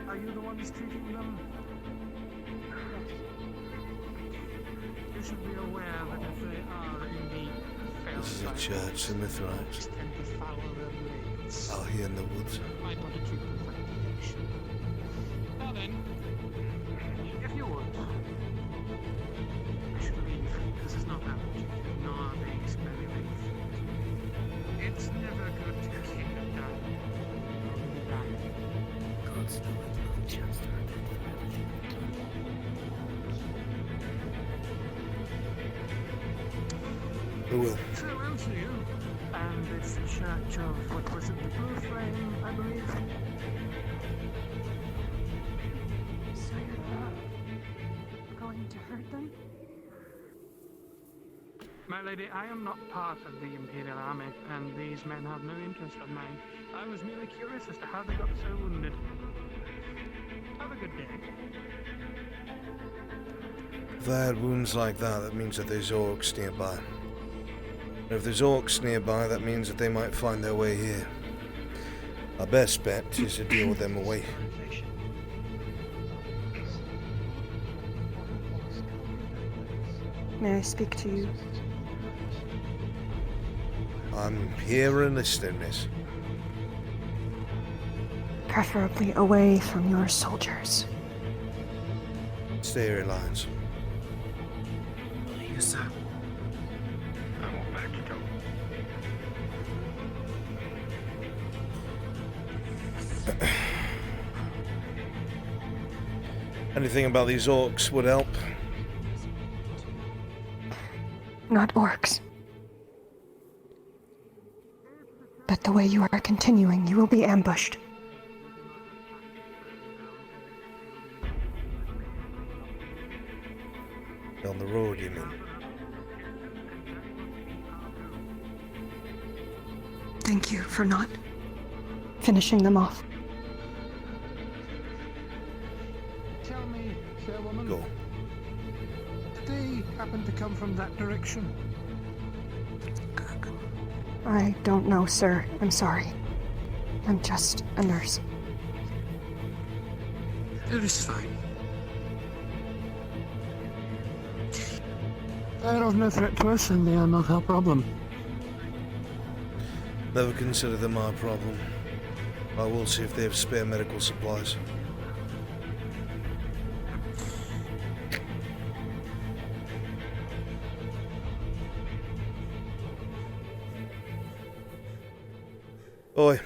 C: are you the ones treating them? You should be aware that if they are indeed failed
A: This is a
C: by
A: church,
C: orcs,
A: the Mithrites.
C: tend to follow their blades.
A: Out here in the woods.
C: I want to treat them for protection. Now then, if you would, I should leave. This is not happening. Nor being smelly relief. It's never good to kick a down.
I: God still has another chance to repent for everything they've done.
A: Who will.
C: Farewell to you. And this church of, what was it, the Blue Flame, I believe?
L: So you're not going to hurt them?
C: My lady, I am not part of the Imperial Army, and these men have no interest of mine. I was merely curious as to how they got so wounded. Have a good day.
A: If they had wounds like that, that means that there's orcs nearby. And if there's orcs nearby, that means that they might find their way here. Our best bet is to deal with them away.
L: May I speak to you?
A: I'm here and listening, miss.
L: Preferably away from your soldiers.
A: Stay here, Lions.
F: Yes, sir.
B: I won't back you down.
A: Anything about these orcs would help.
L: Not orcs. But the way you are continuing, you will be ambushed.
A: On the road, you mean?
L: Thank you for not finishing them off.
C: Tell me, fair woman.
A: Go.
C: Did they happen to come from that direction?
L: I don't know, sir. I'm sorry. I'm just a nurse.
C: It is fine. They are of no threat to us, and they are not our problem.
A: Never consider them our problem. I will see if they have spare medical supplies. Oi. You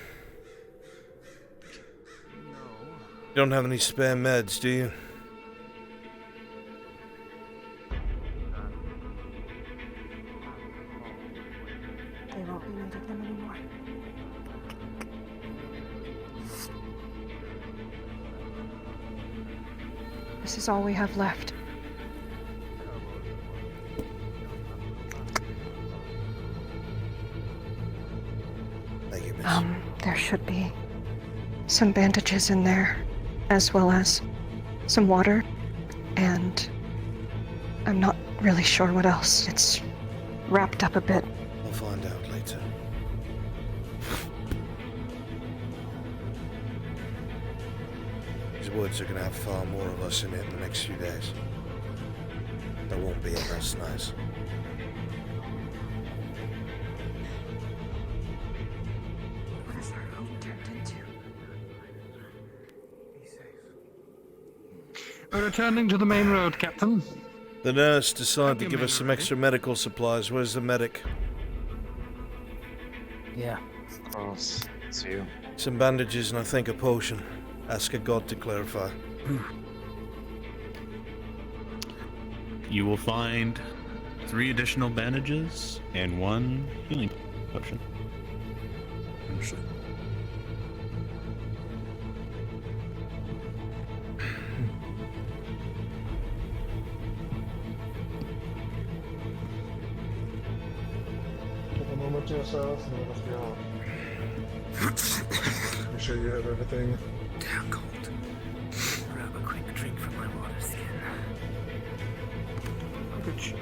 A: don't have any spare meds, do you?
L: They won't be needing them anymore. This is all we have left.
A: Thank you, miss.
L: There should be some bandages in there, as well as some water, and I'm not really sure what else. It's wrapped up a bit.
A: I'll find out later. These woods are gonna have far more of us in it in the next few days. There won't be, and that's nice.
L: What has our home turned into?
C: We're returning to the main road, Captain.
A: The nurse decided to give us some extra medical supplies. Where's the medic?
I: Yeah.
E: Cross. It's you.
A: Some bandages and I think a potion. Ask a god to clarify.
J: You will find 3 additional bandages and 1 healing potion.
B: Take a moment to yourself and let us be off. Make sure you have everything.
F: Damn cold.
I: Grab a quick drink from my water skin.
C: Good shot.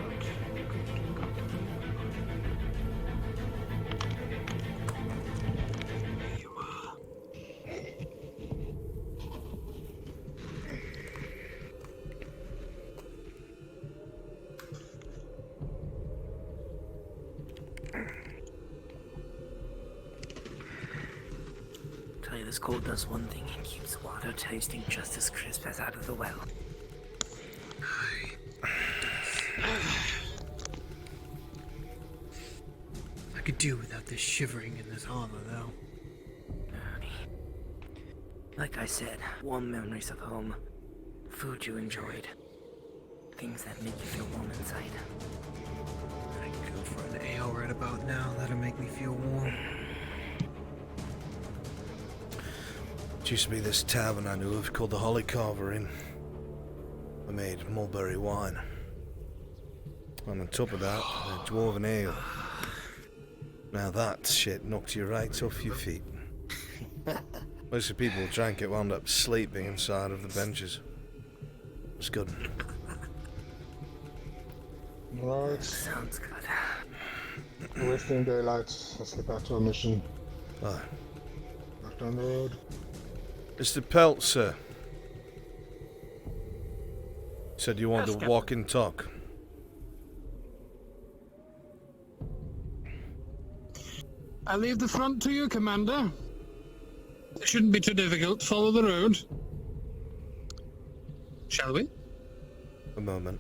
I: Tell you this cold does one thing, it keeps water tasting just as crisp as out of the well.
F: I could do without this shivering in this armor, though.
I: Like I said, warm memories of home, food you enjoyed, things that make you feel warm inside.
F: I'd go for an ale right about now. That'll make me feel warm.
A: It used to be this tavern I knew of called the Holly Carver Inn. I made mulberry wine. And on top of that, a dwarven ale. Now that shit knocks you right off your feet. Most of the people who drank it wound up sleeping inside of the benches. It was good.
B: Right.
I: Sounds good.
B: We're wasting daylight. Let's get back to our mission.
A: Aye.
B: Back down the road.
A: Mr. Pelt, sir. Said you wanted to walk and talk.
C: I leave the front to you, Commander. It shouldn't be too difficult. Follow the road. Shall we?
A: A moment.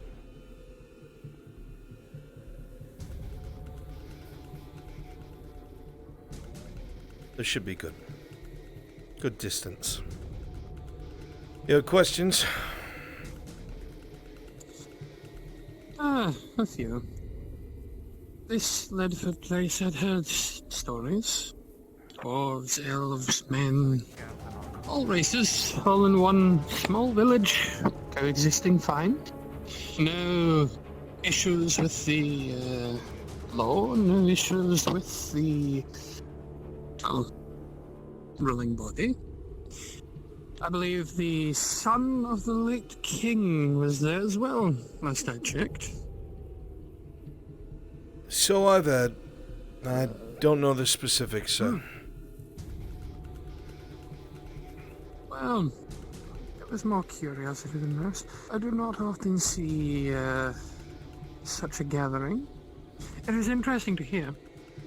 A: This should be good. Good distance. You have questions?
C: A few. This Ledford place had heard stories. Dwarves, elves, men, all races, all in one small village, coexisting fine. No issues with the law, no issues with the ruling body. I believe the son of the late king was there as well, last I checked.
A: So I've heard. I don't know the specifics, sir.
C: Well, it was more curiosity than most. I do not often see such a gathering. It is interesting to hear.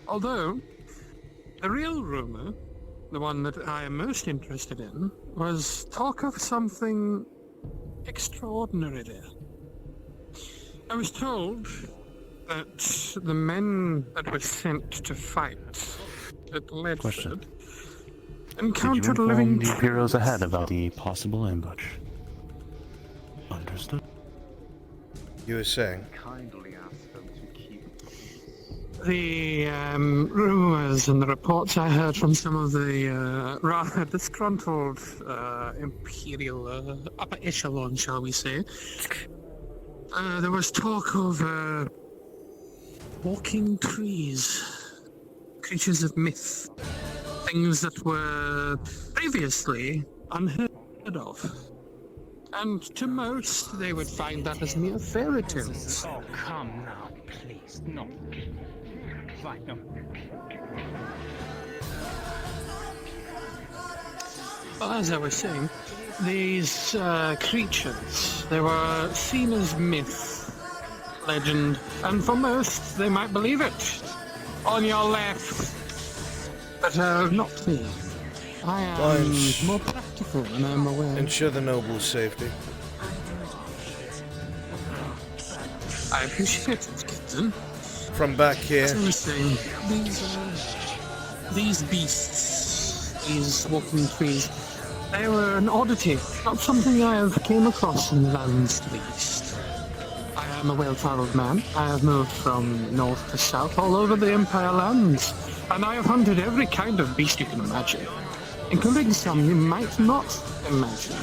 C: Although, the real rumor, the one that I am most interested in, was talk of something extraordinary there. I was told that the men that were sent to fight at Ledford encountered living
J: the Imperials ahead about the possible ambush. Understood.
A: You were saying?
M: Kindly ask them to keep.
C: The rumors and the reports I heard from some of the rather disgruntled Imperial upper echelon, shall we say, there was talk of walking trees, creatures of myth, things that were previously unheard of. And to most, they would find that as mere fairy tales.
P: Oh, come now, please. No. Right, no.
C: Well, as I was saying, these creatures, they were seen as myth, legend, and for most, they might believe it. On your left. But not me. I am more practical and I'm aware.
A: Ensure the noble's safety.
C: I appreciate it, Captain.
A: From back here.
C: As I was saying, these beasts, these walking trees, they were an oddity, not something I have came across in the lands to the east. I am a well-travelled man. I have moved from north to south all over the Empire lands, and I have hunted every kind of beast you can imagine, including some you might not imagine.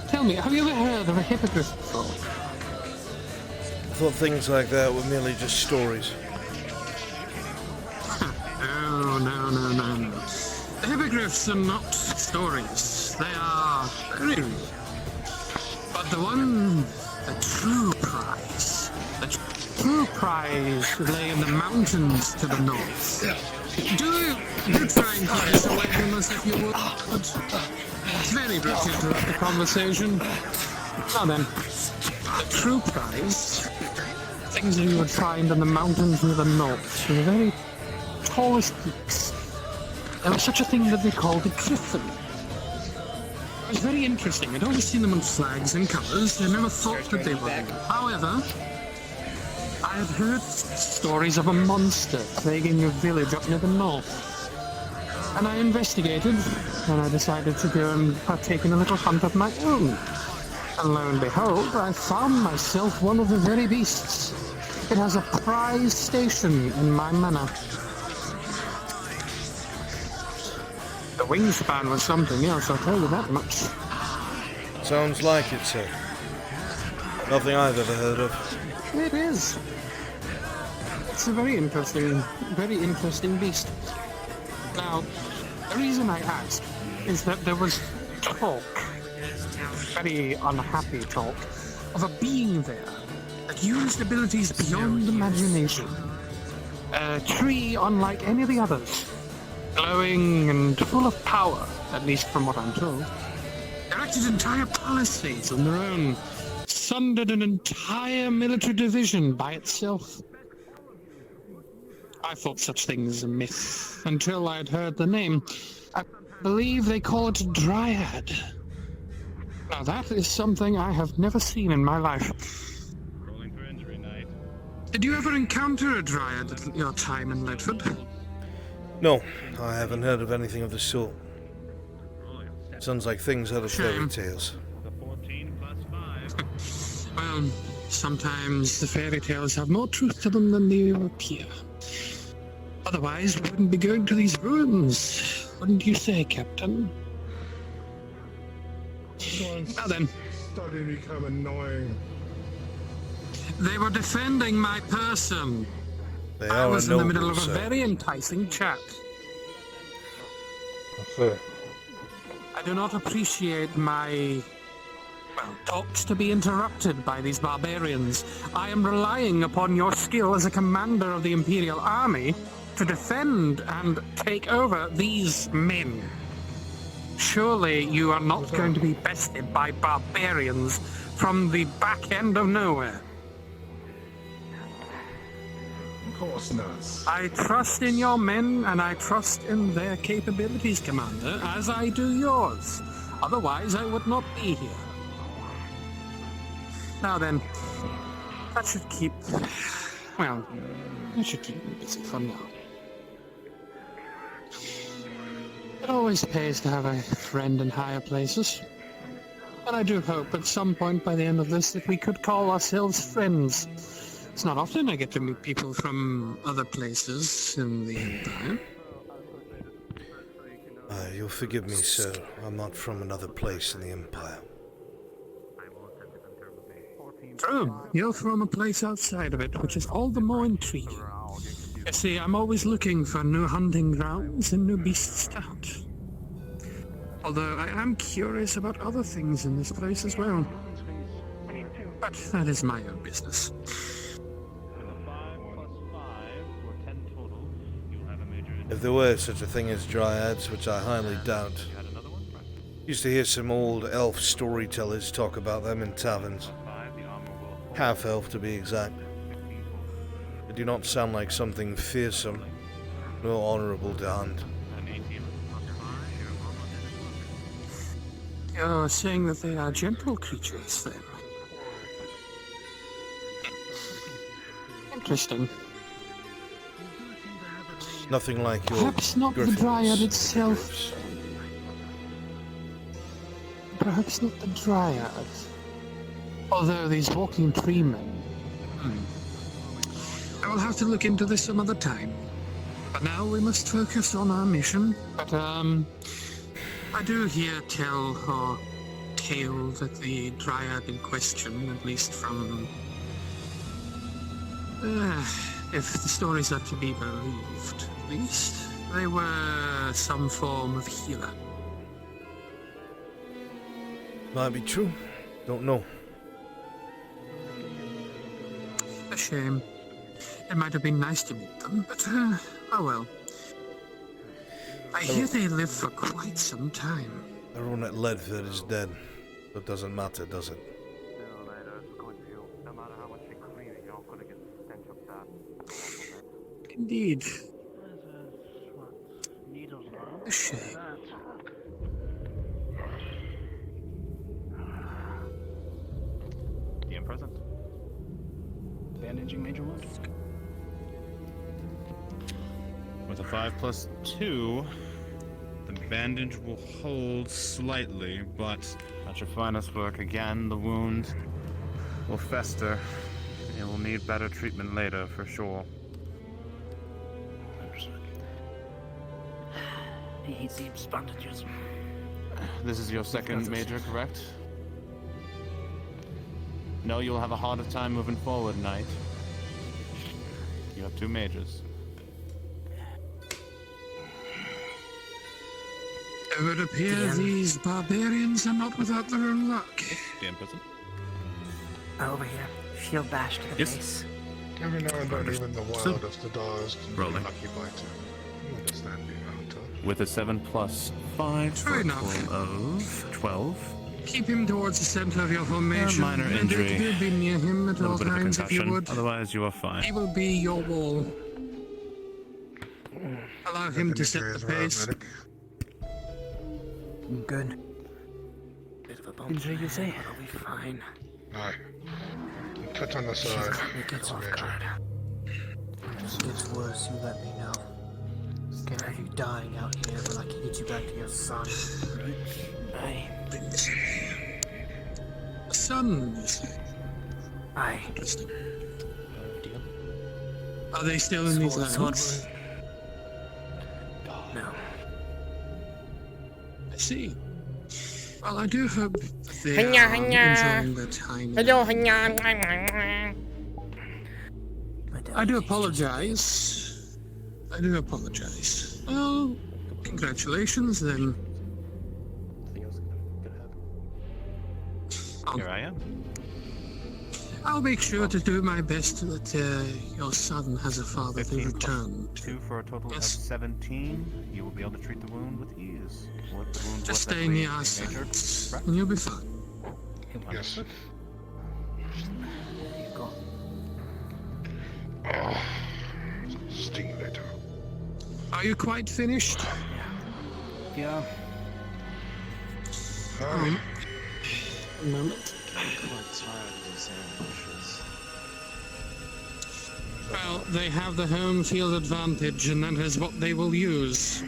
C: Tell me, have you ever heard of a hippogriff before?
A: I thought things like that were merely just stories.
C: No. The hippogriffs are not stories. They are very real. But the true prize lay in the mountains to the north. Do try and keep us away from us if you would. It's very rude to interrupt the conversation. Now then, the true prize, things that you would find in the mountains near the north, the very tallest peaks. There was such a thing that they called a griffin. It was very interesting. I'd always seen them on flags and colours. I never thought that they were real. However, I had heard stories of a monster plaguing a village up near the north. And I investigated, and I decided to go and partake in a little hunt of my own. And lo and behold, I found myself one of the very beasts. It has a prize station in my manor. The wingspan was something else, I'll tell you that much.
A: Sounds like it, sir. Nothing I've ever heard of.
C: It is. It's a very interesting beast. Now, the reason I asked is that there was talk, very unhappy talk, of a being there that used abilities beyond imagination. A tree unlike any of the others, glowing and full of power, at least from what I'm told. Erected entire palisades on their own, sundered an entire military division by itself. I thought such things a myth until I'd heard the name. I believe they call it a dryad. Now that is something I have never seen in my life.
J: Rolling for injury night.
C: Did you ever encounter a dryad at your time in Ledford?
A: No, I haven't heard of anything of the sort. Sounds like things out of fairy tales.
C: Well, sometimes the fairy tales have more truth to them than they appear. Otherwise, we wouldn't be going to these ruins, wouldn't you say, Captain? Now then.
B: Starting to become annoying.
C: They were defending my person.
A: They
C: I
A: are
C: was
A: a
C: in the
A: noble,
C: middle of a
A: sir.
C: very enticing chat. I do not appreciate my talks to be interrupted by these barbarians. I am relying upon your skill as a commander of the Imperial Army to defend and take over these men. Surely you are not going to be bested by barbarians from the back end of nowhere.
B: Of course not.
C: I trust in your men, and I trust in their capabilities, Commander, as I do yours. Otherwise, I would not be here. Now then, that should keep me busy for now. It always pays to have a friend in higher places. And I do hope at some point by the end of this that we could call ourselves friends. It's not often I get to meet people from other places in the Empire.
A: You'll forgive me, sir. I'm not from another place in the Empire.
C: True, you're from a place outside of it, which is all the more intriguing. You see, I'm always looking for new hunting grounds and new beasts to hunt. Although I am curious about other things in this place as well. But that is my own business.
A: If there were such a thing as dryads, which I highly doubt. Used to hear some old elf storytellers talk about them in taverns. Half-elf to be exact. They do not sound like something fearsome, nor honourable to hunt.
C: You're saying that they are gentle creatures, then? Interesting.
A: Nothing like your
C: Perhaps not the
A: griffins.
C: dryad itself. Perhaps not the dryad. Although these walking tree men. I will have to look into this some other time. But now we must focus on our mission. But, I do hear tale that the dryad in question, at least from... if the stories are to be believed, at least, they were some form of healer.
A: Might be true. Don't know.
C: A shame. It might have been nice to meet them, but, oh well. I hear they live for quite some time.
A: Everyone at Ledford is dead. That doesn't matter, does it?
C: Indeed. A shame.
M: DM present. Bandaging major wound.
J: With a 5+2, the bandage will hold slightly, but at your finest work again, the wound will fester It will need better treatment later, for sure.
I: He seems bandages.
J: This is your second major, correct? No, you'll have a harder time moving forward, Knight. You have 2 majors.
C: It would appear these barbarians are not without their own luck.
J: Damn person.
I: Over here. Shield bash to the face.
B: Every now and then, even the wildest of dogs can be
J: Rolling.
B: lucky by two. You understand being hunter.
J: With a 7 plus 5 for
C: Fair
J: a
C: enough.
J: total of 12.
C: Keep him towards the center of your formation.
J: A minor
C: and
J: injury.
C: do be near him at
J: A
C: all
J: little bit of a
C: times if you
J: concussion.
C: would.
J: Otherwise, you are fine.
C: He will be your wall. Allow him to set the pace.
I: Good. Bit of a bump. Injury, you say? It'll be fine.
B: Aye. Touch on the side.
I: It gets off
B: Major.
I: guard.
F: If it gets worse, you let me know. Can't have you dying out here when I can get you back to your son.
I: Aye.
C: Son, you say?
I: Aye.
C: Interesting. Are they still in these lands?
I: No.
C: I see. Well, I do hope they are enjoying their time. I do apologize. I do apologize. Well, congratulations then.
J: Here I am.
C: I'll make sure to do my best that your son has a father to
J: 15
C: return.
J: 2 for a total of
C: Yes.
J: 17. You will be able to treat the wound with ease. What the wound
C: Just
J: was
C: stay near
J: actually
C: us,
J: majored, correct?
C: and you'll be fine.
B: Yes.
I: There you go.
B: Oh, stimulator.
C: Are you quite finished?
I: Yeah.
B: Aye.
C: A moment. Well, they have the home field advantage, and that is what they will use.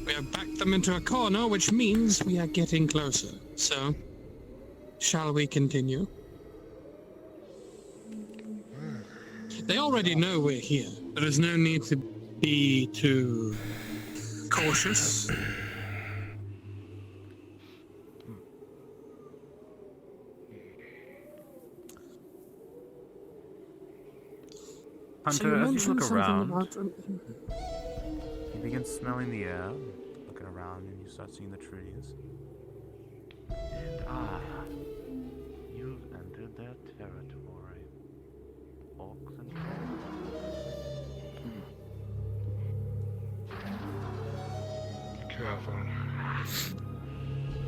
C: We have backed them into a corner, which means we are getting closer. So, shall we continue? They already know we're here. There is no need to be too cautious.
J: Hunter, as you look around,
C: about...
J: you begin smelling the air, looking around, and you start seeing the trees. And you've entered their territory. Orcs and
B: Be careful.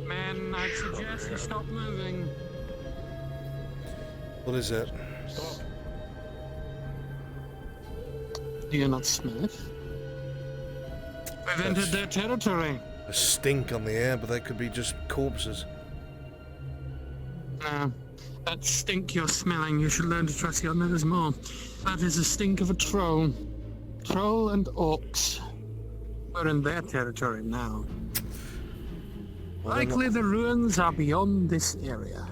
C: Man, I'd suggest you stop moving.
A: What is that?
B: Stop.
C: Do you not smell it? We've entered their territory.
A: A stink on the air, but that could be just corpses.
C: No, that stink you're smelling, you should learn to trust your nose more. That is the stink of a troll. Troll and orcs. We're in their territory now.
A: Well,
C: Likely the ruins are beyond this area.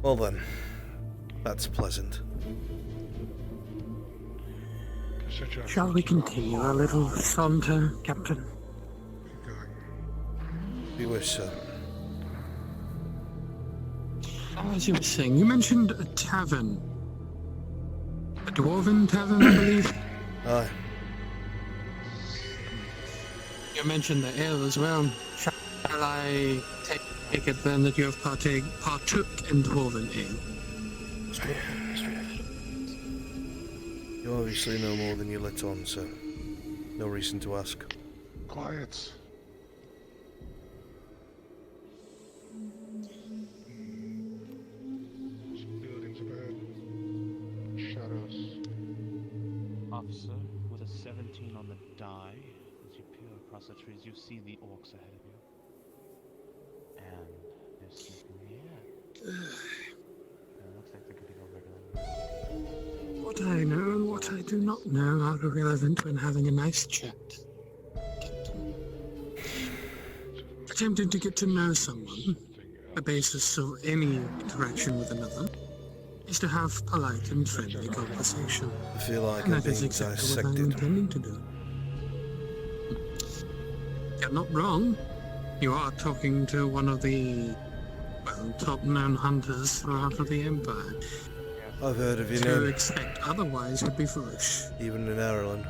A: Well then, that's pleasant.
C: Shall we continue our little saunter, Captain?
A: You wish so.
C: As you were saying, you mentioned a tavern. A dwarven tavern, I believe?
A: Aye.
C: You mentioned the ale as well. Shall I take it then that you have partook in dwarven ale?
A: You obviously know more than you let on, so no reason to ask.
B: Quiet. Buildings ahead. Shadows.
J: Officer, with a 17 on the die, as you peer across the trees, you see the orcs ahead of you. And they're sneaking in the air. And it looks like they're getting over to
C: What I know and what I do not know are irrelevant when having a nice chat. Captain. Attempting to get to know someone, the basis of any interaction with another, is to have polite and friendly conversation.
A: I feel like
C: And
A: I'm
C: that is
A: being
C: exactly what I'm
A: dissected.
C: intending to do. You're not wrong. You are talking to one of the, well, top-known hunters throughout the Empire.
A: I've heard of your
C: To
A: name,
C: expect otherwise would be foolish.
A: even in Ireland.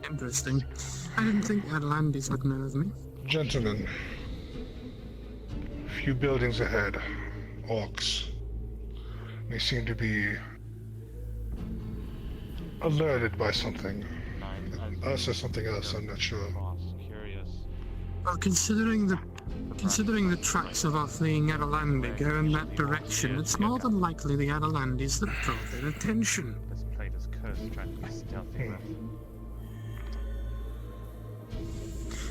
C: Interesting. I didn't think Atlantis would know of me.
B: Gentlemen, a few buildings ahead, orcs. They seem to be alerted by something. Us or something else, I'm not sure.
C: Well, considering the tracks of our fleeing Atalandi go in that direction, it's more than likely the Atalandis that draw their attention.
M: This plate is cursed, trying to be stealthy enough.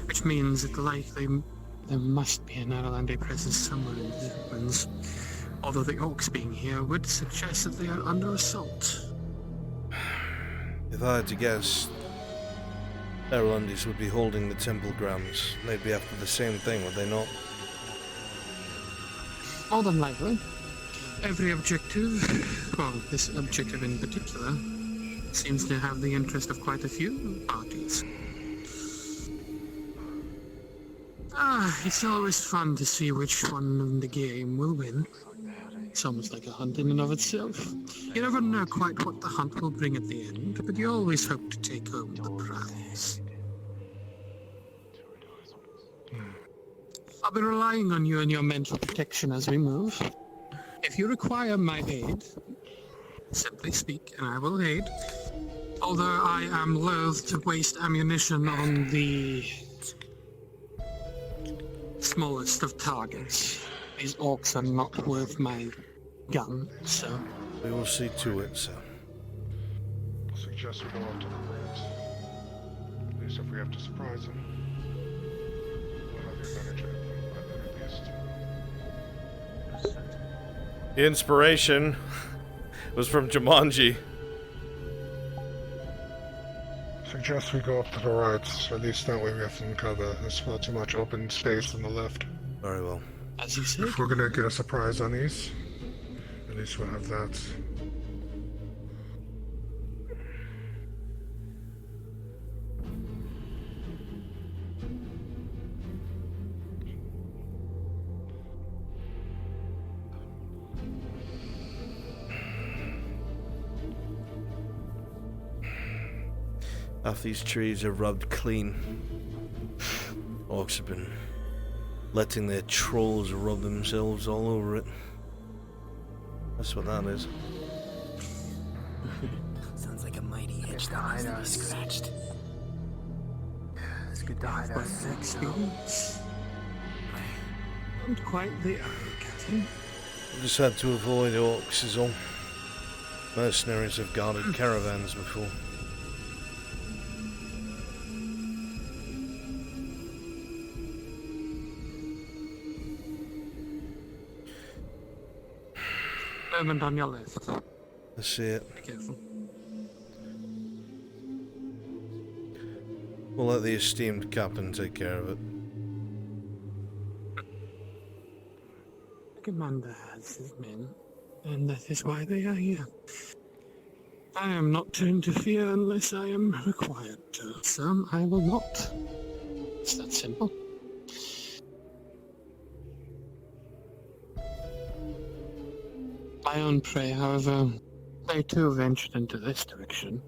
C: Which means that likely there must be an Atalandi presence somewhere in these ruins. Although the orcs being here would suggest that they are under assault.
A: If I had to guess, Irelandis would be holding the temple grounds. They'd be after the same thing, would they not?
C: More than likely. Every objective, well, this objective in particular, seems to have the interest of quite a few parties. It's always fun to see which one in the game will win. It's almost like a hunt in and of itself. You never know quite what the hunt will bring at the end, but you always hope to take home the prize. I'll be relying on you and your mental protection as we move. If you require my aid, simply speak and I will aid. Although I am loath to waste ammunition on the smallest of targets. These orcs are not worth my gun, so...
A: We will see to it, sir.
B: I suggest we go off to the right. At least if we have to surprise them, we'll have the advantage at least.
A: The inspiration was from Jumanji.
B: Suggest we go up to the right, so at least that way we have some cover. There's far too much open space on the left.
A: Very well.
C: As you say.
B: If we're gonna get a surprise on these, at least we'll have that.
A: Half these trees are rubbed clean. Orcs have been letting their trolls rub themselves all over it. That's what that is.
F: Sounds like a mighty itch that needs to be scratched. It's good to hide out.
C: Experience. Not quite the Captain.
A: We just had to avoid orcs is all. Mercenaries have guarded caravans before.
C: Moment on your left.
A: I see it.
C: Be careful.
A: We'll let the esteemed captain take care of it.
C: The commander has his men, and that is why they are here. I am not to interfere unless I am required to, so I will not. It's that simple. My own prey, however, they too ventured into this direction.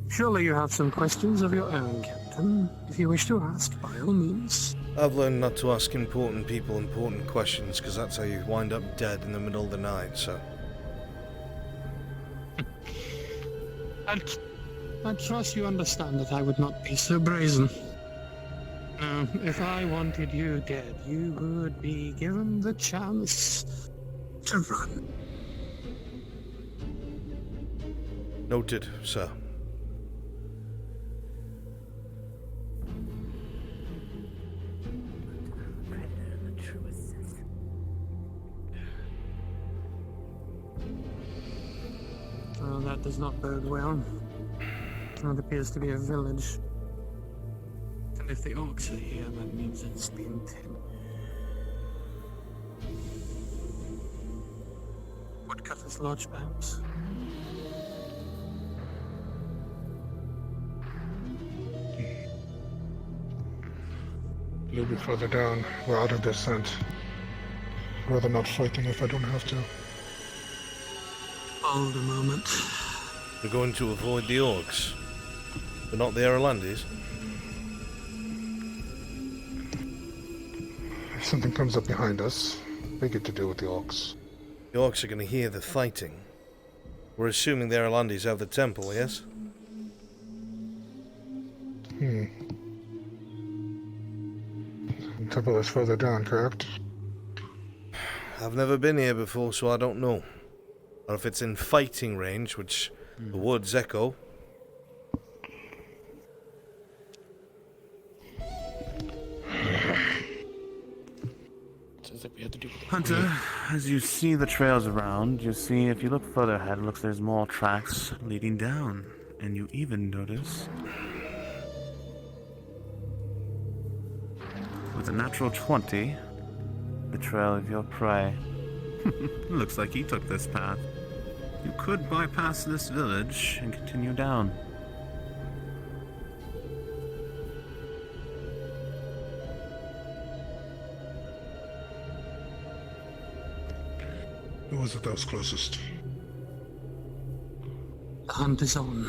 C: Surely you have some questions of your own, Captain. If you wish to ask, by all means.
A: I've learned not to ask important people important questions, because that's how you wind up dead in the middle of the night, so...
C: I trust you understand that I would not be so brazen. No, if I wanted you dead, you would be given the chance to run.
A: Noted, sir.
C: Oh, that does not bode well. direction what appears to be a village. And if the orcs are here, that means it's been taken. Woodcutter's Lodge, perhaps?
B: A little bit further down, we're out of their scent. Rather not fight them if I don't have to.
C: Hold a moment.
A: We're going to avoid the orcs, but not the Irelandese.
B: If something comes up behind us, they get to deal with the orcs.
A: The orcs are going to hear the fighting. We're assuming the Irelandese have the temple, yes?
B: The temple is further down, correct?
A: I've never been here before, so I don't know. Or if it's in fighting range, which the woods echo.
K: Sounds like we had to do.
J: Hunter, as you see the trails around, you see if you look further ahead, it looks there's more tracks leading down. And you even notice, with a natural 20, the trail of your prey. Looks like he took this path. You could bypass this village and continue down.
B: Who was it that was closest?
C: The hunt is on.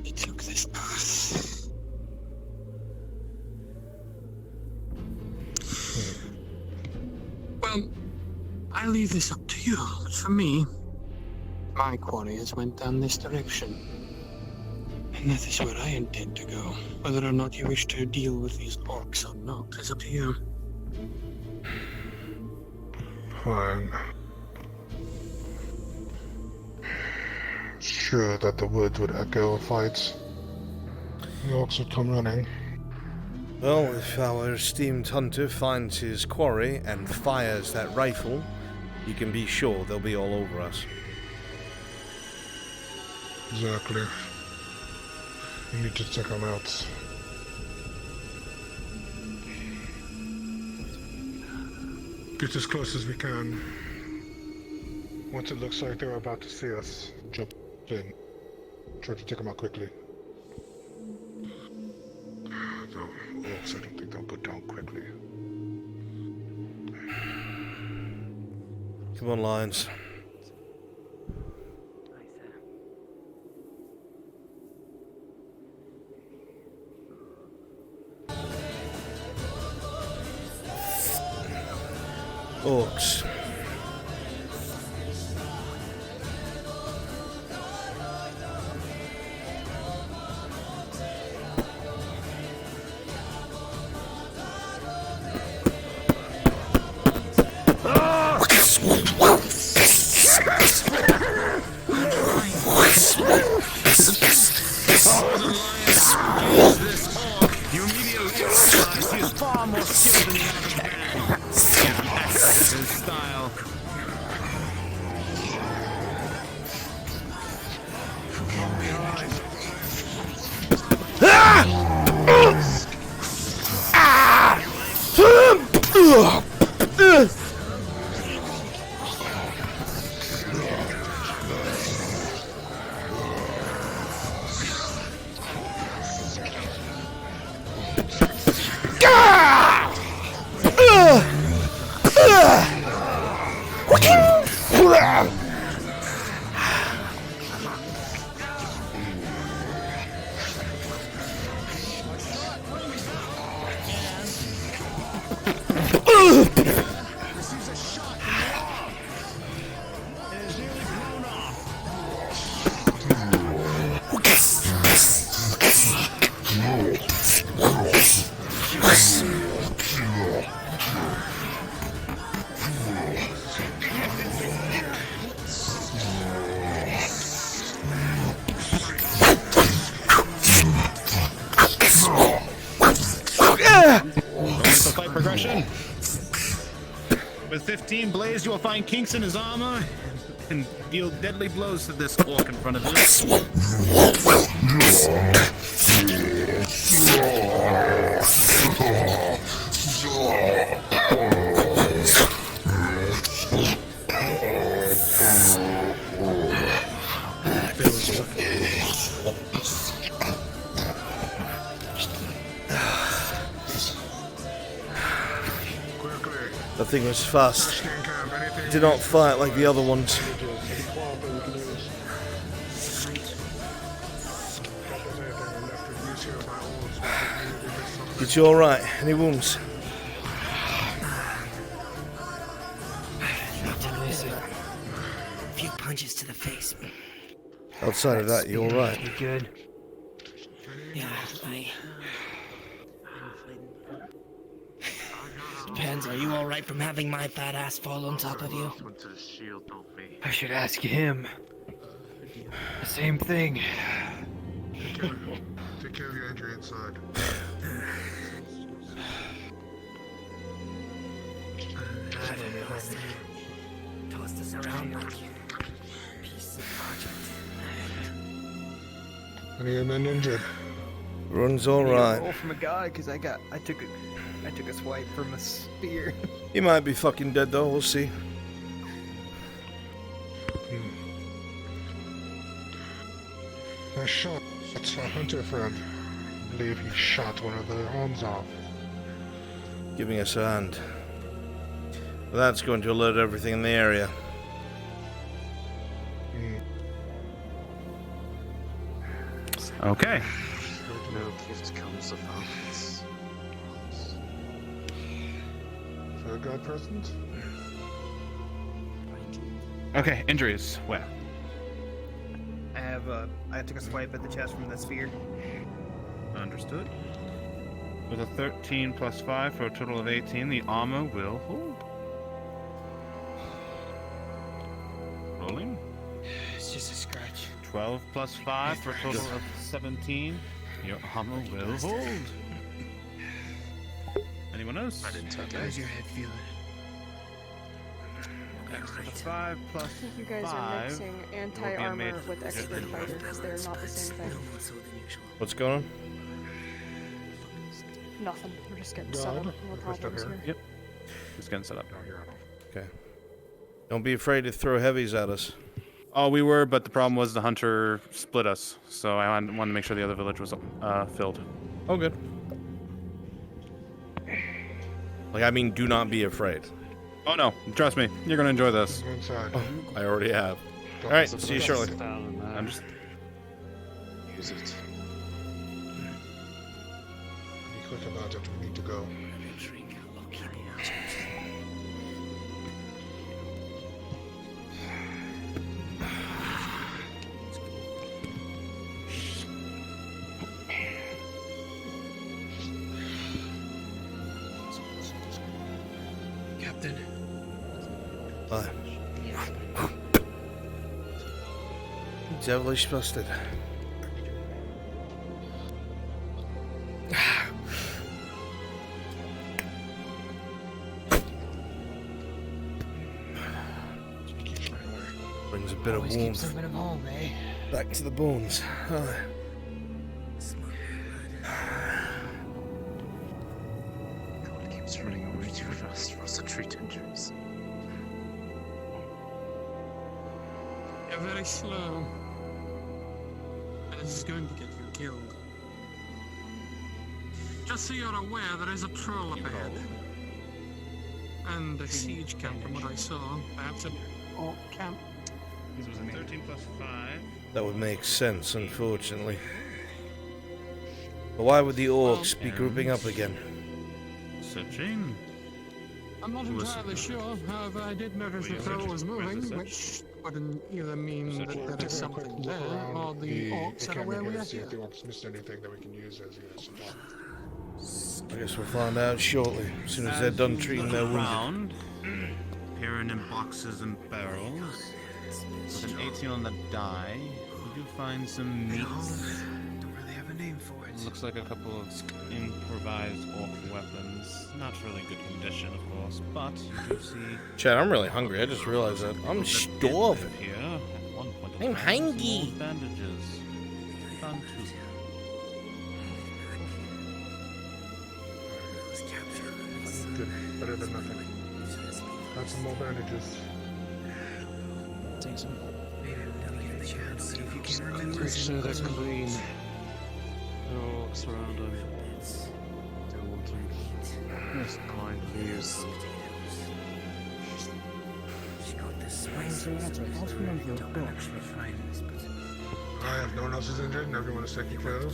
C: He took this path. Well, I leave this up to you, but for me, my quarriers went down this direction. And that is where I intend to go. Whether or not you wish to deal with these orcs or not is up to you.
B: Fine. Sure that the woods would echo fights. The orcs would come running.
A: Well, if our esteemed hunter finds his quarry and fires that rifle, you can be sure they'll be all over us.
B: Exactly. We need to check them out. Get as close as we can. Once it looks like they're about to see us, jump in. Try to take them out quickly. The orcs, I don't think they'll go down quickly.
A: Come on, Lions. Orcs.
J: You immediately realize he is far more skilled than the average man. He is an expert in his style.
Q: Fight progression. With 15 blaze, you will find kinks in his armor
J: and deal deadly blows to this orc in front of us.
A: That thing was fast. Did not fight like the other ones. Is you alright? Any wounds?
I: A few punches to the face.
A: Outside of that, you alright?
I: You good? Yeah, Depends, are you alright from having my fat ass fall on top of you?
M: I should ask him. The same thing.
B: Take care of your injury inside.
I: Tossed us around like piece of project.
B: Any of the men injured?
A: Runs
O: I need a
A: alright.
O: roll from a guy because I took a swipe from a spear.
A: He might be fucking dead though, we'll see.
B: I shot a hunter friend. I believe he shot one of their arms off.
A: Giving us a hand. Well, that's going to alert everything in the area.
J: Okay.
N: No gift comes of violence.
B: Fair God present?
J: Okay, injuries. Where?
O: I took a swipe at the chest from the spear.
J: Understood. With a 13 plus 5 for a total of 18, the armor will hold. Rolling.
O: It's just a scratch.
J: 12 plus 5 for a total of 17. Your armor will hold. Anyone else?
O: How's your head feeling?
J: Extra 5 plus
R: You guys
J: 5
R: are mixing anti-armor with expert fighters. They're not the same thing.
A: What's going on?
R: Nothing. We're just getting set up. No problems here.
J: Yep. Just getting set up.
A: Okay. Don't be afraid to throw heavies at us.
J: Oh, we were, but the problem was the hunter split us, so I wanted to make sure the other village was filled.
A: Oh, good. Like, I mean, do not be afraid.
J: Oh no, trust me, you're gonna enjoy this.
B: Go inside.
A: Oh, I already have. Alright, see you shortly.
J: I'm just...
N: Use it.
B: Be quick about it. We need to go.
O: Captain.
A: Bye. Devilish bastard. Brings a bit of
O: Always
A: warmth
O: keep something of home, eh?
A: back to the bones.
N: God keeps running away too fast for us to treat injuries.
C: You're very slow. And this is going to get you killed. Just so you're aware, there is a troll up ahead. And a siege camp from what I saw. Perhaps an orc camp.
J: This was a 13 plus 5.
A: That would make sense, unfortunately. But why would the orcs be grouping up again?
J: Searching.
C: I'm not entirely sure, however, I did notice the troll was moving, which wouldn't either mean that there is something there, or the orcs are aware we are
B: See
C: here.
B: if the orcs missed anything that we can use as a supply.
A: I guess we'll find out shortly, as soon as they're done treating their wounded.
J: Around, appearing in boxes and barrels. With an 18 on the die, you do find some meats. Looks like a couple of improvised orc weapons. Not really good condition, of course, but you do see.
A: Chad, I'm really hungry. I just realized that. I'm starving.
J: Here, at one point
A: I'm hungry.
J: Old bandages. Fun too.
B: Good. Better than nothing. Have some more bandages.
F: Take some. If you can remember.
C: Pretty sure they're clean.
N: They're all surrounding. They want to just blind views.
B: Alright, no one else is injured and everyone is taken care of.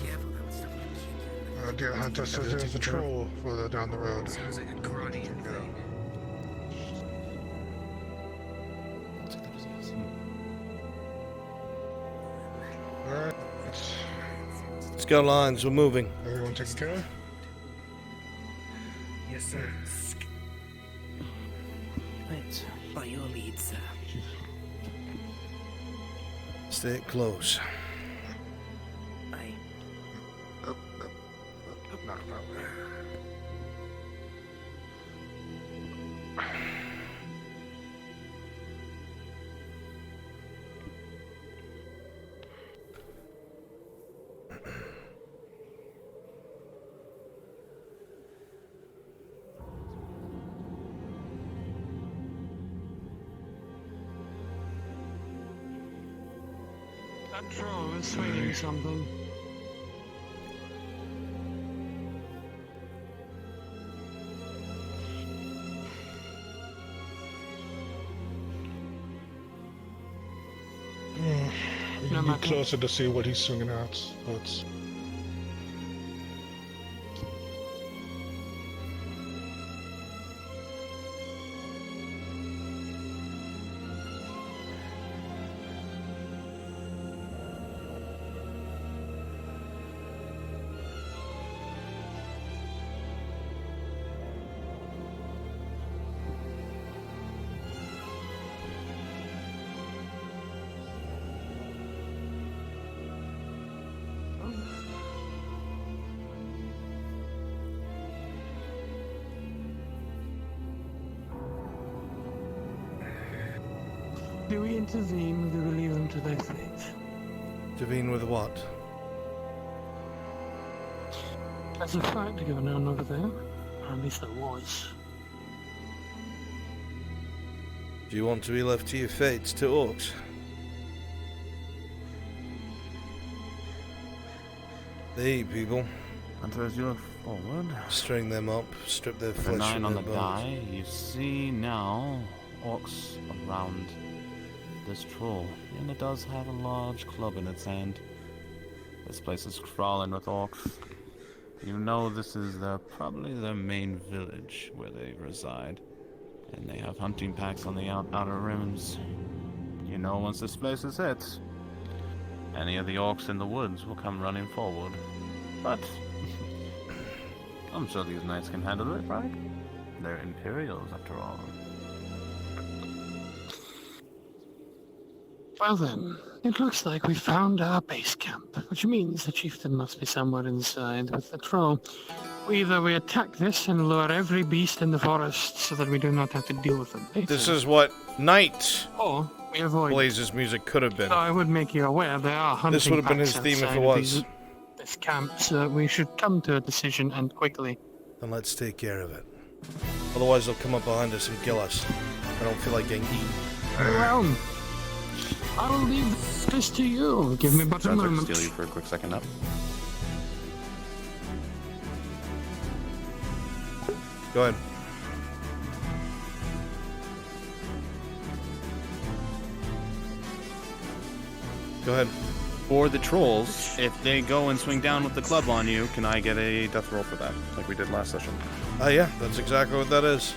B: Deer Hunter says there's a troll further down the road.
F: Sounds like a karate thing.
B: Alright,
A: Let's go, lines. We're moving.
B: everyone taken care of?
F: Yes, sir. Right, by your lead, sir.
A: Stay close.
F: Aye.
B: Not that way.
C: That troll is swinging something.
B: We can get closer to see what he's swinging at, but
C: Do we intervene or do we leave them to their fate?
A: Intervene with what?
C: There's a fight going on over there. Or at least there was.
A: Do you want to be left to your fates to orcs? They eat people.
J: Hunter, as you look forward,
A: String them up, strip their
J: the
A: flesh
J: 9
A: from
J: on
A: their
J: the
A: bones.
J: die, you see now orcs around this troll, and it does have a large club in its hand. This place is crawling with orcs. You know this is probably their main village where they reside, and they have hunting packs on the outer rims. You know once this place is hit, any of the orcs in the woods will come running forward. But I'm sure these knights can handle it, right? They're Imperials after all.
C: Well then, it looks like we found our base camp, which means the chieftain must be somewhere inside with the troll. Either we attack this and lure every beast in the forest so that we do not have to deal with them later.
A: This is what Night
C: Or we avoid
A: Blaze's music could have been.
C: So I would make you aware there are hunting
A: This would have been his
C: packs
A: theme if
C: outside
A: it
C: of
A: was.
C: this camp, so we should come to a decision and quickly.
A: Then let's take care of it. Otherwise they'll come up behind us and kill us. I don't feel like getting eaten.
C: Well, I will leave this to you. Give me but a
J: Brunswick,
C: moment.
J: steal you for a quick second up.
A: Go ahead. Go ahead.
J: For the trolls, if they go and swing down with the club on you, can I get a death roll for that, like we did last session?
A: Yeah, that's exactly what that is.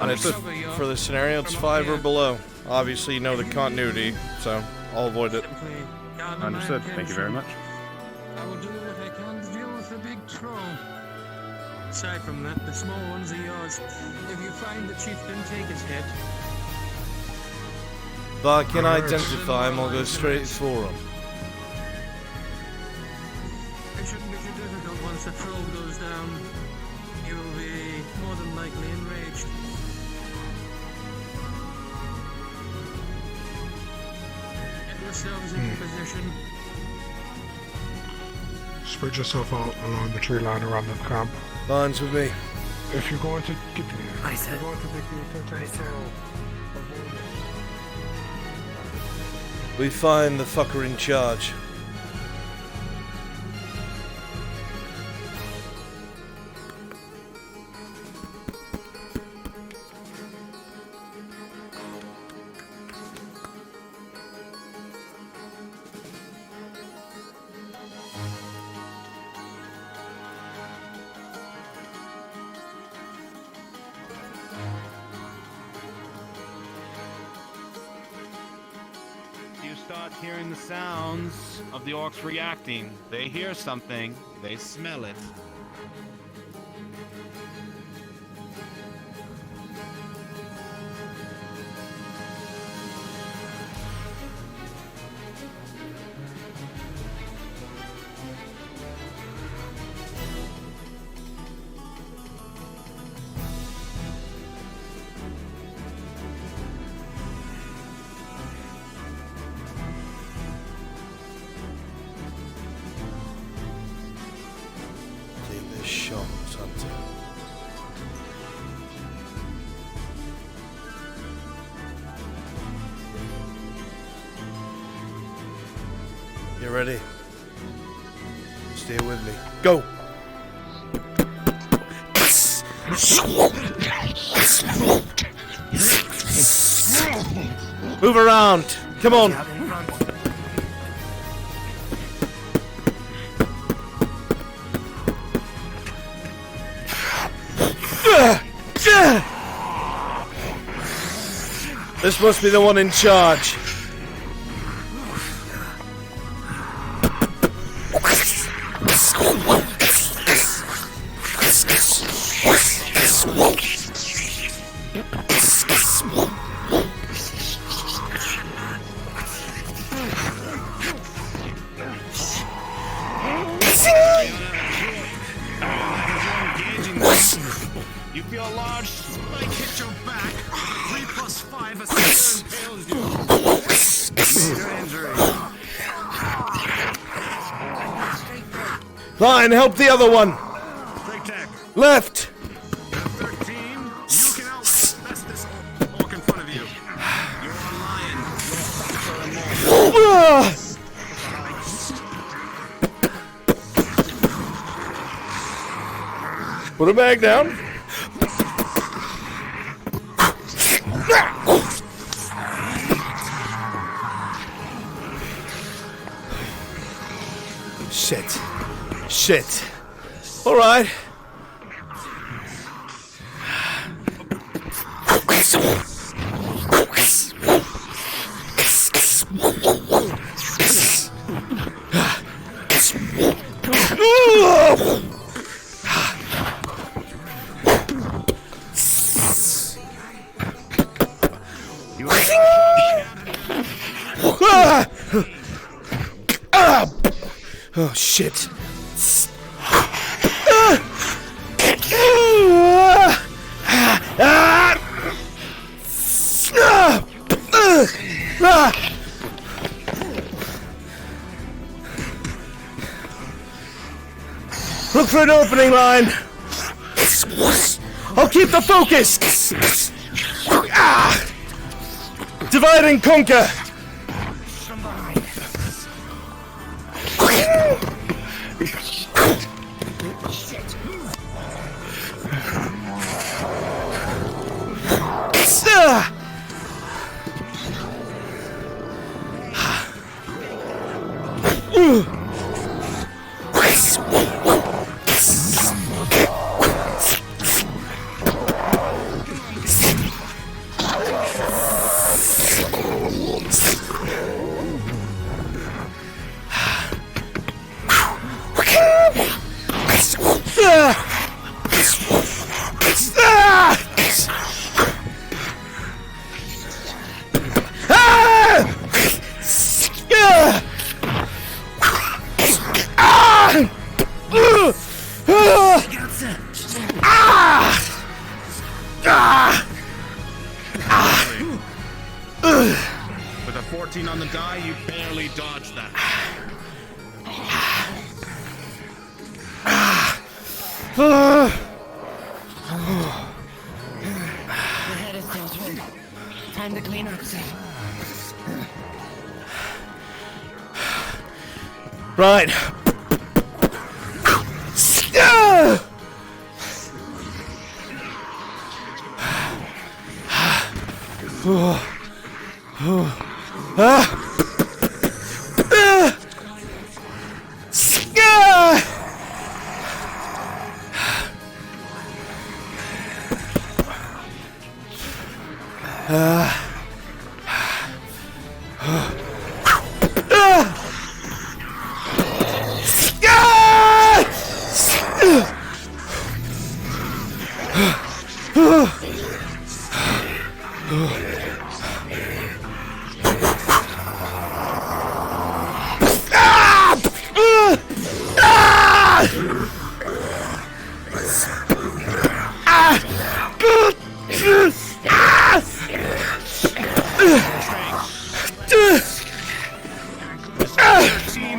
A: And it's, for this scenario, it's 5 or below. Obviously, you know the continuity, so I'll avoid it.
J: Understood. Thank you very much.
C: I will do what I can to deal with the big troll. Aside from that, the small ones are yours. If you find the chieftain, take his head.
A: If I can identify him, I'll go straight for him.
C: I shouldn't difficult once the probe goes down. You will be more than likely enraged. Get yourselves into position.
B: Spread yourself out along the tree line around the camp.
A: Lines with me.
B: If you're going to get
I: I said.
B: you're going to take the attention
A: We find the fucker in charge.
J: You start hearing the sounds of the orcs reacting. They hear something, they smell it.
A: Take this shot, Hunter. You ready? Stay with me. Go! Move around! Come on! This must be the one in charge.
J: You feel a large spike hit your back. 3 + 5 impales you. Major injury.
A: Line, help the other one. Left.
J: 13. You can outlast this orc in front of you. You're a lion.
A: Put it back down. Shit. Shit. All right. Oh shit. Look for an opening, Line. I'll keep the focus. Divide and conquer.
D: 14 on the die, you barely dodged that.
I: The head is still turned. Time to clean up, sir.
A: Right.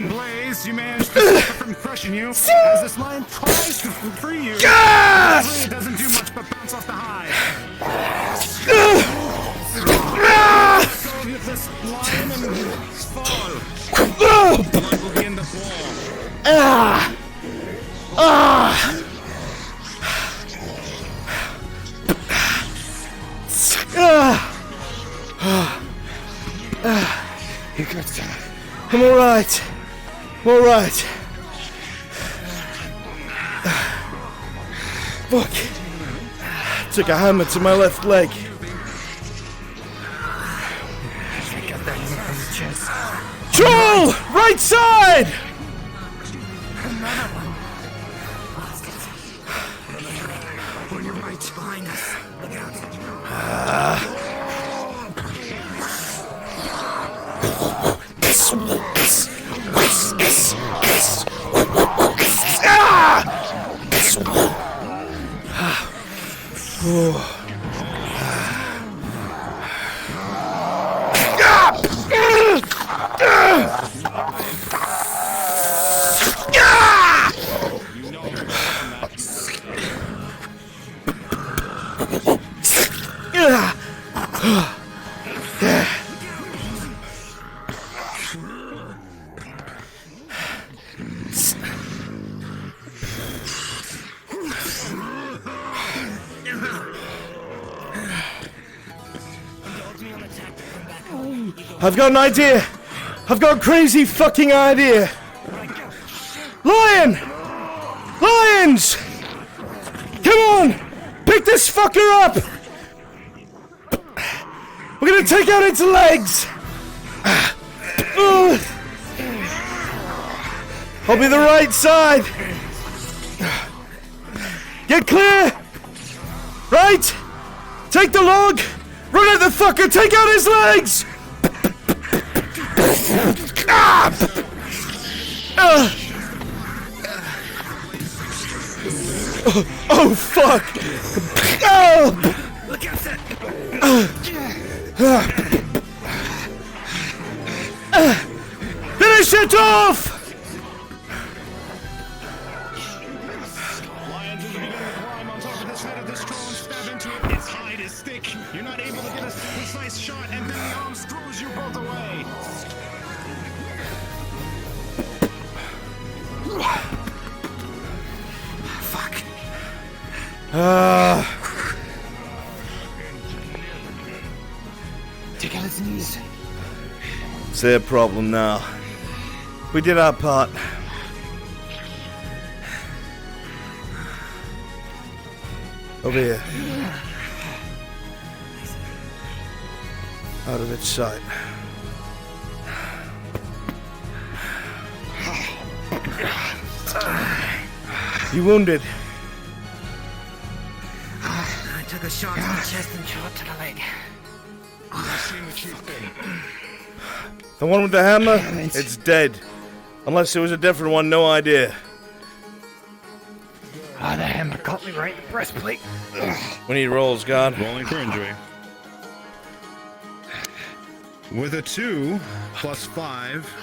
D: Blaze, you managed to stop it from crushing you. As this lion tries to free you, it doesn't do much but bounce off the hide. So this lion and fall. Blood will begin to fall.
A: You good, sir? I'm alright. I'm alright. Fuck. Took a hammer to my left leg.
F: I got that one from the chest.
A: Joel! Right side!
F: Another one. On your right, behind us. Look out.
A: I've got an idea! I've got a crazy fucking idea! Lion! Lions! Come on! Pick this fucker up! We're gonna take out its legs! I'll be the right side! Get clear! Right! Take the log! Run at the fucker! Take out his legs! Oh fuck!
F: Look out there!
A: Finish it off!
D: Lions is beginning to climb on top of this head of this troll and stab into it. Its hide is thick. You're not able to get a precise shot, and then the arm throws you both away.
F: Fuck. Take out its knees.
A: It's their problem now. We did our part. Over here. Out of its sight. You wounded?
F: I took a shot to the chest and shot to the leg.
A: The one with the hammer? It's dead. Unless it was a different one, no idea.
F: Ah, the hammer caught me right in the breastplate.
A: We need rolls, God.
D: Rolling for injury. With a 2 plus 5,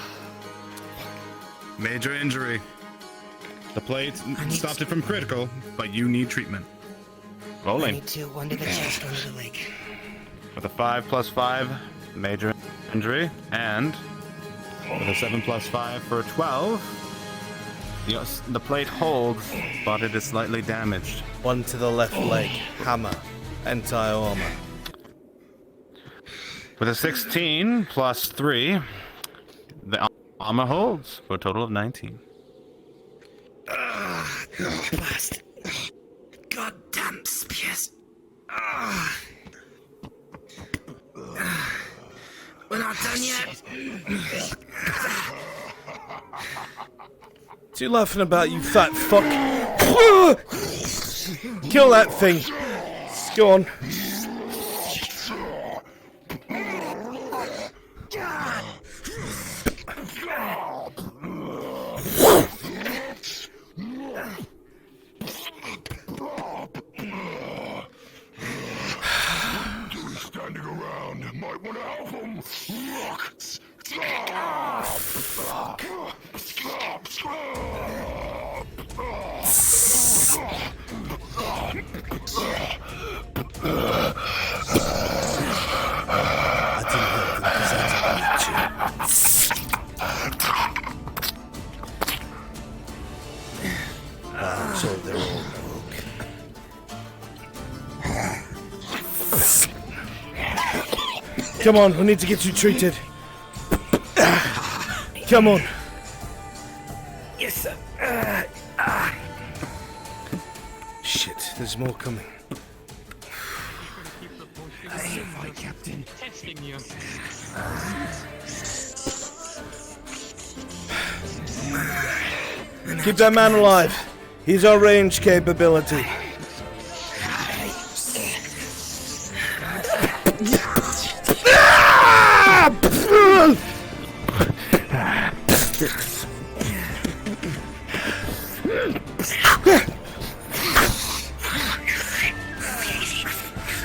D: major injury. The plate stopped it from critical, but you need treatment. Rolling.
I: 22, one to the chest, one to the leg.
J: With a 5 plus 5, major injury, and with a 7 plus 5 for a 12, the plate holds, but it is slightly damaged.
A: One to the left leg, hammer, anti-armor.
J: With a 16 plus 3, the armor holds for a total of 19.
I: Bastard. Goddamn spears. We're not done yet.
A: What are you laughing about, you fat fuck? Kill that thing. Go on.
B: Standing around, might want to help him.
A: So they're all broke. Come on, we need to get you treated. Come on.
I: Yes, sir.
A: Shit, there's more coming.
P: Hi, Captain. Testing you.
A: Keep that man alive. He's our range capability.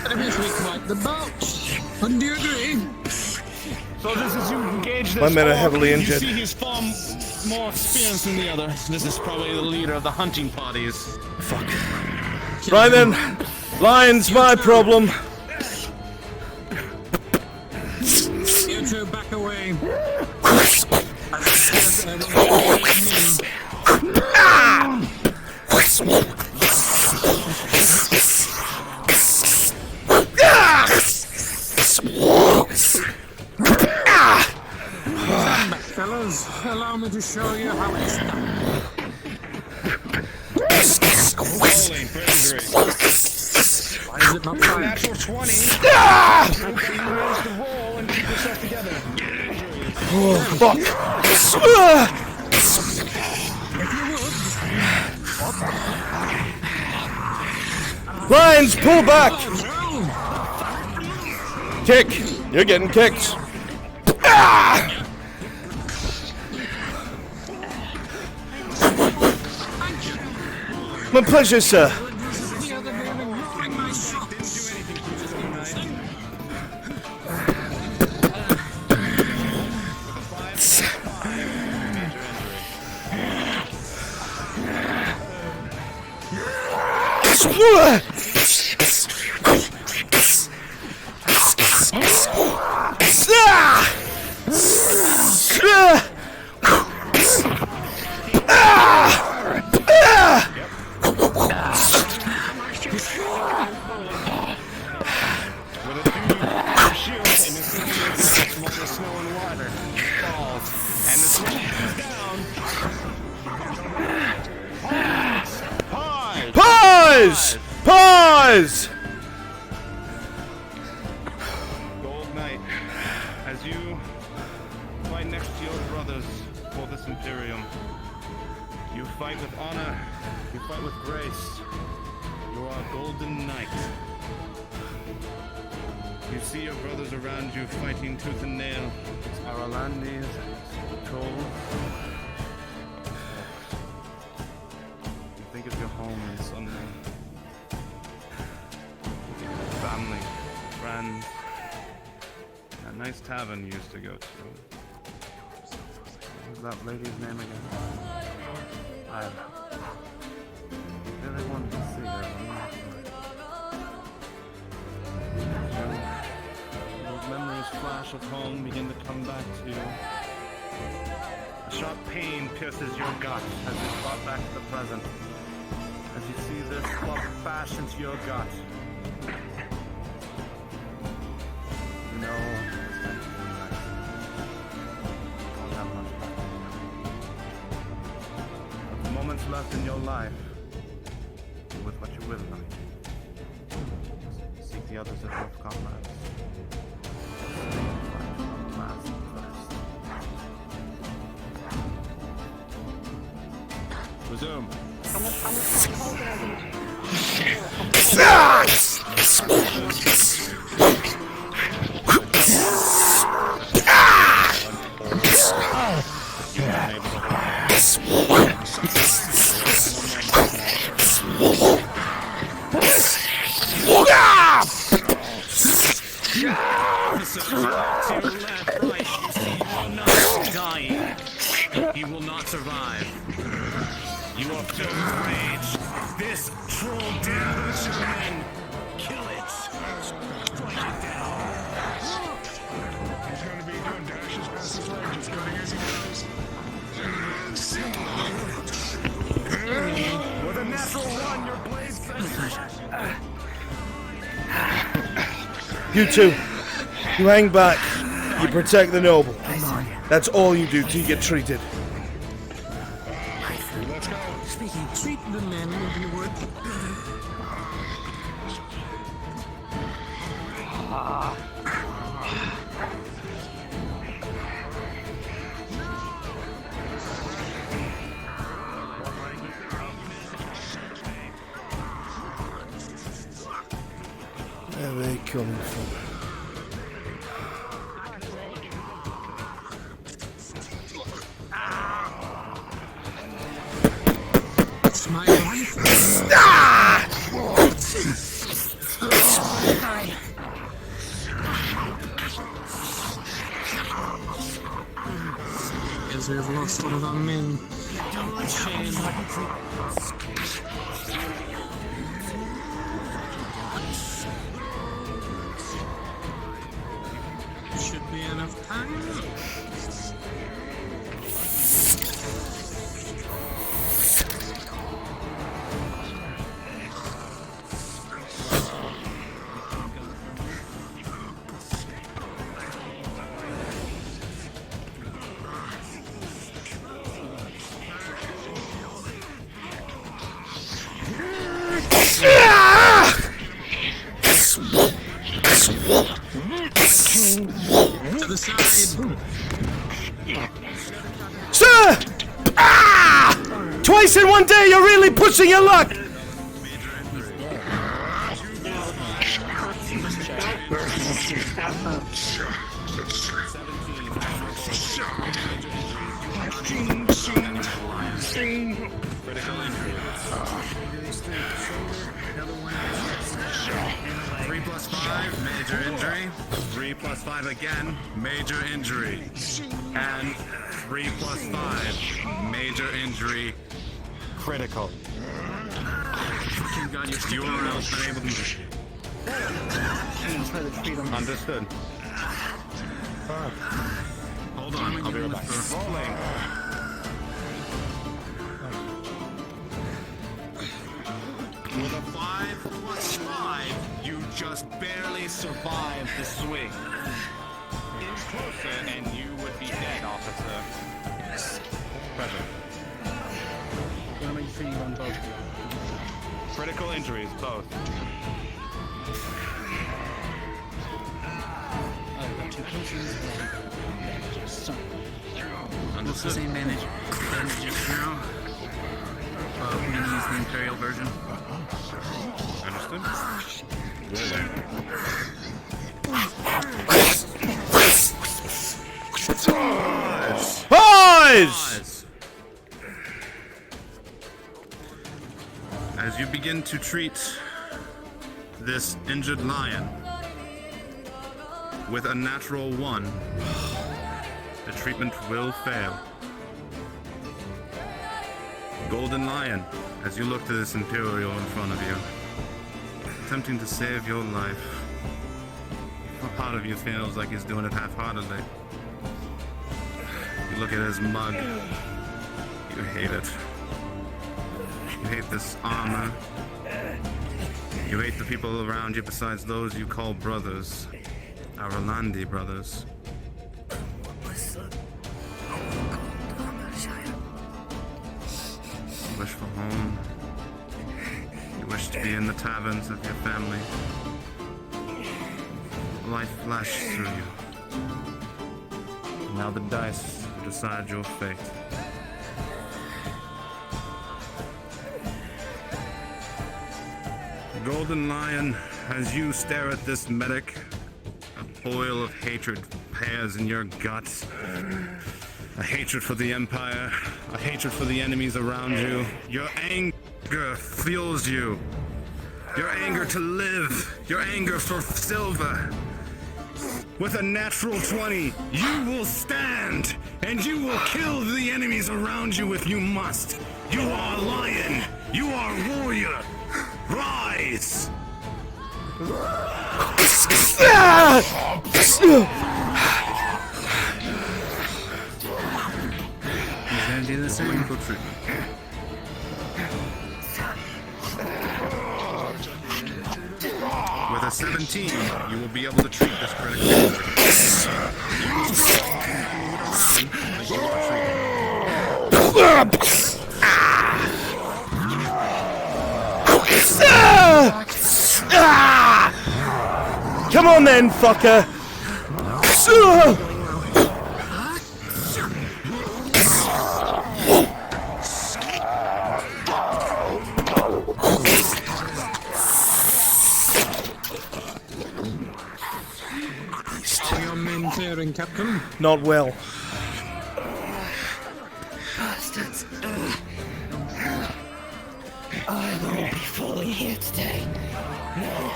C: Enemies requite the boat. Wouldn't you agree?
J: Soldiers, as you engage this
A: My men are
J: orc,
A: heavily
J: you
A: injured.
J: see he's far more experienced than the other. This is probably the leader of the hunting parties.
A: Fuck. Right then. Lion's my problem.
C: You two back away. Fellas, allow me to show you how it's done.
J: Rolling for injury.
C: Why is it not fine?
J: Natural 20. You raise the roll and keep yourself together.
A: Oh, fuck. Lions, pull back! Kick! You're getting kicked. My pleasure, sir. Pause! Pause!
J: Gold Knight, as you fight next to your brothers for this Imperium, you fight with honor, you fight with grace. You are a Golden Knight. You see your brothers around you fighting tooth and nail. It's Aralandis, it's Trolls. You think of your home and suddenly family, friends, and nice tavern you used to go to. What was that lady's name again? I really wanted to see her. Those memories flash of home begin to come back to you. A sharp pain pierces your gut as it's brought back to the present. As you see this club bash into your gut. You know it's meant to be nice. Don't have much left. But the moments left in your life, do with what you will like. Seek the others as your comrades. Last and first. Resume.
R: How much alcohol do I need?
D: He will not survive. You are filled with rage. This troll damage your men. Kill it. Strike it down.
B: He's gonna be doing dashes past his leg, just cutting as he goes.
D: With a natural one, your blades
A: You two, you hang back. You protect the noble. That's all you do till you get treated.
B: Let's go.
C: Speaking, treat the men if you would.
A: Where are they coming from?
C: It's my wife. As we have lost one of our men. Shame. Should be enough time. To the side.
A: Sir! Ah! Twice in one day, you're really pushing your luck!
D: Critical injury. 3 plus 5, major injury. 3 plus 5 again, major injury. And 3 plus 5, major injury. Critical. You are unable to move.
J: Understood.
D: Hold on, I'll be right back. Rolling. With a 5 plus 5, you just barely survived the swing.
J: Inch closer and you would be dead, officer. Present.
P: Gonna make sure you run both.
J: Critical injuries, both.
P: I've got 2 potions and bandages. So,
D: What's the
P: same bandages now. We're gonna use the Imperial version.
J: Understood?
A: Boys!
D: As you begin to treat this injured lion,
J: with a natural 1, the treatment will fail. Golden Lion, as you look to this Imperial in front of you, attempting to save your life, a part of you feels like he's doing it half-heartedly. You look at his mug, you hate it. You hate this armor. You hate the people around you besides those you call brothers. Our Rolandi brothers. You wish for home. You wish to be in the taverns of your family. Life flashed through you. Now the dice decide your fate. Golden Lion, as you stare at this medic, a boil of hatred pairs in your guts. A hatred for the Empire, a hatred for the enemies around you. Your anger fuels you. Your anger to live, your anger for silver. With a natural 20, you will stand, and you will kill the enemies around you if you must. You are lion, you are warrior. Rise!
A: He's
J: gonna do the same for treatment. With a 17, you will be able to treat this critical injury. You will
A: Come on then, fucker!
C: How are your men faring, Captain?
A: Not well.
I: Bastards. I won't be falling here today. No.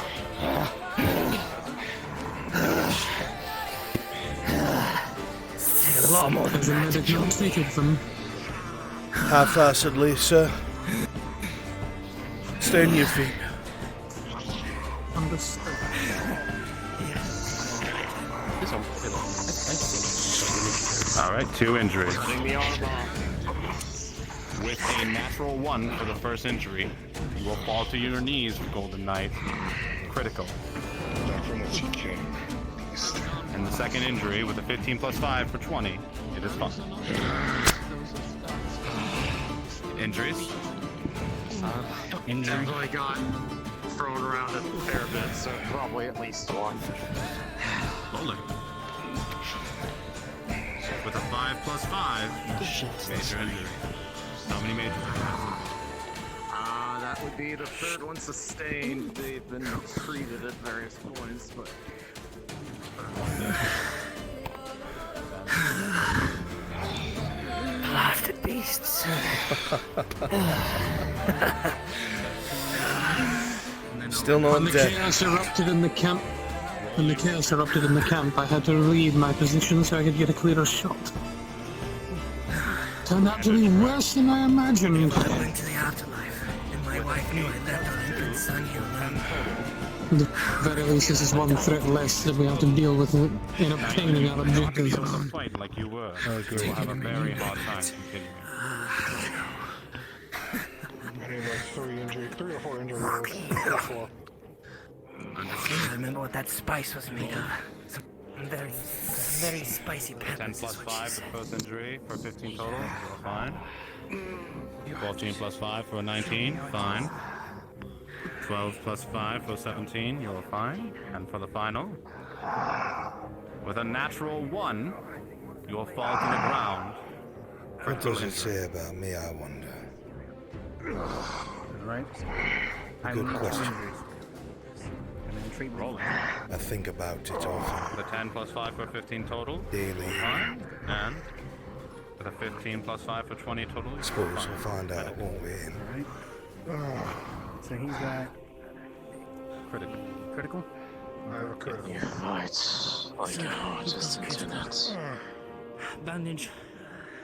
I: Take a lot more than
C: the medic not treated them?
A: Half-assedly, sir. Stay on your feet.
C: Understood.
J: Alright, 2 injuries. With a natural 1 for the first injury, you will fall to your knees, Golden Knight. Critical. And the second injury, with a 15 plus 5 for 20, it is fine. Injuries?
E: Definitely got thrown around a fair bit, so probably at least 1.
J: Rolling. With a 5 plus 5, major injury. How many major injuries?
E: That would be the third one sustained. They've been treated at various points, but...
I: Blasted beasts.
A: Still not
C: When the
A: dead.
C: chaos erupted in the camp, I had to leave my position so I could get a clearer shot. Turned out to be worse than I imagined.
I: I went to the afterlife, and my wife knew I left our infant son here alone.
C: At the very least, this is one threat less that we have to deal with in obtaining our objectives.
J: Fight like you were. You will have a very hard time continuing.
B: I need like 3 or 4 injury rolls.
I: I remember what that spice was made of. Some very spicy peppers.
J: 10 plus 5 for first injury for 15 total. You're fine. 14 plus 5 for a 19. Fine. 12 plus 5 for 17. You're fine. And for the final, with a natural 1, you'll fall to the ground.
A: What does it say about me, I wonder?
O: Right.
A: Good question.
J: Rolling.
A: I think about it often.
J: With a 10 plus 5 for 15 total.
A: Daily.
J: Fine. And with a 15 plus 5 for 20 total.
A: I suppose we'll find out, won't we?
O: So he's got
J: critical.
O: Critical?
B: I have a critical.
N: You're right. Like how just internet.
P: Bandage.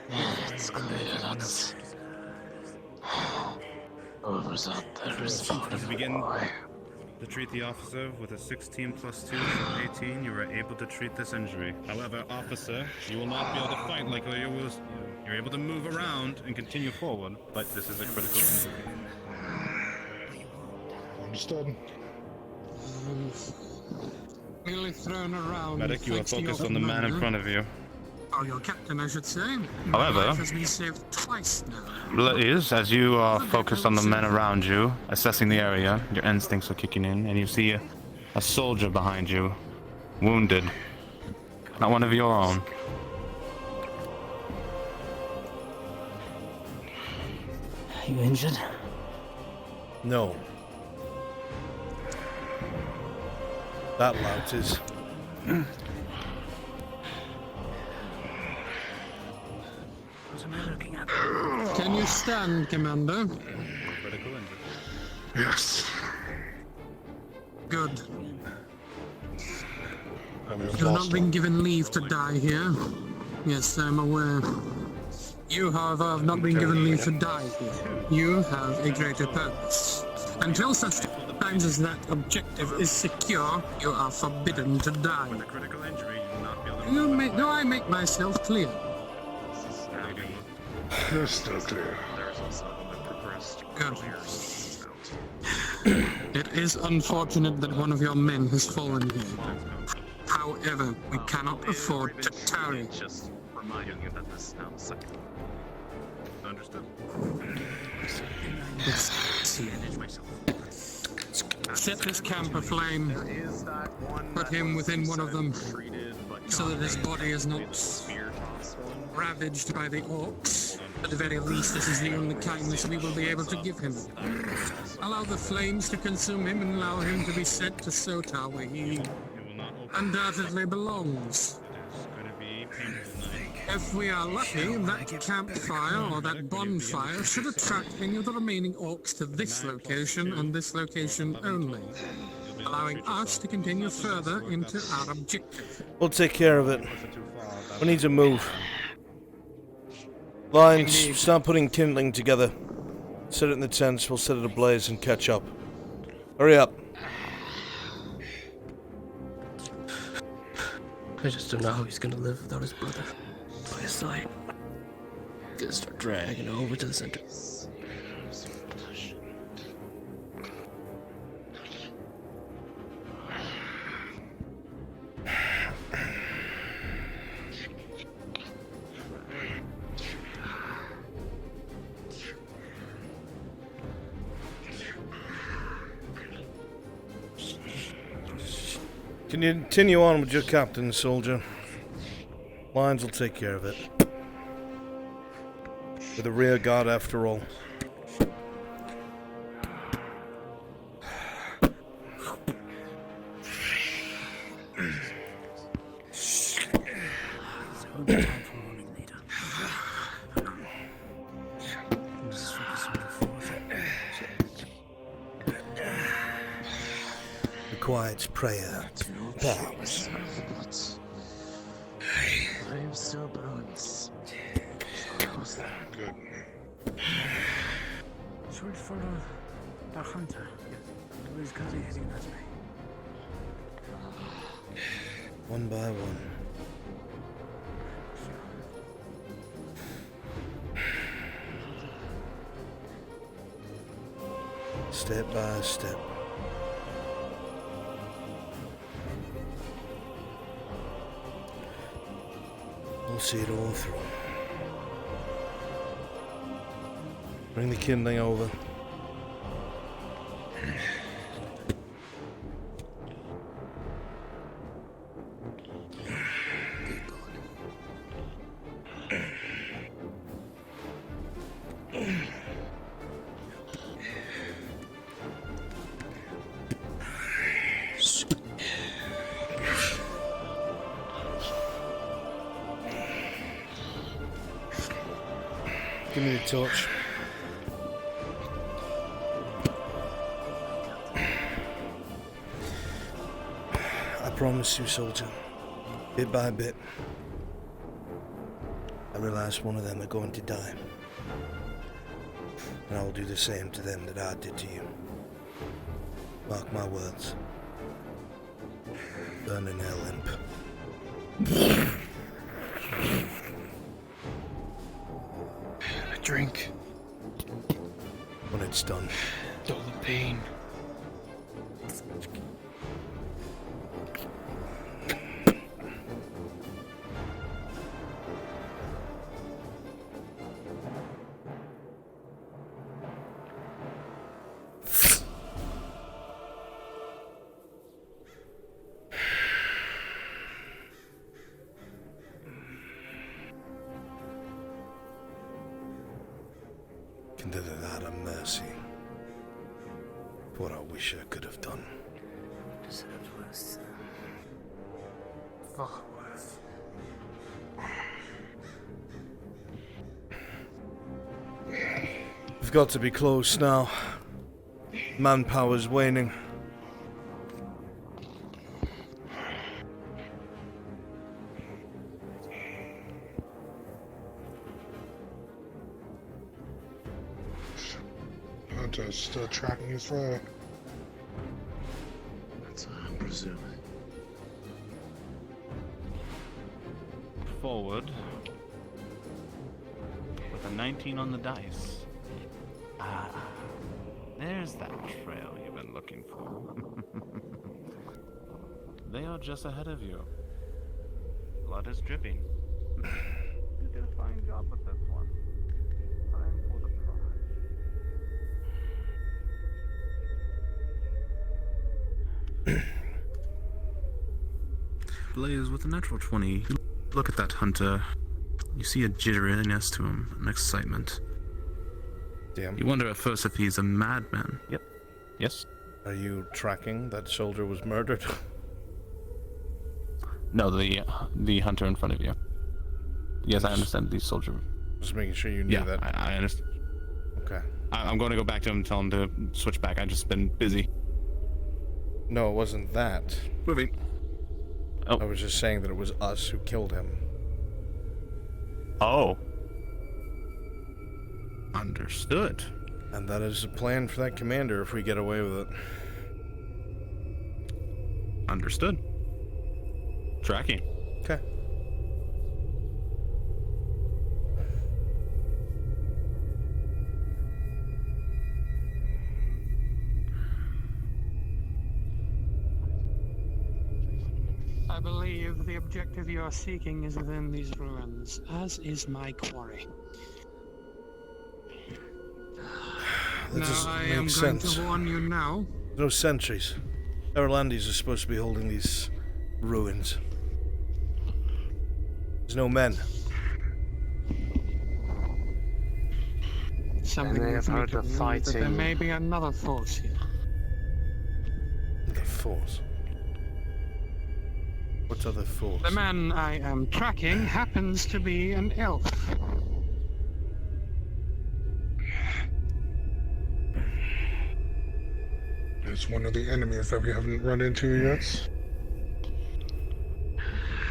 N: It's clear that whoever's out there is part of why.
J: To treat the officer with a 16 plus 2, so 18, you are able to treat this injury. However, officer, you will not be able to fight like you was. You're able to move around and continue forward, but this is a critical injury.
B: Understood.
C: Merely thrown around.
J: Medic, you are
C: thanks to
J: focused
C: your
J: on the man in
C: commander.
J: front of you.
C: Oh, your captain, I should say.
J: However,
C: My life has been saved twice now.
J: as you are focused on the men around you, assessing the area, your instincts are kicking in, and you see a soldier behind you, wounded. Not one of your own.
I: Are you injured?
A: No. That lout is.
C: Can you stand, Commander?
J: Critical injury.
B: Yes.
C: Good.
B: And we've
C: You've not
B: lost
C: been
B: one.
C: given leave to die here. Yes, I'm aware. You, however, have not been given leave to die here. You have a greater purpose. Until such times as that objective is secure, you are forbidden to die.
J: With a critical injury, you will not be able to
C: You make, do I make myself clear?
B: Crystal clear.
E: There's also a progressed
C: Good.
E: clear.
C: It is unfortunate that one of your men has fallen here. However, we cannot afford to tarry.
E: Just reminding you that this is now the second.
J: Understood.
C: Set this camp aflame. Put him within one of them, so that his body is not ravaged by the orcs. At the very least, this is the only kindness we will be able to give him. Allow the flames to consume him and allow him to be sent to Sotar, where he undoubtedly belongs. If we are lucky, that campfire or that bonfire should attract any of the remaining orcs to this location and this location only, allowing us to continue further into our objective.
A: We'll take care of it. We need to move. Lions, start putting kindling together. Set it in the tents, we'll set it ablaze and catch up. Hurry up.
K: I just don't know how he's gonna live without his brother by his side. Gonna start dragging him over to the center.
A: Can you continue on with your captain, soldier? Lions will take care of it. We're the rear guard after all. Quiet prayer. Bows.
N: Flame still burns.
B: Good.
P: Should we follow the hunter? Who's going to be hitting that way?
A: One by one. Step by step. We'll see it all through. Bring the kindling over. Give me the torch. I promise you, soldier, bit by bit, I realize one of them are going to die. And I will do the same to them that I did to you. Mark my words. Burn in hell, imp.
F: A drink.
A: When it's done.
F: All the pain.
A: Consider that a mercy. What I wish I could have done.
I: Deserved worse.
A: Far worse. We've got to be close now. Manpower's waning.
B: Hunter's still tracking his foe.
N: That's what I'm presuming.
J: Forward. With a 19 on the dice. Ah, there's that trail you've been looking for. They are just ahead of you. Blood is dripping. You did a fine job with this one. Time for the prize. Blaze, with a natural 20, you look at that hunter. You see a jitteriness to him, an excitement.
A: Damn.
J: You wonder at first if he's a madman. Yep. Yes?
A: Are you tracking that soldier was murdered?
J: No, the hunter in front of you. Yes, I understand the soldier.
A: Just making sure you knew that.
J: I understand.
A: Okay.
J: I'm going to go back to him and tell him to switch back. I've just been busy.
A: No, it wasn't that.
J: Moving. Oh.
A: I was just saying that it was us who killed him.
J: Oh. Understood.
A: And that is the plan for that commander if we get away with it.
J: Understood. Tracking.
A: Okay.
C: I believe the objective you are seeking is within these ruins, as is my quarry.
A: That
C: Now
A: doesn't
C: I
A: make
C: am
A: sense.
C: going to warn you now.
A: No sentries. Erlandis are supposed to be holding these ruins. There's no men.
C: Something
N: may have
C: leads me
N: heard
C: to
N: of
C: believe that there
N: fighting.
C: may be another force here.
A: The force. What other force?
C: The man I am tracking happens to be an elf.
B: It's one of the enemies that we haven't run into yet.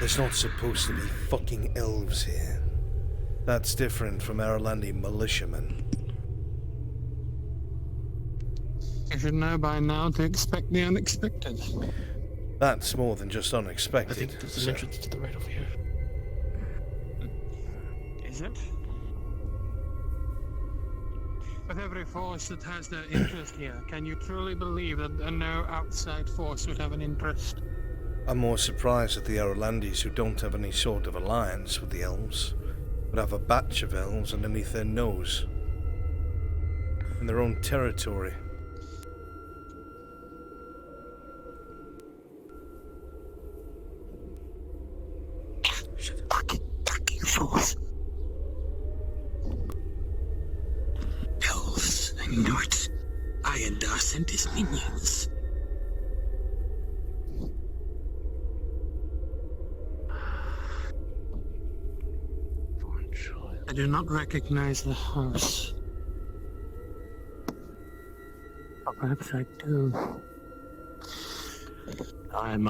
A: There's not supposed to be fucking elves here. That's different from Erlandi militiamen.
C: You should know by now to expect the unexpected.
A: That's more than just unexpected.
K: I think there's an
A: sir.
K: entrance to the right over here.
C: Is it? With every force that has their interest here, can you truly believe that no outside force would have an interest?
A: I'm more surprised at the Erlandis who don't have any sort of alliance with the elves, but have a batch of elves underneath their nose. In their own territory.
C: You fools. Elves, I knew it. Iondar sent his minions. I do not recognize the house. Or perhaps I do. I'm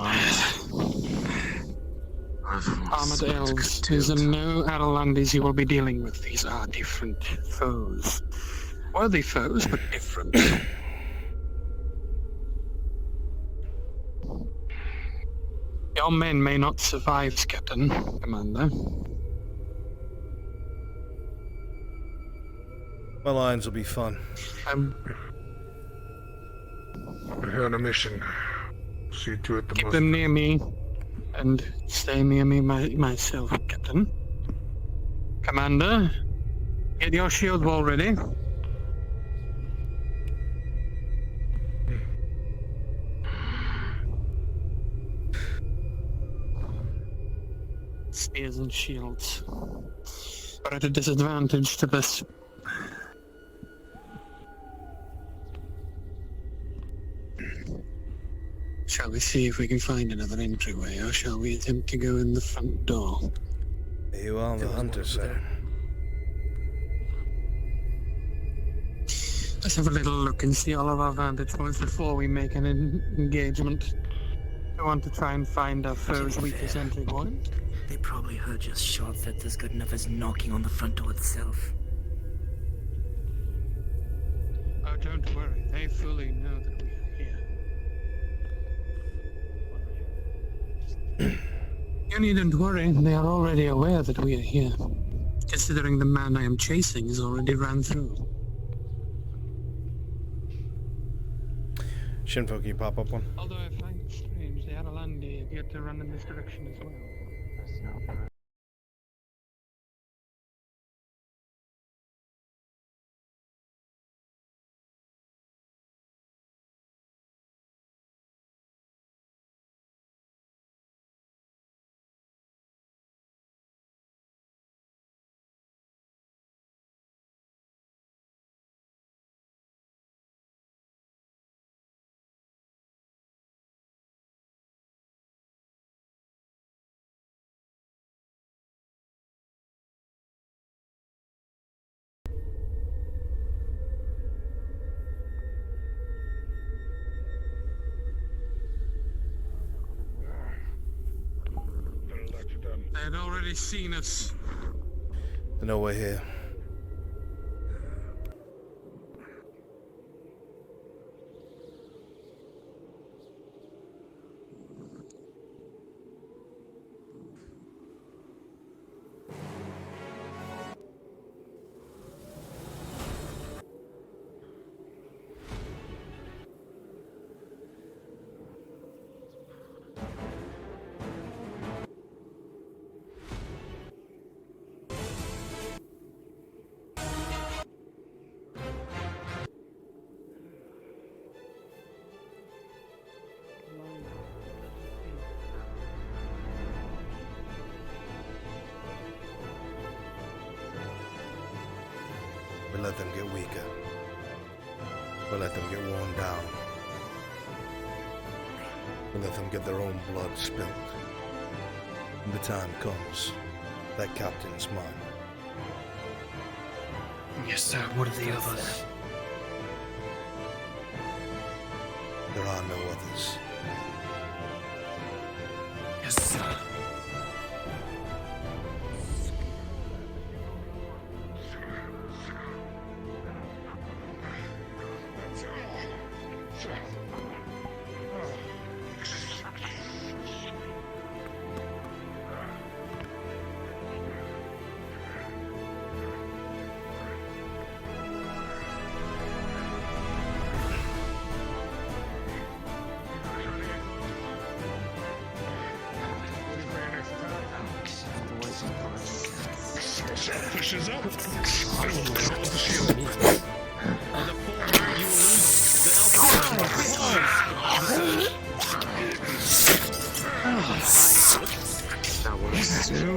C: Armored elves. These are no Aralandis you will be dealing with. These are different foes. Worthy foes, but different. Your men may not survive, Captain, Commander.
A: My lines will be fun.
B: We're here on a mission. See to it the
C: Keep
B: most...
C: them near me, and stay near me myself, Captain. Commander, get your shield wall ready. Spears and shields are at a disadvantage to this. Shall we see if we can find another entryway, or shall we attempt to go in the front door?
A: You are the hunter, sir.
C: Let's have a little look and see all of our vantage points before we make an engagement. We want to try and find our foe's weakest entry point.
I: They probably heard your shot that's as good enough as knocking on the front door itself.
C: Oh, don't worry. They fully know that we are here. You needn't worry. They are already aware that we are here, considering the man I am chasing is already ran through.
A: Shinfo, can you pop up one?
C: Although I find it strange, the Aralandi appear to run in this direction as well. They had already seen us.
A: They know we're here. We let them get weaker. We let them get worn down. We let them get their own blood spilt. When the time comes, that captain's mine.
F: Yes, sir. What are the others?
A: There are no others.
F: Yes, sir.
B: Pushes up. I will hold the shield.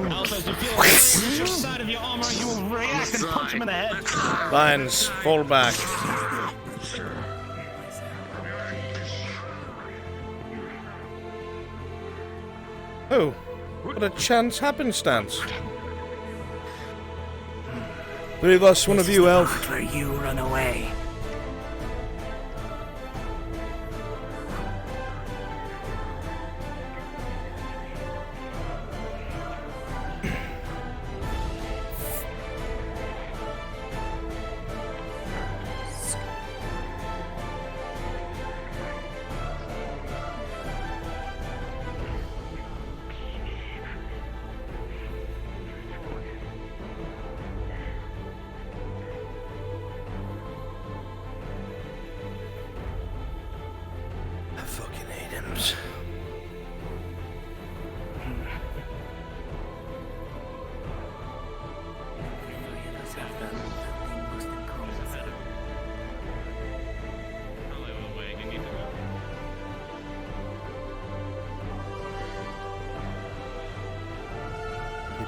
P: Alphas, you feel like you lose side of your armor, you will react and punch him in the head.
A: Lions, fall back. Oh, what a chance happenstance. Three of us, one of you, elf.
I: Where you run away.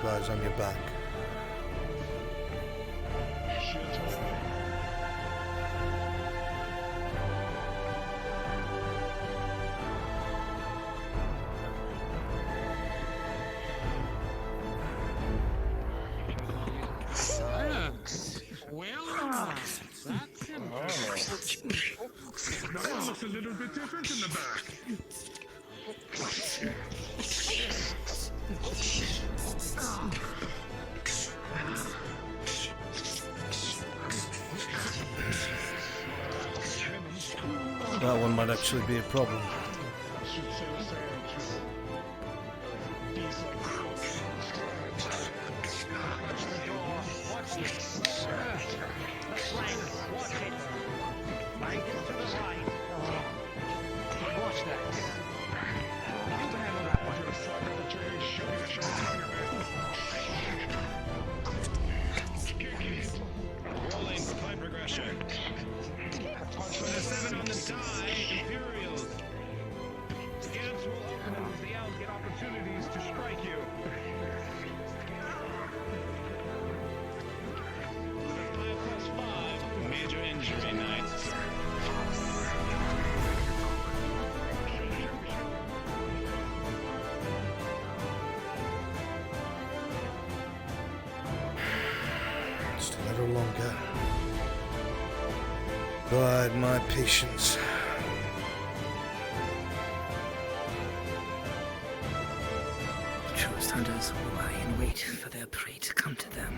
A: guys on your back.
C: Science. Well, that's interesting.
B: That looks a little bit different in the back.
A: That one might actually be a problem. Just a little longer. Bide my patience.
I: Truest hunters will lie in wait for their prey to come to them.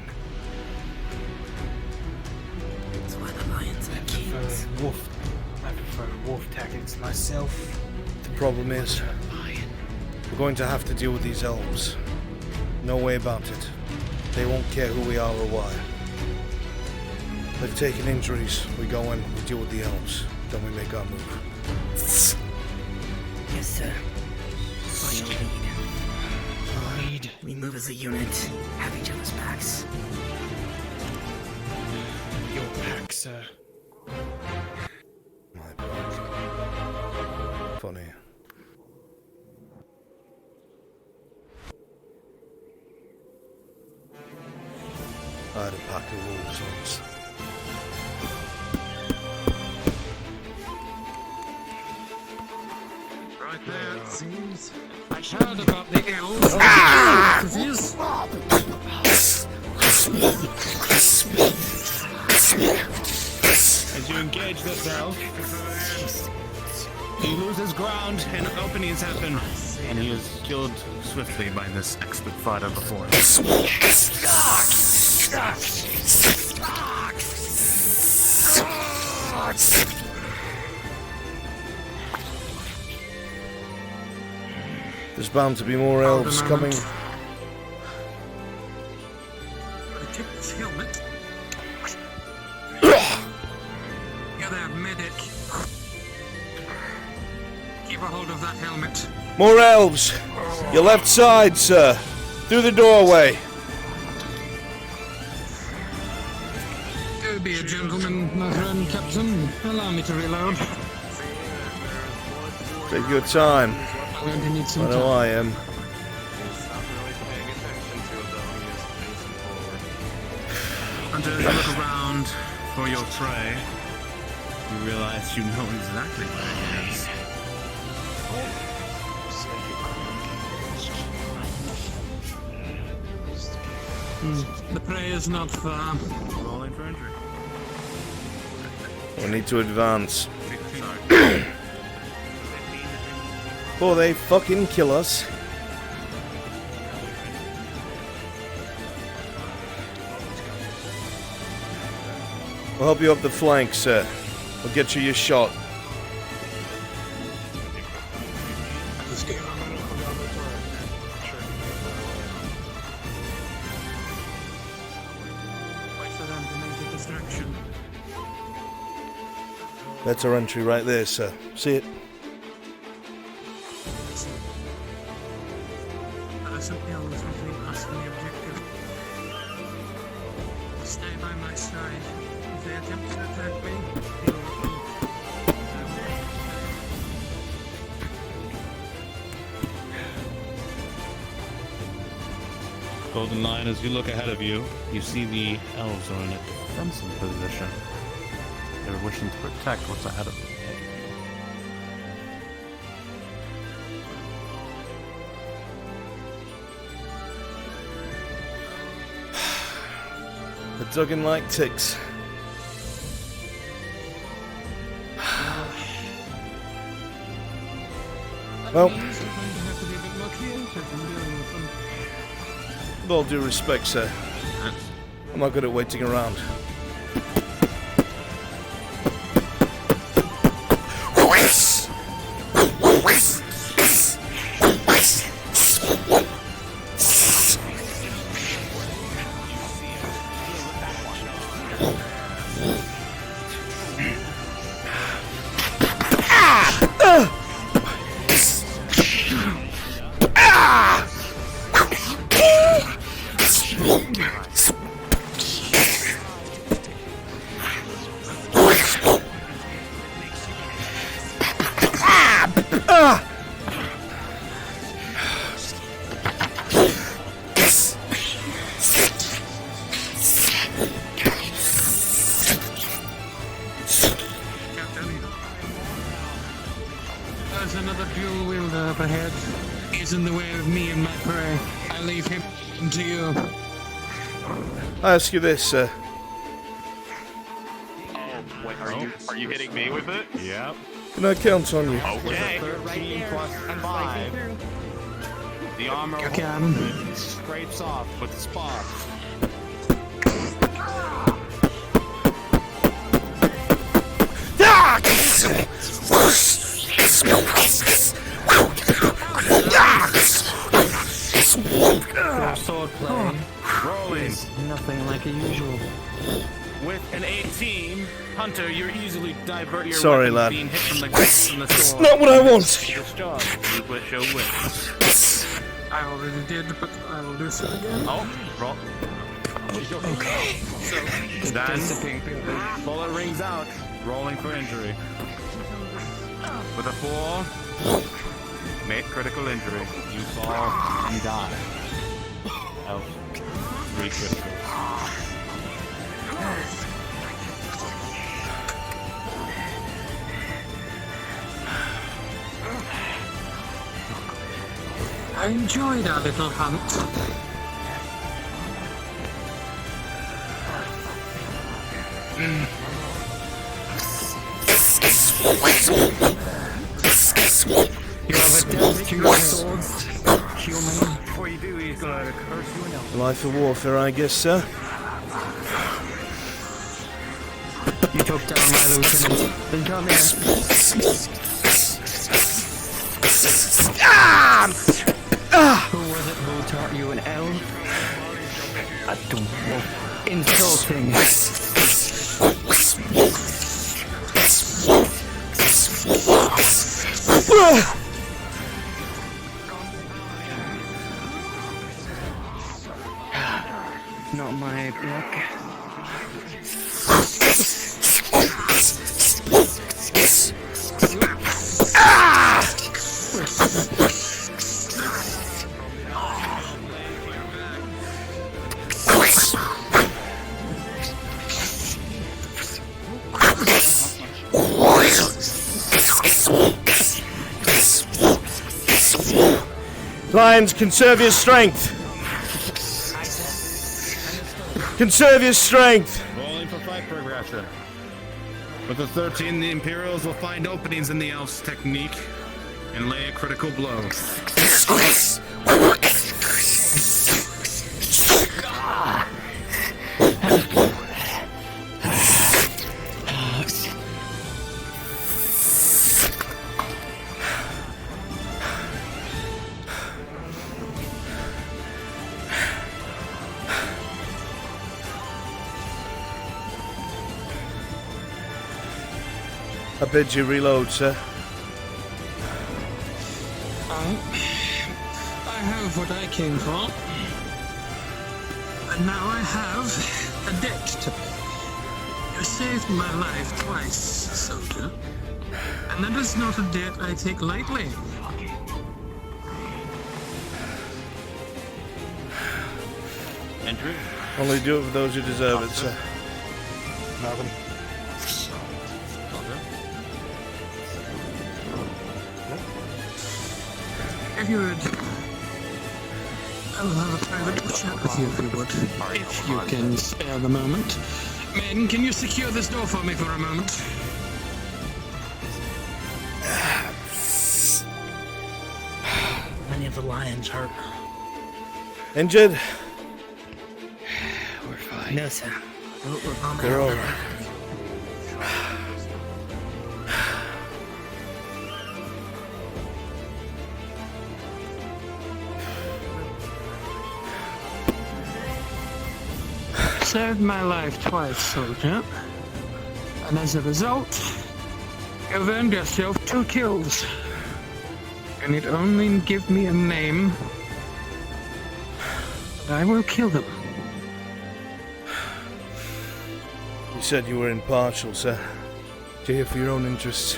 I: That's why the lions are kings.
F: I prefer wolf tactics myself.
A: The problem is, we're going to have to deal with these elves. No way about it. They won't care who we are or why. They've taken injuries. We go in, we deal with the elves. Then we make our move.
I: Yes, sir. Follow your lead. We move as a unit, have each other's backs.
F: Your pack, sir.
A: Funny. I had a pack of wolves once.
C: Right there, it seems. I heard about the elves.
J: As you engage this elf, he loses ground and openings happen, and he is killed swiftly by this expert fighter before him.
A: There's bound to be more elves coming.
C: Take this helmet. You're there, medic. Keep a hold of that helmet.
A: More elves! Your left side, sir. Through the doorway.
C: Do be a gentleman, my friend, Captain. Allow me to reload.
A: Take your time.
C: I'm going to need some
A: I know
C: time.
A: I am.
J: Until you look around for your tray, you realize you know exactly where it is.
C: The prey is not far.
J: Rolling for injury.
A: We need to advance. Before they fucking kill us. We'll help you up the flank, sir. We'll get you your shot.
C: Wait for them to make a distraction.
A: That's our entry right there, sir. See it?
C: Some elves with us in the objective. Stay by my side. If they attempt to attack me,
J: Golden Line, as you look ahead of you, you see the elves are in a defensive position. They're wishing to protect what's ahead of them.
A: They're dug in like ticks. Well, with all due respect, sir, I'm not good at waiting around.
C: There's another dual wielder up ahead. He's in the way of me and my prey. I leave him to you.
A: I ask you this, sir.
M: Oh, wait, are you hitting me with it?
J: Yep.
A: Can I count on you?
M: Okay.
J: 13 plus 5. The armor scrapes off with the spot.
I: Swordplay.
J: Rolling.
I: Nothing like usual.
J: With an 18, Hunter, you're easily divert your
A: Sorry,
J: weapon
A: lad.
J: being hit from the sword.
A: Not what I want.
J: Discharge. You will show witness.
C: I already did, but I will do so again.
J: Oh, roll.
C: Okay.
J: Then, bullet rings out, rolling for injury. With a 4, make critical injury. You fall and die. Elf, 3 crystals.
C: I enjoyed our little hunt.
I: You have a death to your swords, human.
J: Before you do, he's gonna curse you and elf.
A: Life of warfare, I guess, sir.
I: You took down my lieutenant. Then come here. Who was it who taught you an elf? I don't know. Insulting. Not my luck.
A: Lions, conserve your strength. Conserve your strength.
J: Rolling for fight progression. With a 13, the Imperials will find openings in the elf's technique and lay a critical blow.
A: I bid you reload, sir.
C: I have what I came for. And now I have a debt to pay. You saved my life twice, soldier. And that is not a debt I take lightly.
D: Andrew?
A: Only do it for those who deserve it, sir.
C: Nothing. If you would, I will have a private chat with you if you would. If you can spare the moment. Men, can you secure this door for me for a moment?
I: Many of the lions hurt.
A: Injured?
I: We're fine. No, sir. We're on
A: They're all right.
C: Saved my life twice, soldier. And as a result, you've earned yourself 2 kills. You need only give me a name, and I will kill them.
A: You said you were impartial, sir. To hear for your own interests.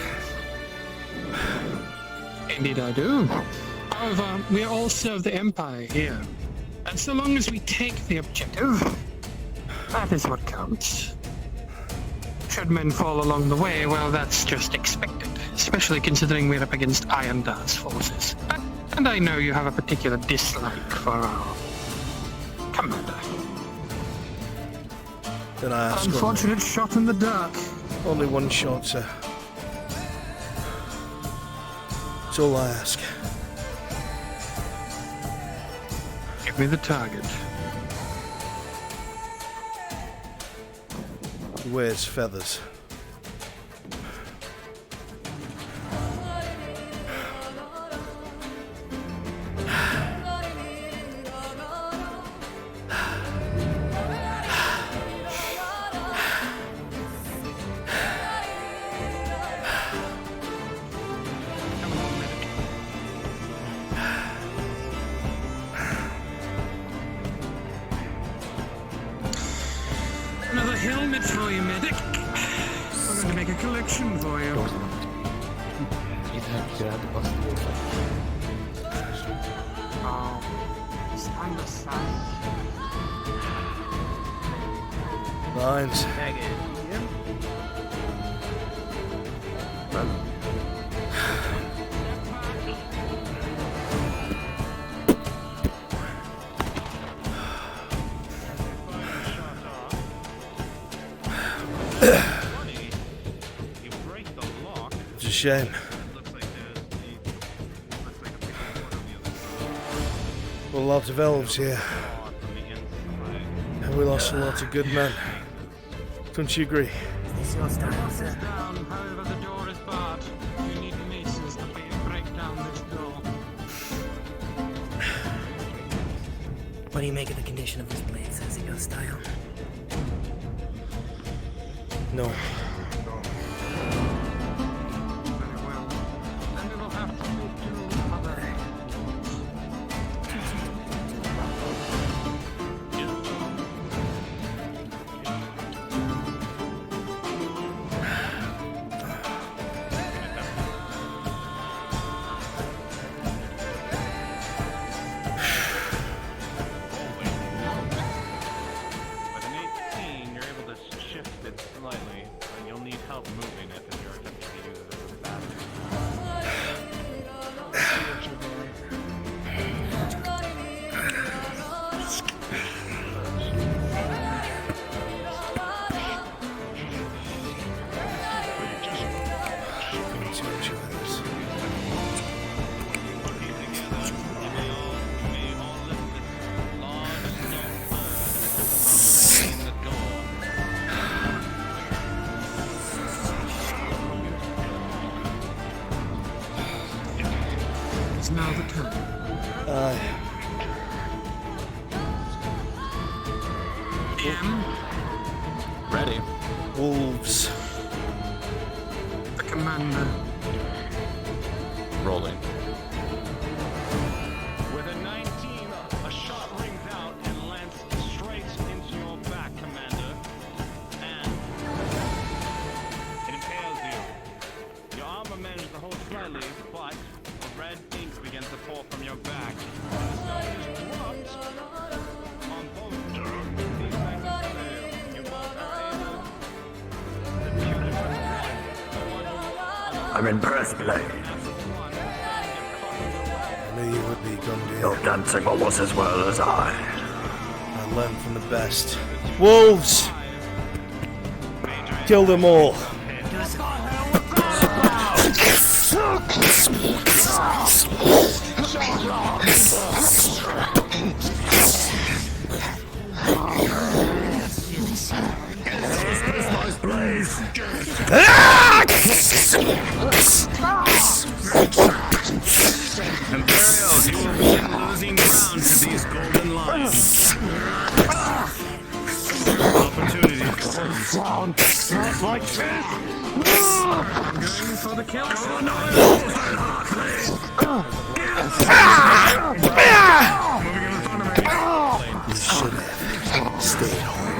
C: Indeed I do. However, we all serve the Empire here. And so long as we take the objective, that is what counts. Should men fall along the way, well, that's just expected. Especially considering we're up against Iron Dar's forces. And I know you have a particular dislike for our commander.
A: Then I ask
C: Unfortunate shot in the dark.
A: Only one shot, sir. That's all I ask.
C: Give me the target.
A: He wears feathers.
C: Another helmet for you, medic. We're going to make a collection for you. Oh, stand aside.
A: Lines. It's a shame. Well, lots of elves here. And we lost a lot of good men. Don't you agree?
C: Is your style, sir? However, the door is barred. You need maces to break down this door.
I: What do you make of the condition of this blade, sir? Is it your style?
A: No.
C: It's now the turn.
K: Ready.
A: Wolves.
C: The commander.
K: Rolling.
S: With a 19, a shot rings out and lands straight into your back, Commander. And it impales you. Your armor manages to hold slightly, but the red ink begins to pour from your back. And the stone is dropped on both
F: I'm in breastplate.
A: I knew you would be, Gundy.
F: You're dancing almost as well as I.
A: I learned from the best. Wolves! Kill them all.
S: Imperials, you will begin losing ground to these golden lions. Opportunity for like this. I'm going for the kill. Moving in front of me.
A: You should have stayed home.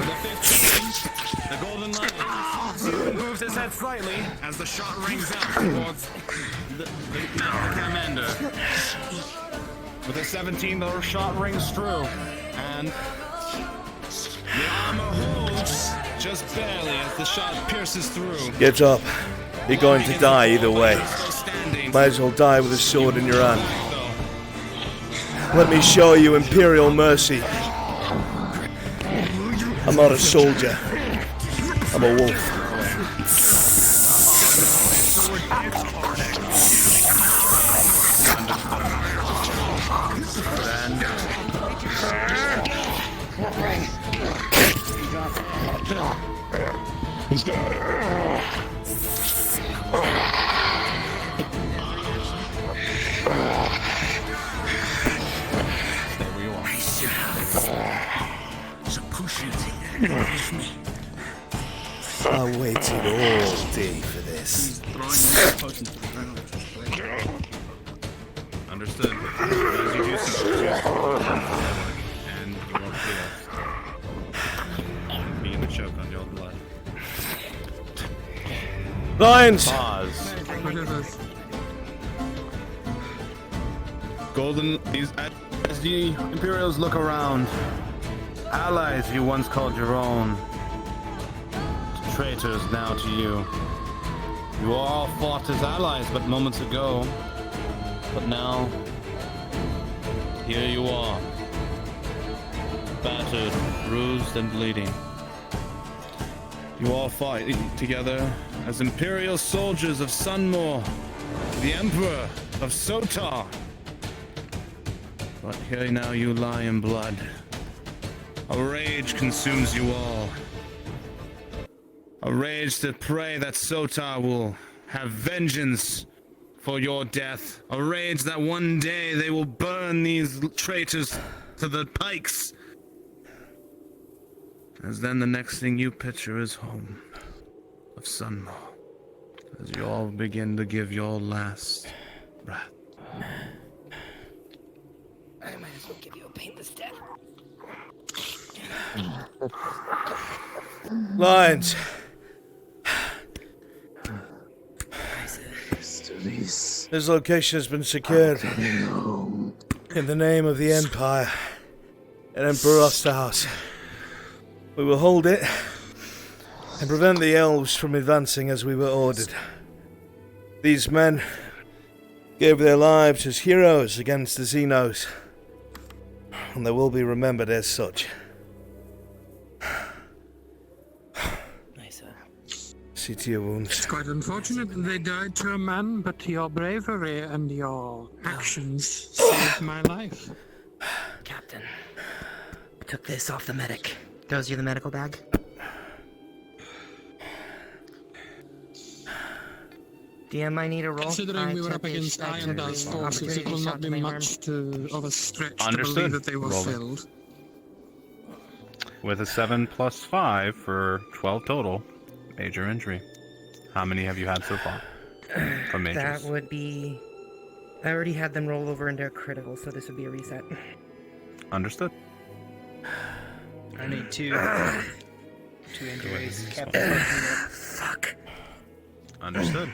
S: The golden lion moves his head slightly as the shot rings out towards the commander. With a 17, the shot rings true, and the armor holds just barely as the shot pierces through.
A: Get up. You're going to die either way. Might as well die with a sword in your hand. Let me show you Imperial mercy. I'm not a soldier. I'm a wolf. I waited all day for this.
D: Understood. As you do so, and you won't feel being the choke on your blood.
A: Lions!
D: Pause. Golden, as the Imperials look around, allies you once called your own, traitors now to you. You all fought as allies but moments ago, but now, here you are, battered, bruised, and bleeding. You all fight together as Imperial soldiers of Sunmore, the Emperor of Sotar. But here now you lie in blood. A rage consumes you all. A rage to pray that Sotar will have vengeance for your death. A rage that one day they will burn these traitors to the pikes. As then the next thing you picture is home of Sunmore. As you all begin to give your last breath.
I: I might as well give you a painless death.
A: Lions! This location has been secured in the name of the Empire and Emperor Osterhaus. We will hold it and prevent the elves from advancing as we were ordered. These men gave their lives as heroes against the Xenos, and they will be remembered as such. See to your wounds.
C: It's quite unfortunate that they died to a man, but your bravery and your actions saved my life.
I: Captain, I took this off the medic. Throws you the medical bag. DM might need a roll.
C: Considering we were up against Irondar's forces, it will not be much of a stretch to believe that they were filled.
J: With a 7 plus 5 for 12 total. Major injury. How many have you had so far from majors?
I: That would be... I already had them roll over into a critical, so this would be a reset.
J: Understood.
O: I need 2 injuries.
I: Fuck.
J: Understood.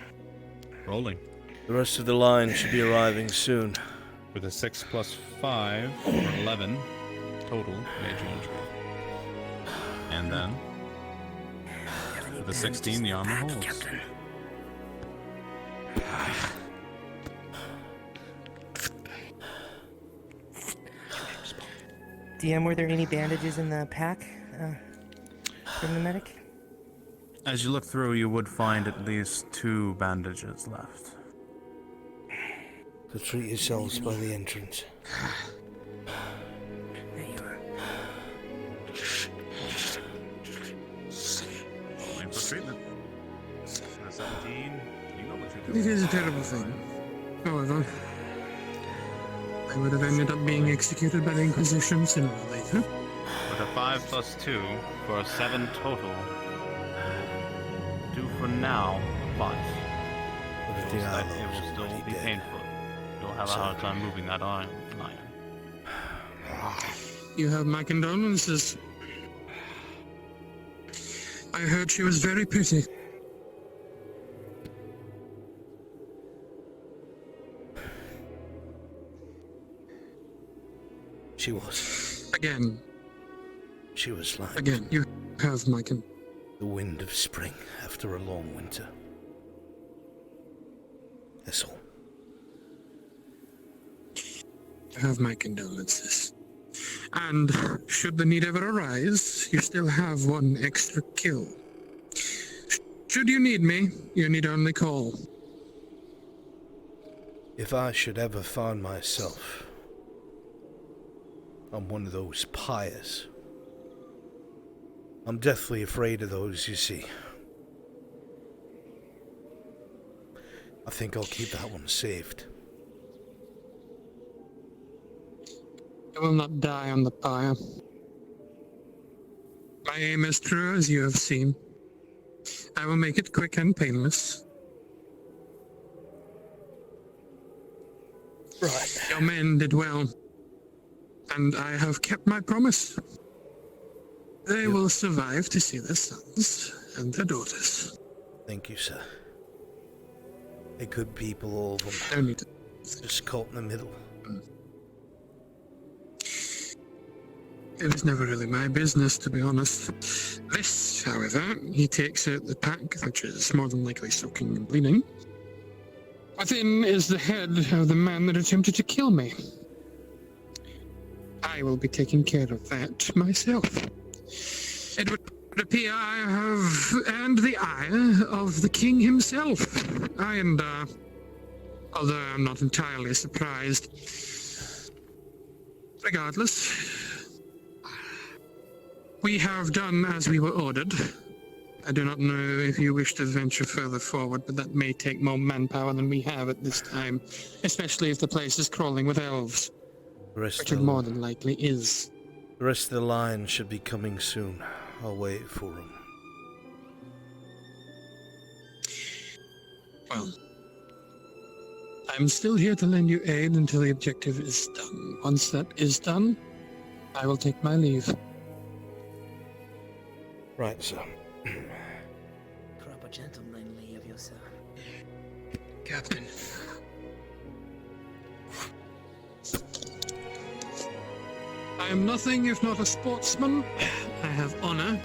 J: Rolling.
A: The rest of the line should be arriving soon.
J: With a 6 plus 5 for 11 total major injury. And then with a 16, the armor holds.
I: DM, were there any bandages in the pack from the medic?
J: As you look through, you would find at least 2 bandages left.
A: So treat yourselves by the entrance.
I: There you are.
D: Rolling for treatment. 17. You know what you're doing.
C: It is a terrible thing. However, I would have ended up being executed by the Inquisition sooner or later.
J: With a 5 plus 2 for a 7 total. Do for now, but it will still be painful. You'll have a hard time moving that iron.
C: You have my condolences. I heard she was very pretty.
A: She was.
C: Again.
A: She was like...
C: Again, you have my
A: the wind of spring after a long winter. That's all.
C: You have my condolences. And should the need ever arise, you still have 1 extra kill. Should you need me, you need only call.
A: If I should ever find myself on one of those pyres, I'm deathly afraid of those, you see. I think I'll keep that one saved.
C: I will not die on the pyre. My aim is true, as you have seen. I will make it quick and painless.
A: Right.
C: Your men did well, and I have kept my promise. They will survive to see their sons and their daughters.
A: Thank you, sir. They're good people, all of them.
C: No need to...
A: Just caught in the middle.
C: It was never really my business, to be honest. This, however, he takes out the pack, which is more than likely soaking and bleeding. Within is the head of the man that attempted to kill me. I will be taking care of that myself. It would appear I have earned the ire of the king himself. Although I'm not entirely surprised. Regardless, we have done as we were ordered. I do not know if you wish to venture further forward, but that may take more manpower than we have at this time, especially if the place is crawling with elves, which it more than likely is.
A: The rest of the line should be coming soon. I'll wait for them.
C: Well, I'm still here to lend you aid until the objective is done. Once that is done, I will take my leave.
A: Right, sir.
I: Proper gentlemanly of yourself.
F: Captain.
C: I am nothing if not a sportsman. I have honor.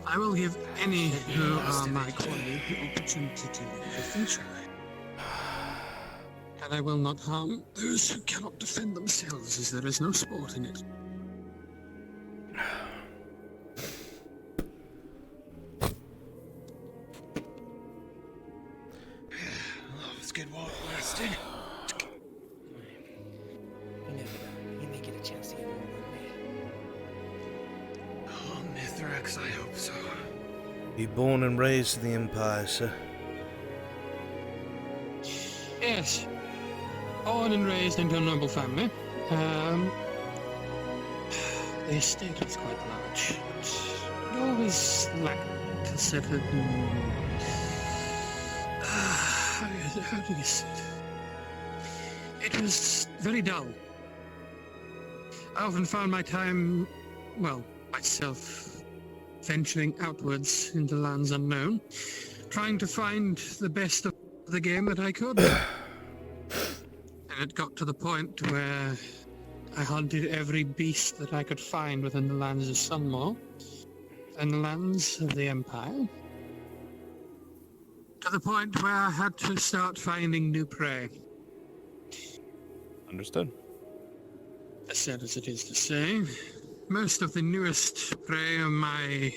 C: I will give any who are my colleague the opportunity to live the future. And I will not harm those who cannot defend themselves, as there is no sport in it.
F: Let's get well rested.
I: You never know. You may get a chance to get warm with me.
F: Oh, Mithrax, I hope so.
A: You born and raised in the Empire, sir?
C: Yes. Born and raised into a noble family. The estate was quite large. It always lacked a certain... how do you say it? It was very dull. I often found my time, well, myself, venturing outwards into lands unknown, trying to find the best of the game that I could. And it got to the point where I hunted every beast that I could find within the lands of Sunmore and the lands of the Empire. To the point where I had to start finding new prey.
J: Understood.
C: As sad as it is to say, most of the newest prey on my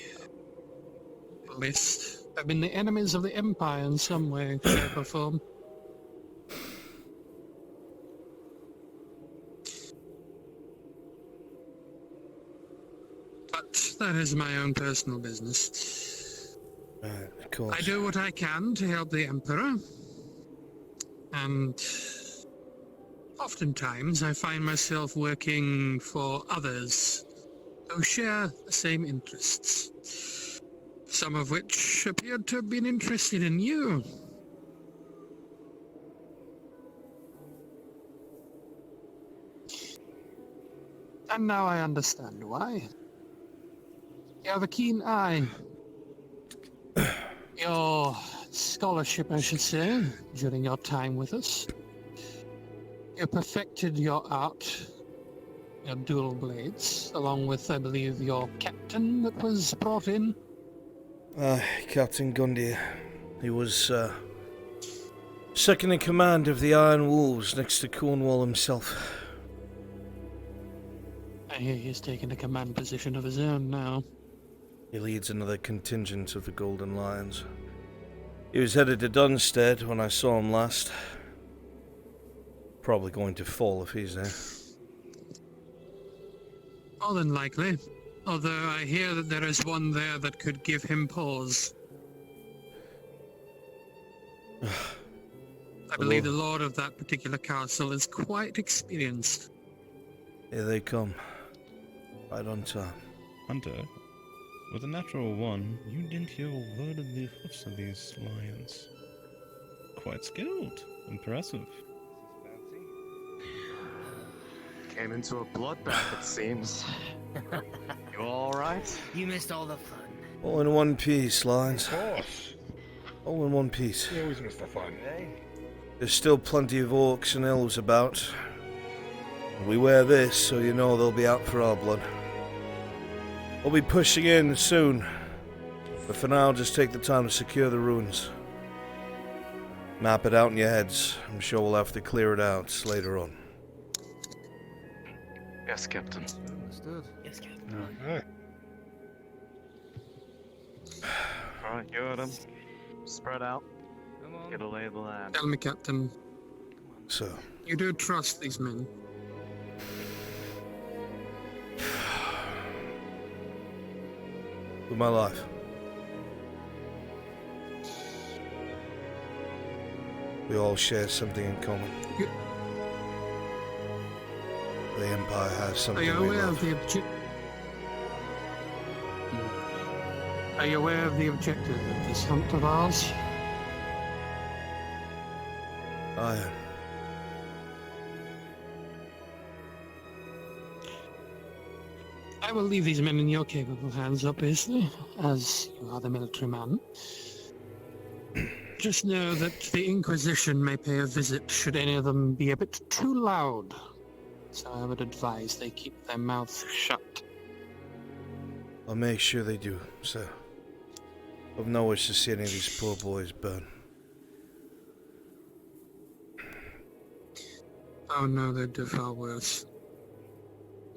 C: list have been the enemies of the Empire in some way, shape or form. But that is my own personal business.
A: Right, of course.
C: I do what I can to help the Emperor, and oftentimes I find myself working for others who share the same interests, some of which appeared to have been interested in you. And now I understand why. You have a keen eye. Your scholarship, I should say, during your time with us. You perfected your art, your dual blades, along with, I believe, your captain that was brought in.
A: Captain Gundy. He was second in command of the Iron Wolves next to Cornwall himself.
C: I hear he's taken a command position of his own now.
A: He leads another contingent of the Golden Lions. He was headed to Dunstead when I saw him last. Probably going to fall if he's there.
C: More than likely. Although I hear that there is one there that could give him pause. I believe the lord of that particular castle is quite experienced.
A: Here they come. Right on time.
J: Hunter, with a natural 1, you didn't hear a word of the hoofs of these lions. Quite skilled. Impressive.
E: Came into a bloodbath, it seems. You alright?
I: You missed all the fun.
A: All in one piece, Lions.
B: Of course.
A: All in one piece.
B: You always miss the fun.
A: There's still plenty of orcs and elves about. We wear this, so you know they'll be out for our blood. We'll be pushing in soon. But for now, just take the time to secure the ruins. Map it out in your heads. I'm sure we'll have to clear it out later on.
E: Yes, Captain.
M: Understood.
I: Yes, Captain.
B: Okay.
E: Alright, you heard him. Spread out. Get a lay of the land.
C: Tell me, Captain,
A: So,
C: you do trust these men?
A: with my life. We all share something in common. The Empire has
C: Are
A: something
C: you
A: we
C: aware
A: love.
C: of the Are you aware of the objective of this hunt of ours?
A: I am.
C: I will leave these men in your capable hands, obviously, as you are the military man. Just know that the Inquisition may pay a visit should any of them be a bit too loud. So I would advise they keep their mouths shut.
A: I'll make sure they do, sir. I've no wish to see any of these poor boys burn.
C: Oh no, they'd do far worse.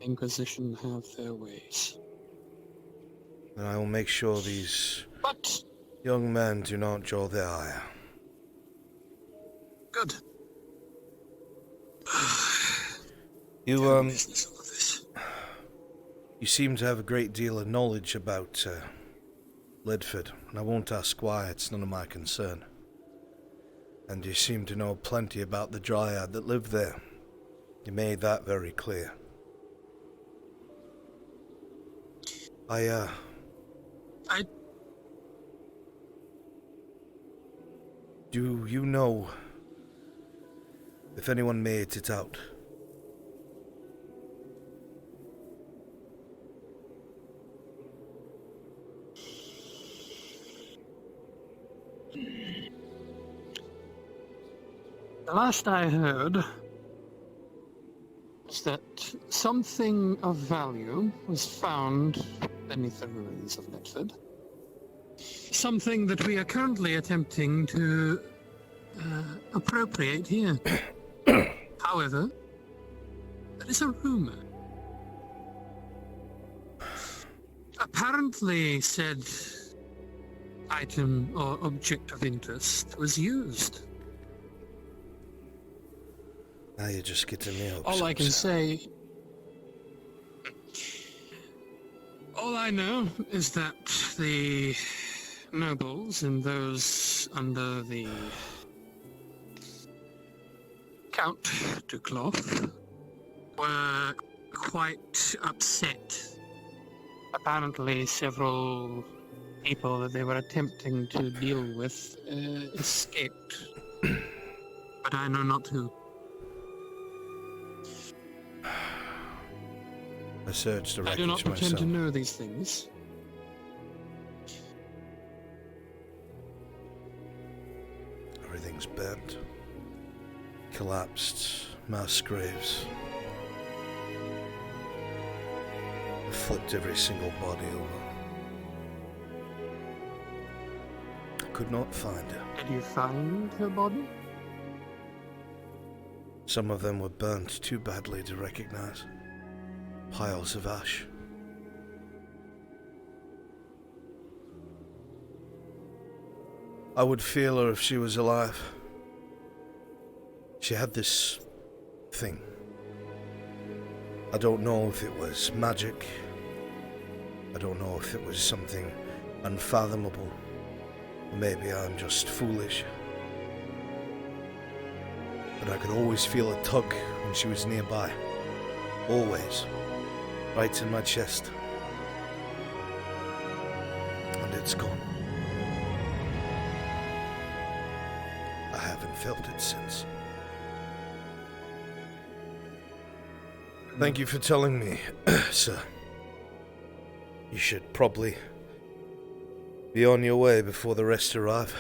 C: Inquisition have their ways.
A: And I will make sure these
C: But
A: young men do not draw their ire.
C: good.
A: You, you seem to have a great deal of knowledge about, Lidford, and I won't ask why, it's none of my concern. And you seem to know plenty about the Dryad that lived there. You made that very clear. Do you know if anyone made it out?
C: The last I heard was that something of value was found beneath the ruins of Lidford. something that we are currently attempting to appropriate here. However, there is a rumor. Apparently, said item or object of interest was used.
A: Now you're just getting me hopes
C: All I
A: up,
C: can
A: sir.
C: say... All I know is that the nobles and those under the Count Ducloff were quite upset. Apparently several people that they were attempting to deal with escaped. But I know not who.
A: I searched the
C: I
A: wreckage
C: do not pretend
A: myself.
C: to know these things.
A: Everything's burnt. Collapsed. Mass graves. I flipped every single body over. I could not find her.
C: Did you find her body?
A: Some of them were burnt too badly to recognize. Piles of ash. I would feel her if she was alive. She had this thing. I don't know if it was magic. I don't know if it was something unfathomable. Or maybe I'm just foolish. But I could always feel a tug when she was nearby. Always. Right in my chest. And it's gone. I haven't felt it since. Thank you for telling me, sir. You should probably be on your way before the rest arrive.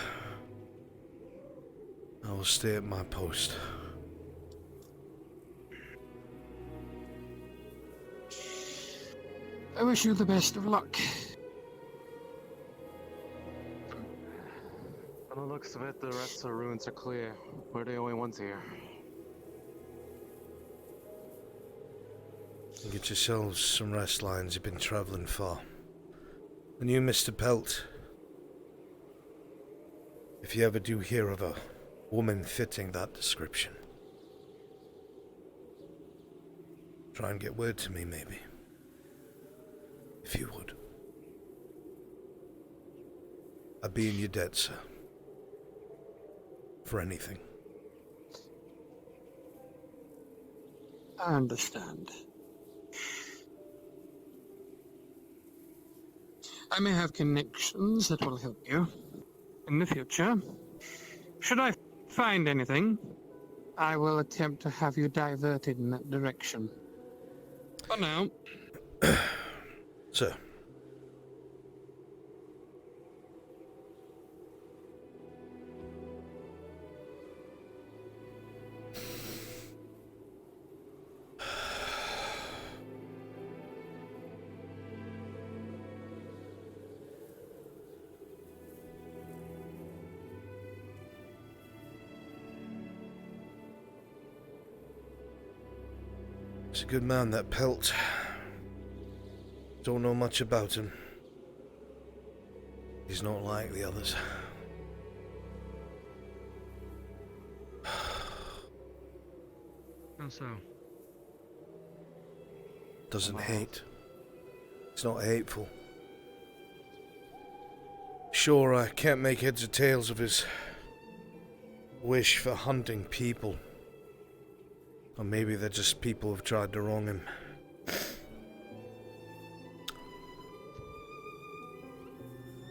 A: I will stay at my post.
C: I wish you the best of luck.
E: By the looks of it, the rest of the ruins are clear. We're the only ones here.
A: Get yourselves some rest, Lions. You've been traveling far. And you, Mr. Pelt, if you ever do hear of a woman fitting that description, try and get word to me, maybe. If you would. I'd be in your debt, sir. For anything.
C: I understand. I may have connections that will help you in the future. Should I find anything, I will attempt to have you diverted in that direction. For now.
A: Sir. He's a good man, that Pelt. Don't know much about him. He's not like the others.
H: How so?
A: Doesn't hate. He's not hateful. Sure, I can't make heads or tails of his wish for hunting people. Or maybe they're just people who've tried to wrong him.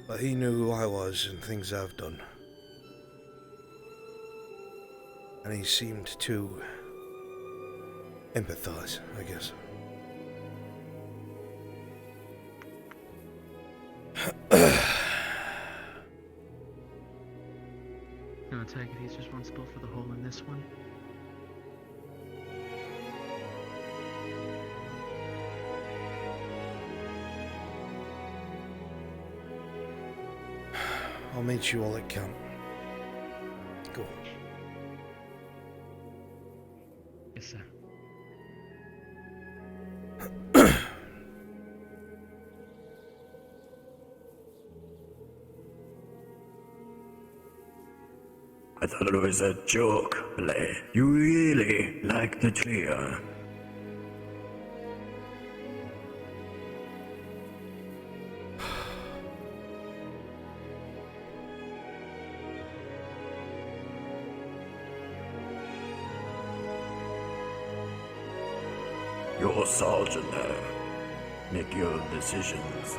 A: But he knew who I was and things I've done. And he seemed to empathize, I guess.
H: No, I take it he's responsible for the hole in this one.
A: I'll meet you all at camp. Go.
H: Yes, sir.
T: I thought it was a joke, Blade. You really like the trio. You're a sergeant there. Make your decisions.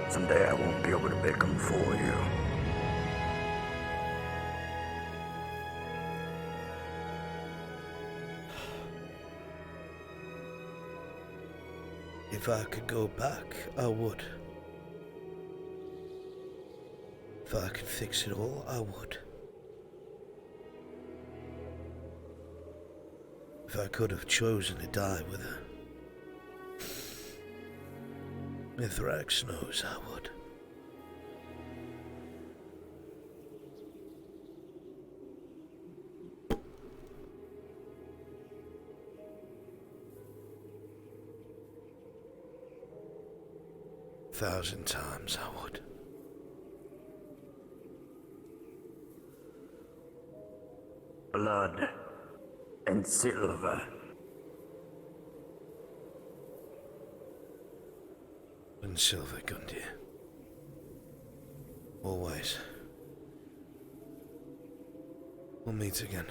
T: Someday I won't be able to make them for you.
A: If I could go back, I would. If I could fix it all, I would. If I could have chosen to die with her. Mithrax knows I would. Thousand times I would.
T: Blood and silver.
A: And silver, Gundir. Always. We'll meet again.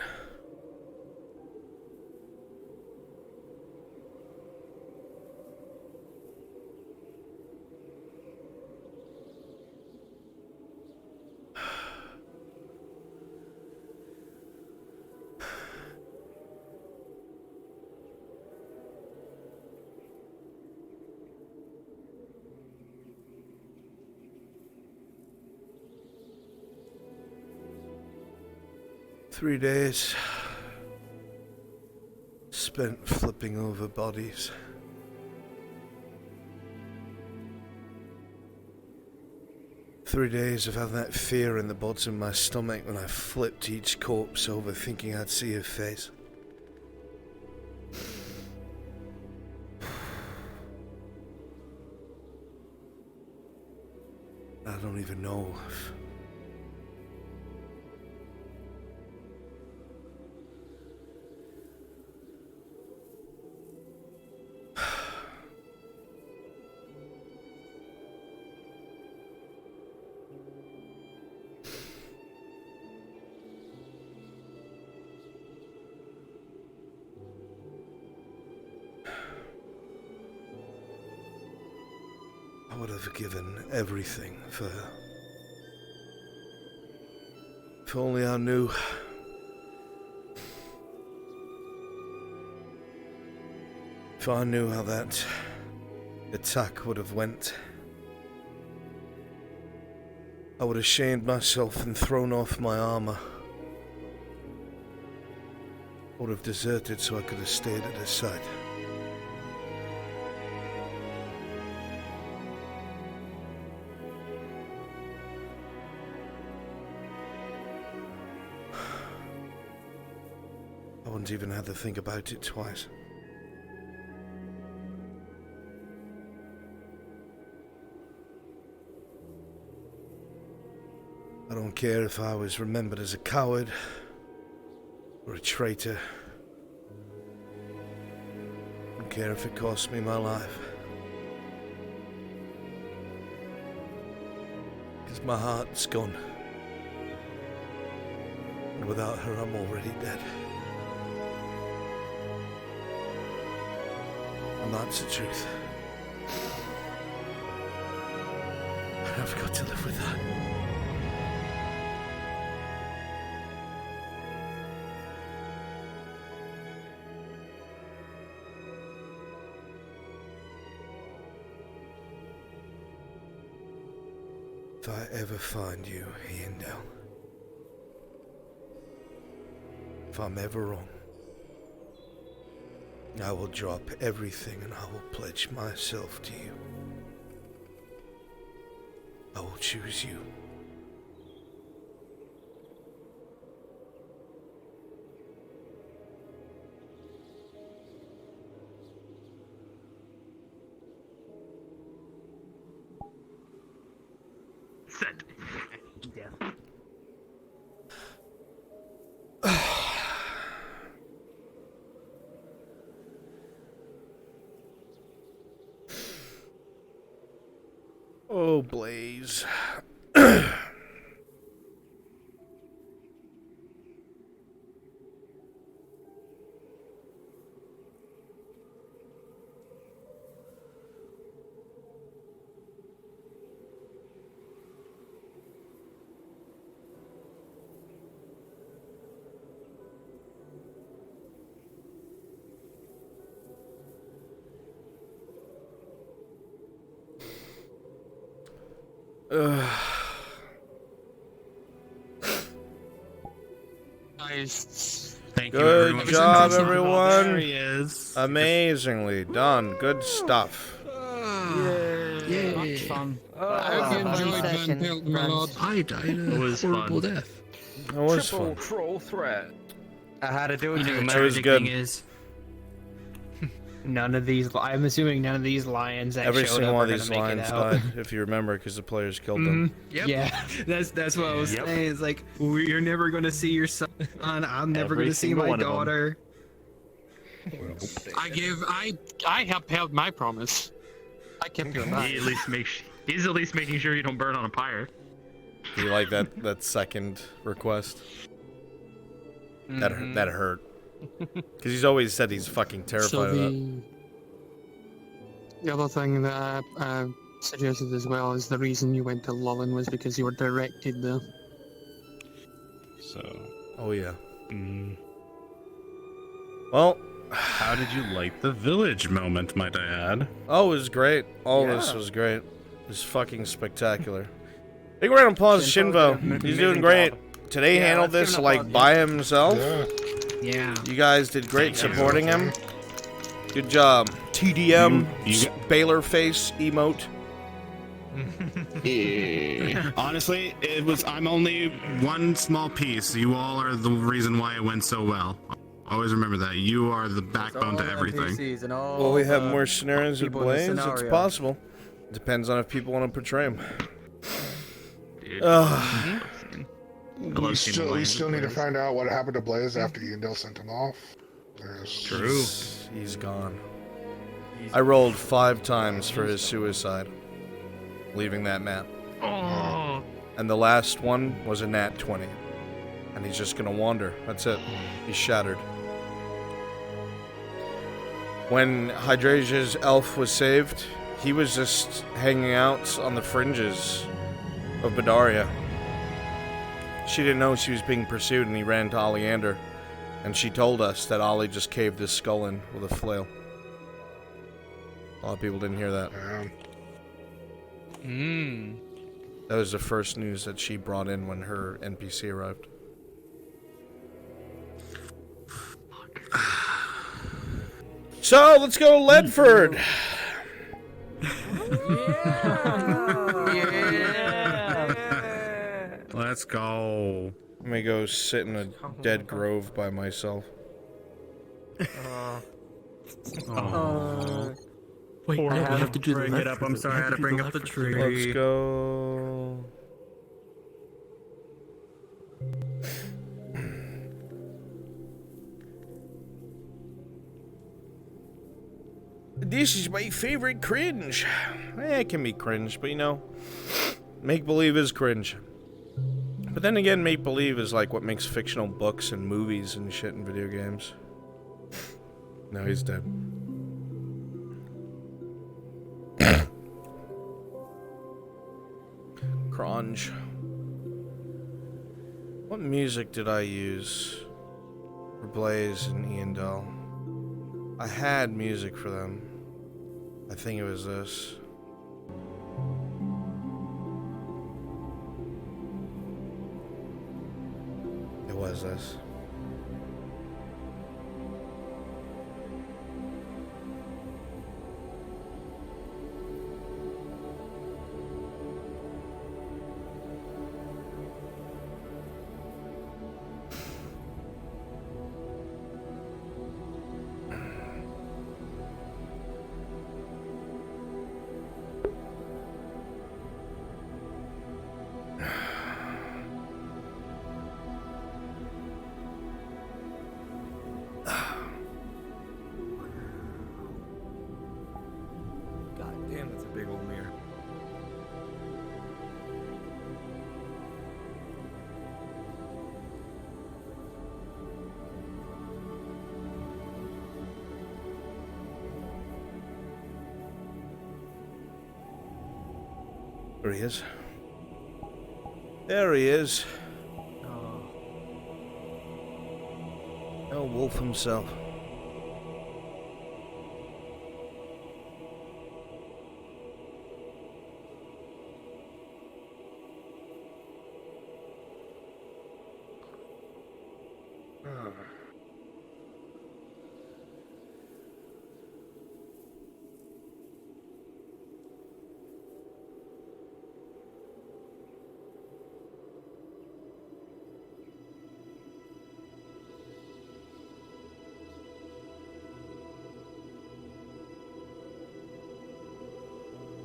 A: Three days spent flipping over bodies. Three days of having that fear in the bottom of my stomach when I flipped each corpse over thinking I'd see her face. I don't even know if I would have given everything for her. If only I knew. If I knew how that attack would have went, I would have shamed myself and thrown off my armor. I would have deserted so I could have stayed at her side. I wouldn't even have to think about it twice. I don't care if I was remembered as a coward or a traitor. I don't care if it cost me my life. Because my heart's gone. And without her, I'm already dead. And that's the truth. And I've got to live with that. If I ever find you, Iandel, if I'm ever wrong, I will drop everything and I will pledge myself to you. I will choose you Oh, Blaze.
C: Nice.
J: Thank you,
A: Good
J: everyone.
A: job,
J: There
A: everyone.
J: he is.
A: Amazingly done. Good stuff.
P: Yay. Much fun.
C: I hope you enjoyed Van Pelton, my lord.
P: I died a horrible death.
A: That was
O: Triple
A: fun.
O: troll threat. I had to do it.
P: You know,
A: It
P: my
A: was
P: big
A: good.
P: thing is none of these. I'm assuming none of these lions that
A: Every
P: showed
A: single
P: up
A: one
P: are
A: of these
P: gonna make
A: lions
P: it out.
A: died, if you remember, because the players killed them.
P: Yep. Yeah, that's what I was saying. It's like you're never gonna see your son. I'm never
M: Every
P: gonna see
M: single
P: my
M: one of 'em.
P: daughter.
C: I upheld my promise. I kept your back.
M: He's at least making sure you don't burn on a pyre.
A: Do you like that second request? That hurt. Because he's always said he's fucking terrified
C: So
A: of that.
C: the other thing that I suggested as well is the reason you went to Lullen was because you were directed there.
J: So.
A: Oh yeah. Well,
J: how did you like the village moment, might I add?
A: Oh, it was great. All this was great. It was fucking spectacular. Big round of applause to Shinvo. He's doing great. Today handled this like by himself.
P: Yeah.
A: You guys did great supporting him. Good job. TDM, Baylor face emote.
J: Yeah. Honestly, I'm only one small piece. You all are the reason why it went so well. Always remember that. You are the backbone to everything.
A: Well, we have more scenarios with Blaze. It's possible. Depends on if people want to portray him.
B: We still need to find out what happened to Blaze after Yandel sent him off.
A: True. He's gone. I rolled 5 times for his suicide, leaving that map.
M: Oh.
A: And the last one was a nat 20. And he's just gonna wander. That's it. He's shattered. When Hydrasia's elf was saved, he was just hanging out on the fringes of Badaria. She didn't know she was being pursued, and he ran to Oleander. And she told us that Ollie just caved his skull in with a flail. A lot of people didn't hear that. That was the first news that she brought in when her NPC arrived. So, let's go to Ledford!
J: Let's go.
A: Let me go sit in a dead grove by myself.
P: Wait,
J: I
P: have to do
J: bring it up. I'm sorry, I had to bring up the tree.
A: Let's go. This is my favorite cringe. It can be cringe, but you know, make-believe is cringe. But then again, make-believe is like what makes fictional books and movies and shit in video games. No, he's dead. Cronge. What music did I use for Blaze and Eandel? I had music for them. I think it was this. It was this. There he is. There he is. Oh, Wolf himself.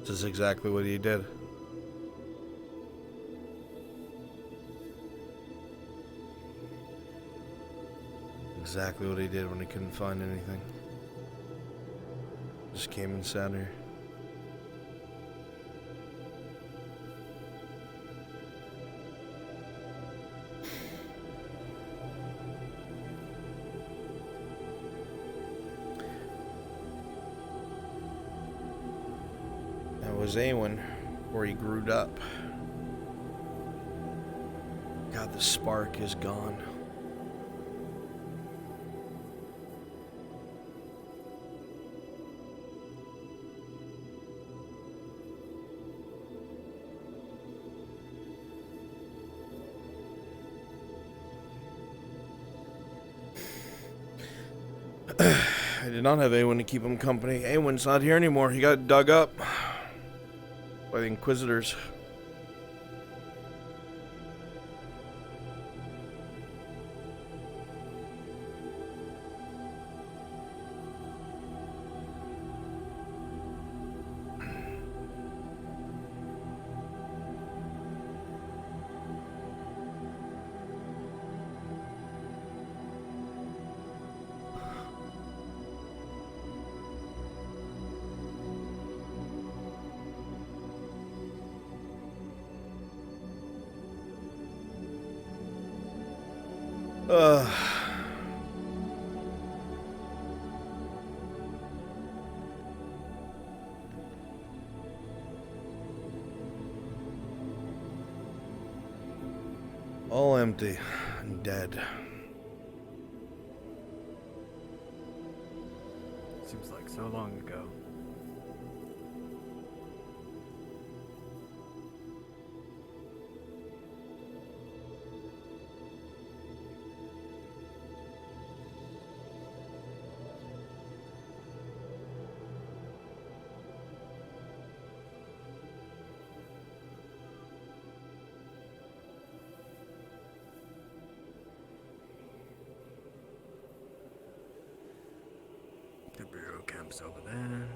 A: This is exactly what he did. Exactly what he did when he couldn't find anything. Just came and sat here. That was Awen, where he grew up. God, the spark is gone. I did not have Awen to keep him company. Awen's not here anymore. He got dug up by the Inquisitors. All empty and dead.
M: Seems like so long ago. The Bureau camp's over there.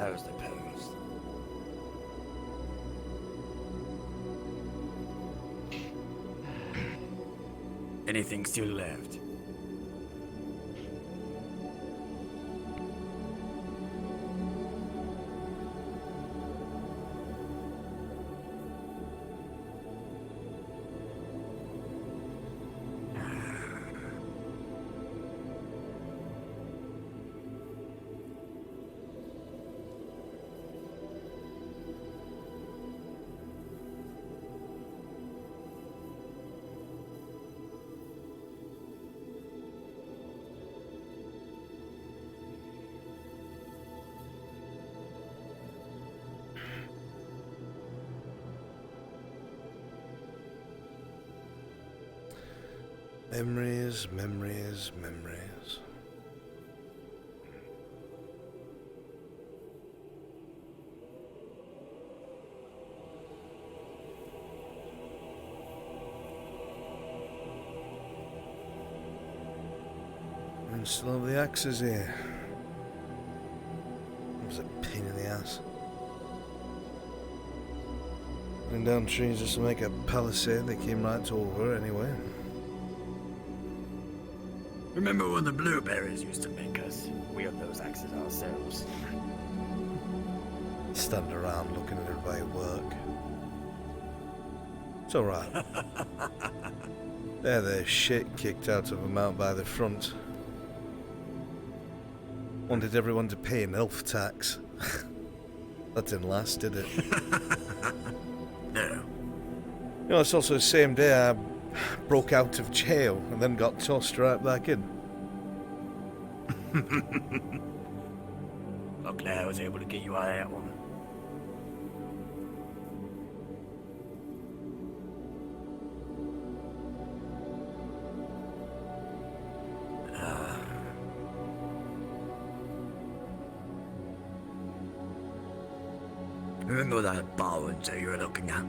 T: Opposed. Anything still left?
A: Memories, memories, memories. And still have the axes here. It was a pain in the ass. Cutting down trees just to make a palisade, they came right over anyway.
T: Remember when the blueberries used to make us wield those axes ourselves?
A: Stand around looking at everybody work. It's alright. They're their shit kicked out of them out by the front. Wanted everyone to pay an elf tax. That didn't last, did it?
T: No.
A: You know, it's also the same day I broke out of jail and then got tossed right back in.
T: Luckily I was able to get you out of that one. Remember that bow that you were looking at?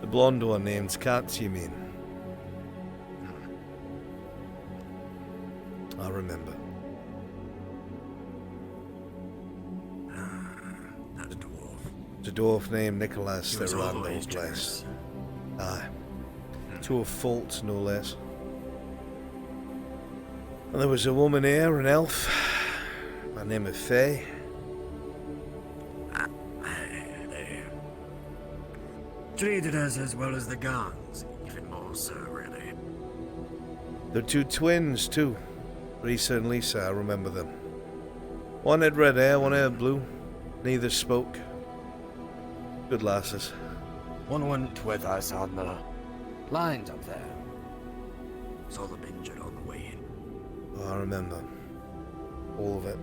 A: The blonde one named Kat, you mean? I remember.
T: That's a dwarf.
A: It's a dwarf named Nicholas
T: He
A: that
T: was
A: ran the
T: always
A: whole place.
T: generous.
A: Aye. To a fault, no less. And there was a woman here, an elf, by the name of Faye.
T: They treated us as well as the guns, even more so, really.
A: They're two twins, too. Risa and Lisa, I remember them. One had red hair, one had blue. Neither spoke. Good lasses.
T: One went with us on the lines up there. Saw them injured on the way in.
A: Oh, I remember. All of it.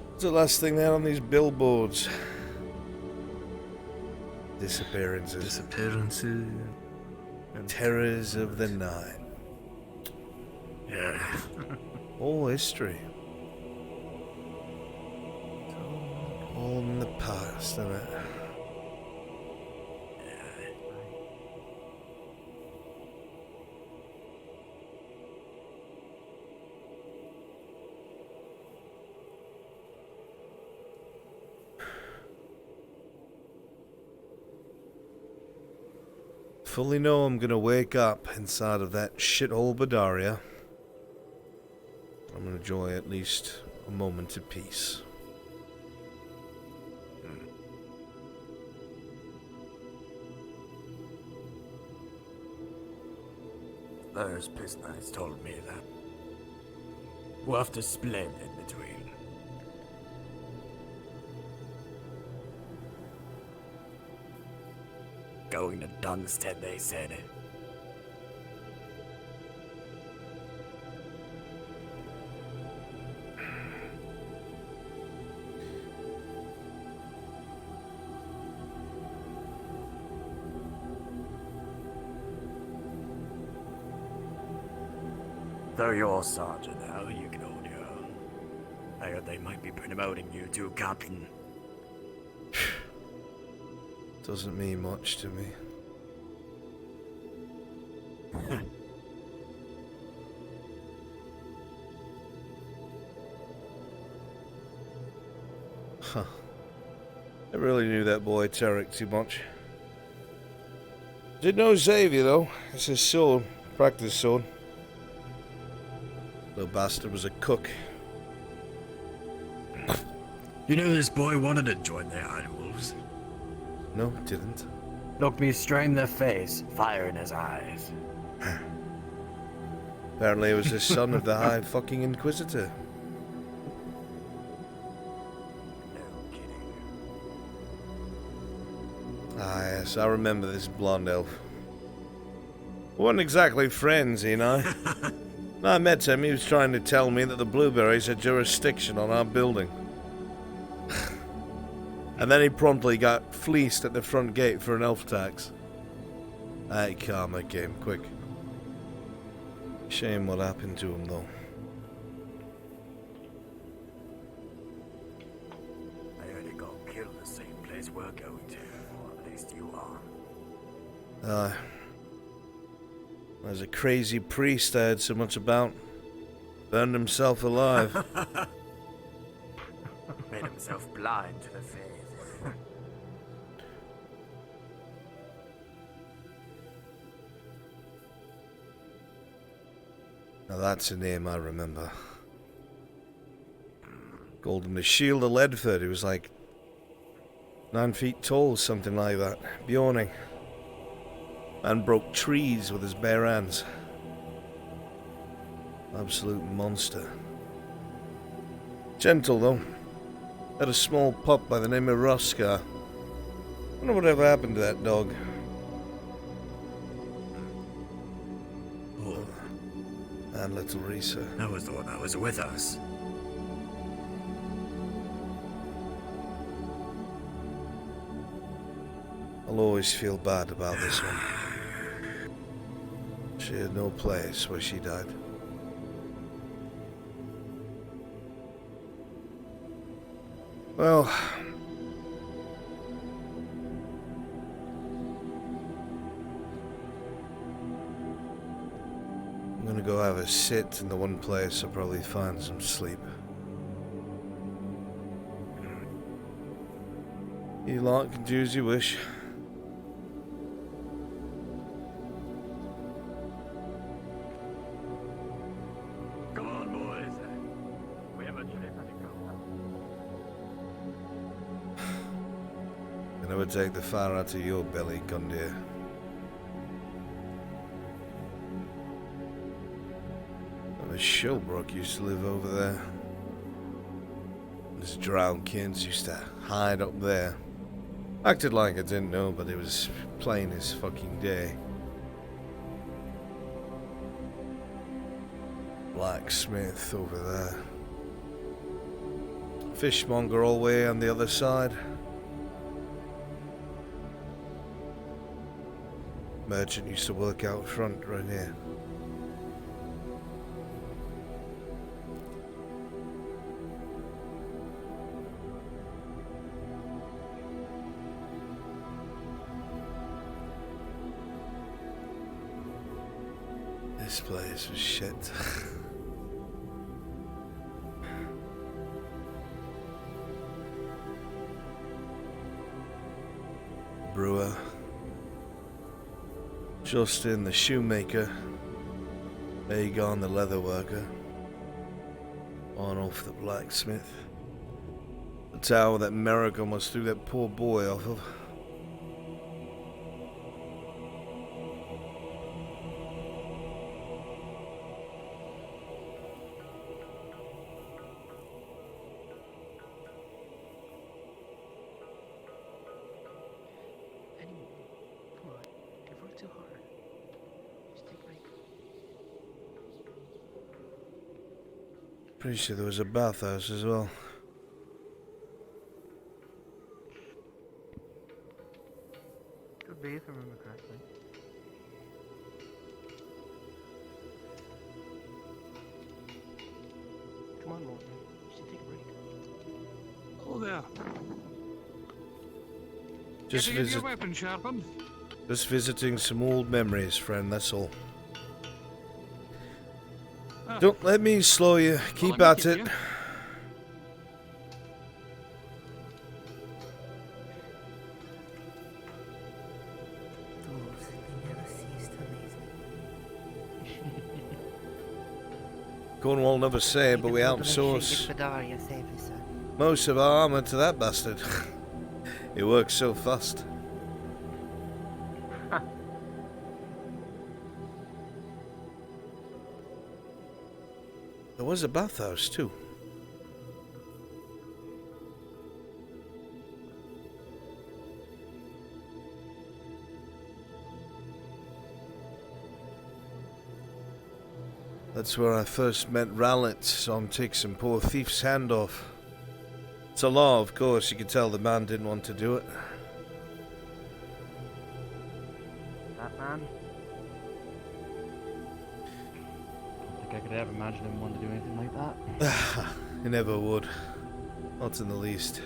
A: What's the last thing there on these billboards? Disappearances.
K: Disappearances.
A: Terrors of the night.
T: Yeah.
A: All history. All in the past, isn't it? Fully know I'm gonna wake up inside of that shithole Badaria. I'm gonna enjoy at least a moment of peace.
T: There's business told me that we'll have to split in between. Going to Dunstan, they said. Though you're sergeant now, you can hold your own. I heard they might be promoting you to captain.
A: Doesn't mean much to me. Huh. I really knew that boy Tarek too much. Didn't know Xavier though. It's his sword. Practice sword. Little bastard was a cook.
T: You know this boy wanted to join the Iron Wolves.
A: No, didn't.
F: Looked me straight in the face, fire in his eyes.
A: Apparently it was the son of the High fucking Inquisitor. Ah, yes, I remember this blonde elf. We weren't exactly friends, he and I. When I met him, he was trying to tell me that the Blueberries had jurisdiction on our building. And then he promptly got fleeced at the front gate for an elf tax. That karma came quick. Shame what happened to him, though.
T: I heard he got killed the same place we're going to, or at least you are.
A: There's a crazy priest I heard so much about. Burned himself alive.
T: Made himself blind to the faith.
A: Now that's a name I remember. Golden the Shield of Ledford. He was like 9 feet tall, something like that. Bjorning. Man broke trees with his bare hands. Absolute monster. Gentle though. Had a small pup by the name of Roskar. Wonder whatever happened to that dog.
T: Oh.
A: And little Risa.
T: That was the one that was with us.
A: I'll always feel bad about this one. She had no place where she died. Well, I'm gonna go have a sit in the one place I'll probably find some sleep. You lot can do as you wish.
T: Come on, boys. We have a trip to go.
A: I never take the fire out of your belly, Gundir. The Shilbrook used to live over there. His drowned kids used to hide up there. Acted like I didn't know, but it was plain as fucking day. Blacksmith over there. Fishmonger all the way on the other side. Merchant used to work out front right here. This place was shit. Brewer. Justin the shoemaker. Aegon the leather worker. Arnulf the blacksmith. The tower that Merrick almost threw that poor boy off of. Pretty sure there was a bathhouse as well.
M: Could be, if I remember correctly. Come on, Morton. You should take a break.
C: Oh, there.
A: Just
C: Getting your weapon sharpened.
A: Just visiting some old memories, friend, that's all. Don't let me slow you. Keep at it. Cornwall never say, but we outsource
I: Badaria safely, sir.
A: most of our armor to that bastard. It works so fast. There was a bathhouse too. That's where I first met Rallett on Take Some Poor Thief's hand off. It's a law, of course. You could tell the man didn't want to do it.
M: That man? I don't think I could ever imagine him wanting to do anything like that.
A: He never would. Not in the least.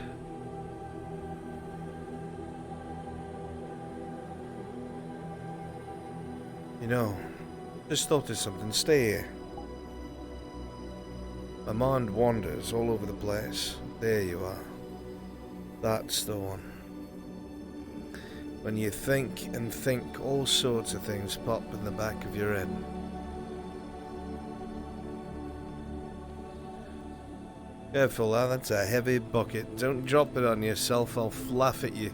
A: You know, just thought of something. Stay here. My mind wanders all over the place. There you are. That's the one. When you think and think, all sorts of things pop in the back of your head. Careful, lad, that's a heavy bucket. Don't drop it on yourself, I'll laugh at you.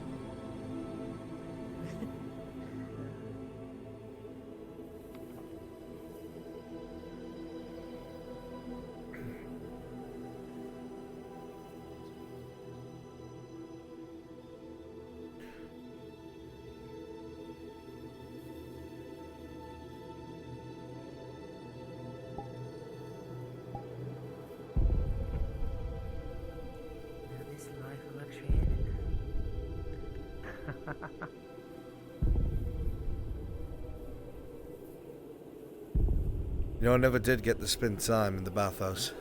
A: You know, I never did get to spend time in the bathhouse.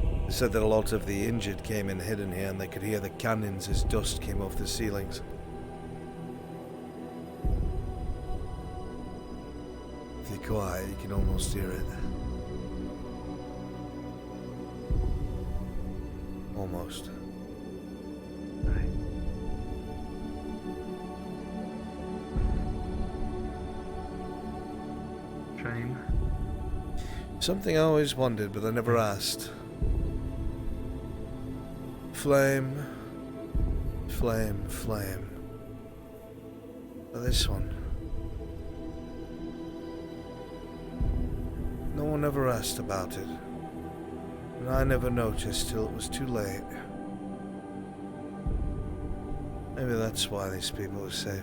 A: They said that a lot of the injured came in hidden here and they could hear the cannons as dust came off the ceilings. If you're quiet, you can almost hear it. Almost.
M: Train.
A: Something I always wondered, but I never asked. Flame, flame, flame. But this one. No one ever asked about it. And I never noticed till it was too late. Maybe that's why these people are safe.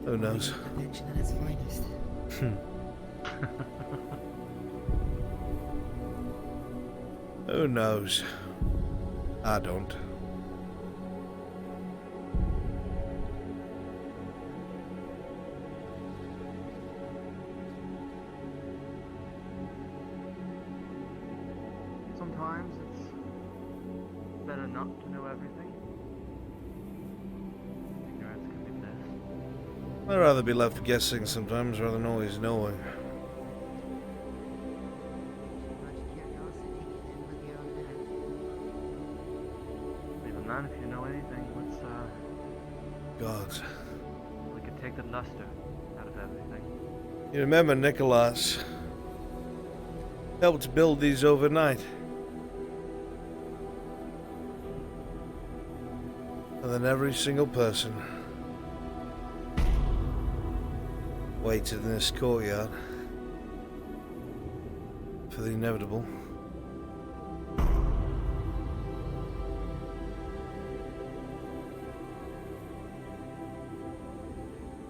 A: Who knows?
I: Invention at its finest.
A: Who knows? I don't.
M: Sometimes it's better not to know everything. Ignorance can be bliss.
A: I'd rather be left guessing sometimes rather than always knowing.
M: Even then, if you know anything, what's
A: God.
M: we could take the luster out of everything.
A: You remember Nicholas helped build these overnight. And then every single person waited in this courtyard for the inevitable.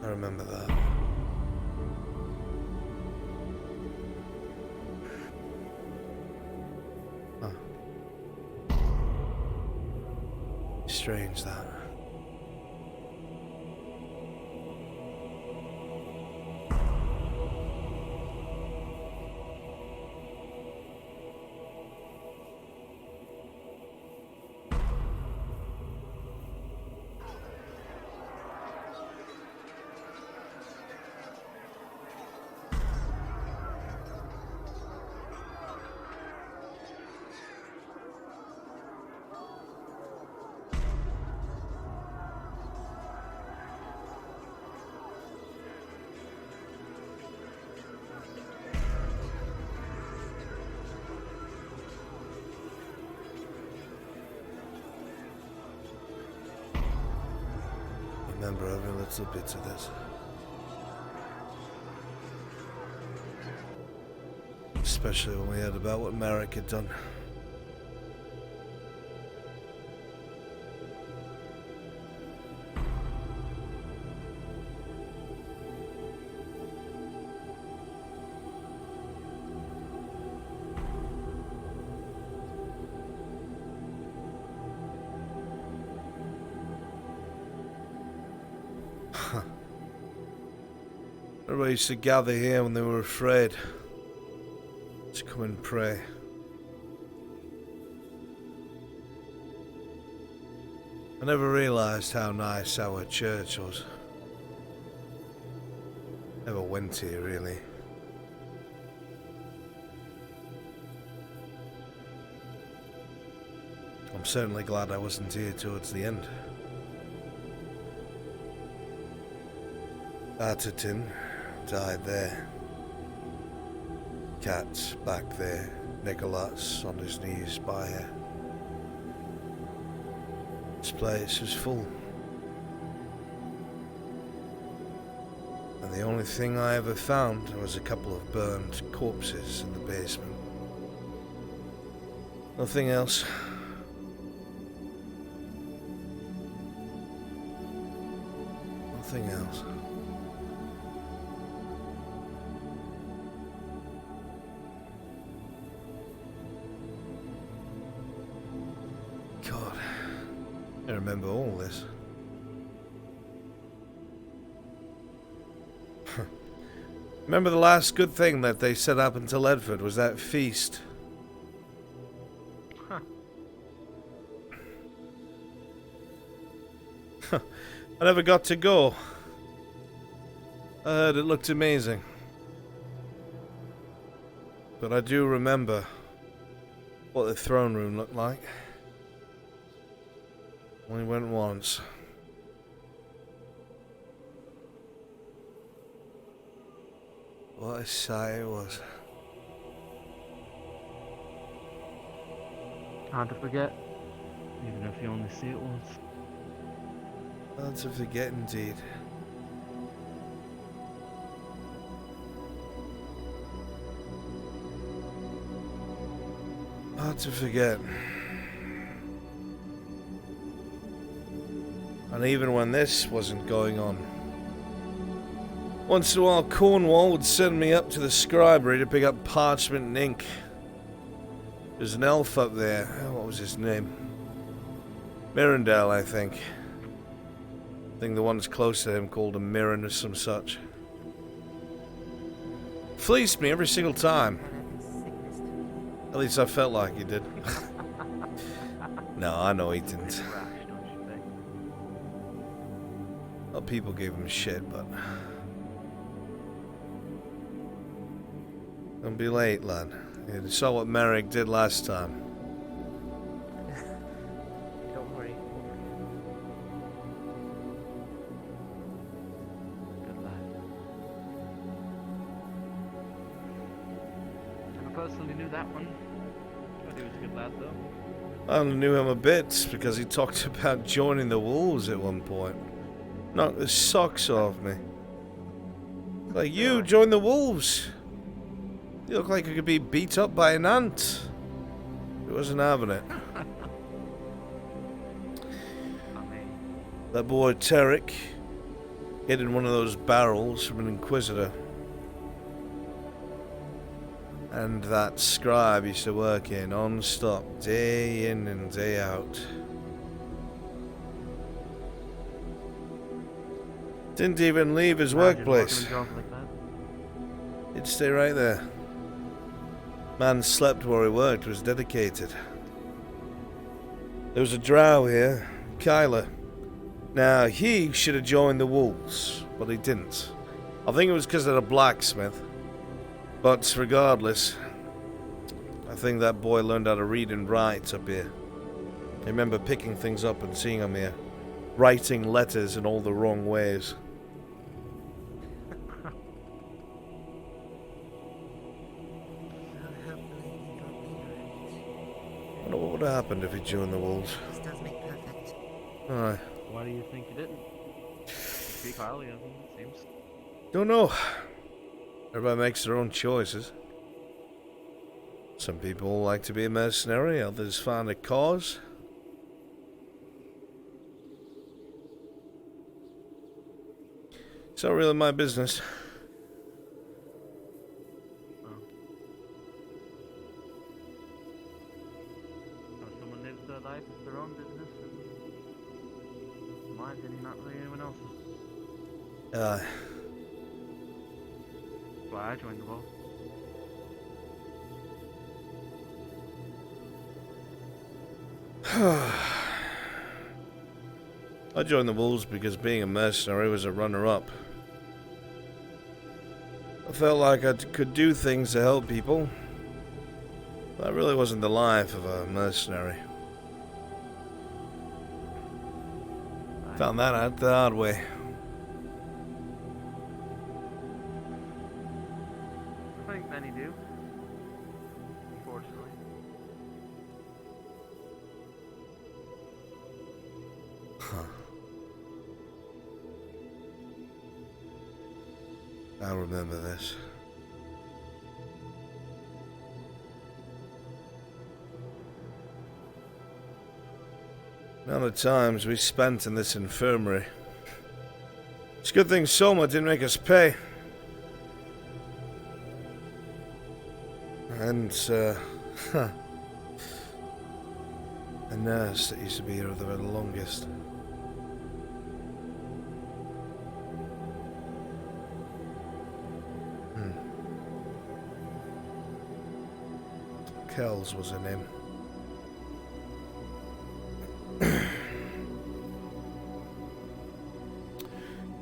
A: I remember that. Huh. Strange that. little bit of this. Especially when we heard about what Merrick had done. Everybody used to gather here when they were afraid to come and pray. I never realised how nice our church was. Never went here, really. I'm certainly glad I wasn't here towards the end. Atherton died there. Cat back there. Nicholas on his knees by her. This place was full. And the only thing I ever found was a couple of burned corpses in the basement. Nothing else. Nothing else. God, I remember all this. Remember the last good thing that they set up until Edford was that feast. I never got to go. I heard it looked amazing. But I do remember what the throne room looked like. Only went once. What a sight it was.
M: Hard to forget, even if you only see it once.
A: Hard to forget indeed. Hard to forget. And even when this wasn't going on. Once in a while Cornwall would send me up to the scribery to pick up parchment and ink. There's an elf up there. What was his name? Mirandel, I think. I think the one's close to him called a Mirren or some such. Fleeced me every single time. At least I felt like he did. No, I know he didn't. A lot of people gave him shit, but... Don't be late, lad. You saw what Merrick did last time.
M: Don't worry. Good lad. Never personally knew that one. But he was a good lad, though.
A: I only knew him a bit because he talked about joining the wolves at one point. Knocked the socks off me. Like, you join the wolves. You look like you could be beat up by an ant. He wasn't having it. That boy Tarek hid in one of those barrels from an inquisitor. And that scribe used to work here non-stop, day in and day out. Didn't even leave his workplace. He'd stay right there. Man slept where he worked, was dedicated. There was a drow here, Kyler. Now, he should have joined the wolves, but he didn't. I think it was because of the blacksmith. But regardless, I think that boy learned how to read and write up here. I remember picking things up and seeing him here, writing letters in all the wrong ways. I wonder what would have happened if he joined the wolves.
I: This does make perfect.
A: Aye.
M: Why do you think you didn't? speak highly of him, it seems.
A: Don't know. Everybody makes their own choices. Some people like to be a mercenary, others find a cause. It's not really my business.
M: Someone lives their life, it's their own business, and in my opinion, not really anyone else's. That's why I joined the Wolf.
A: I joined the Wolves because being a mercenary was a runner-up. I felt like I could do things to help people. That really wasn't the life of a mercenary. Found that out the hard way.
M: I think many do. Unfortunately.
A: Huh. I'll remember this. Amount of times we spent in this infirmary. It's a good thing Soma didn't make us pay. And, a nurse that used to be here the very longest. Kells was her name.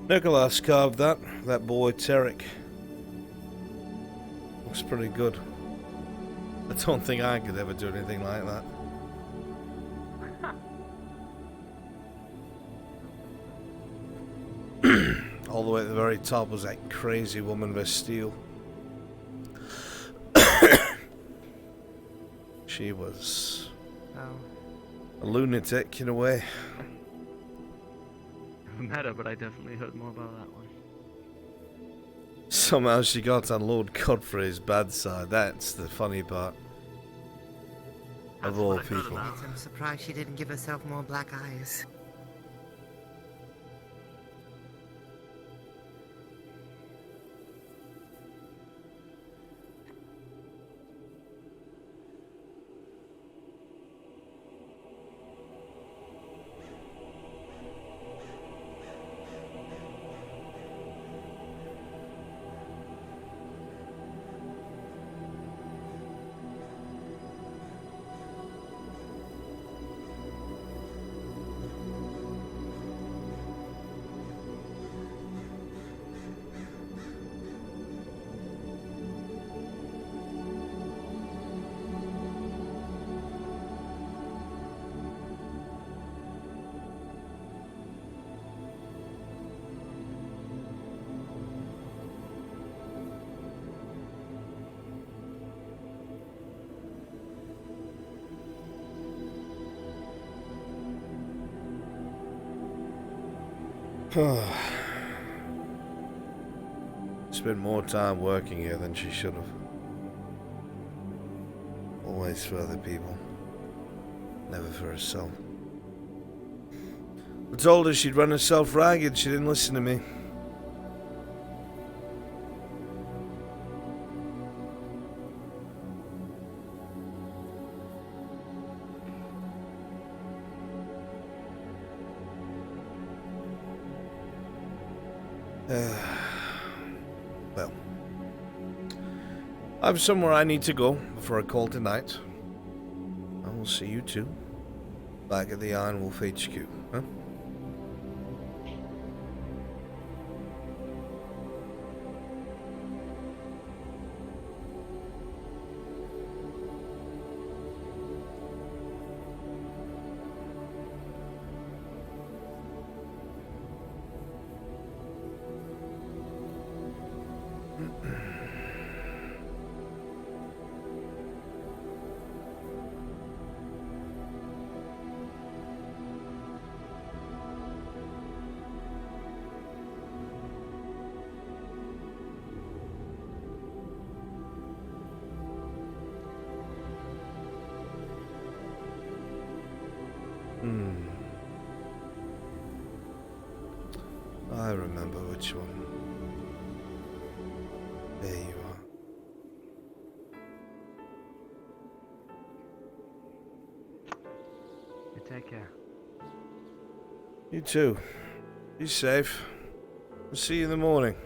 A: Nicholas carved that boy Tarek. Looks pretty good. I don't think I could ever do anything like that. All the way at the very top was that crazy woman Bastille. She was a lunatic in a way.
M: I met her, but I definitely heard more about that one.
A: Somehow she got on Lord Godfrey's bad side. That's the funny part. Of all people.
U: I'm surprised she didn't give herself more black eyes.
A: Spent more time working here than she should have. Always for other people, never for herself. I told her she'd run herself ragged. She didn't listen to me. Well, I have somewhere I need to go before I call tonight. I will see you two back at the Iron Wolf HQ, huh? Which one? There you are.
M: You take care.
A: You too. Be safe. I'll see you in the morning.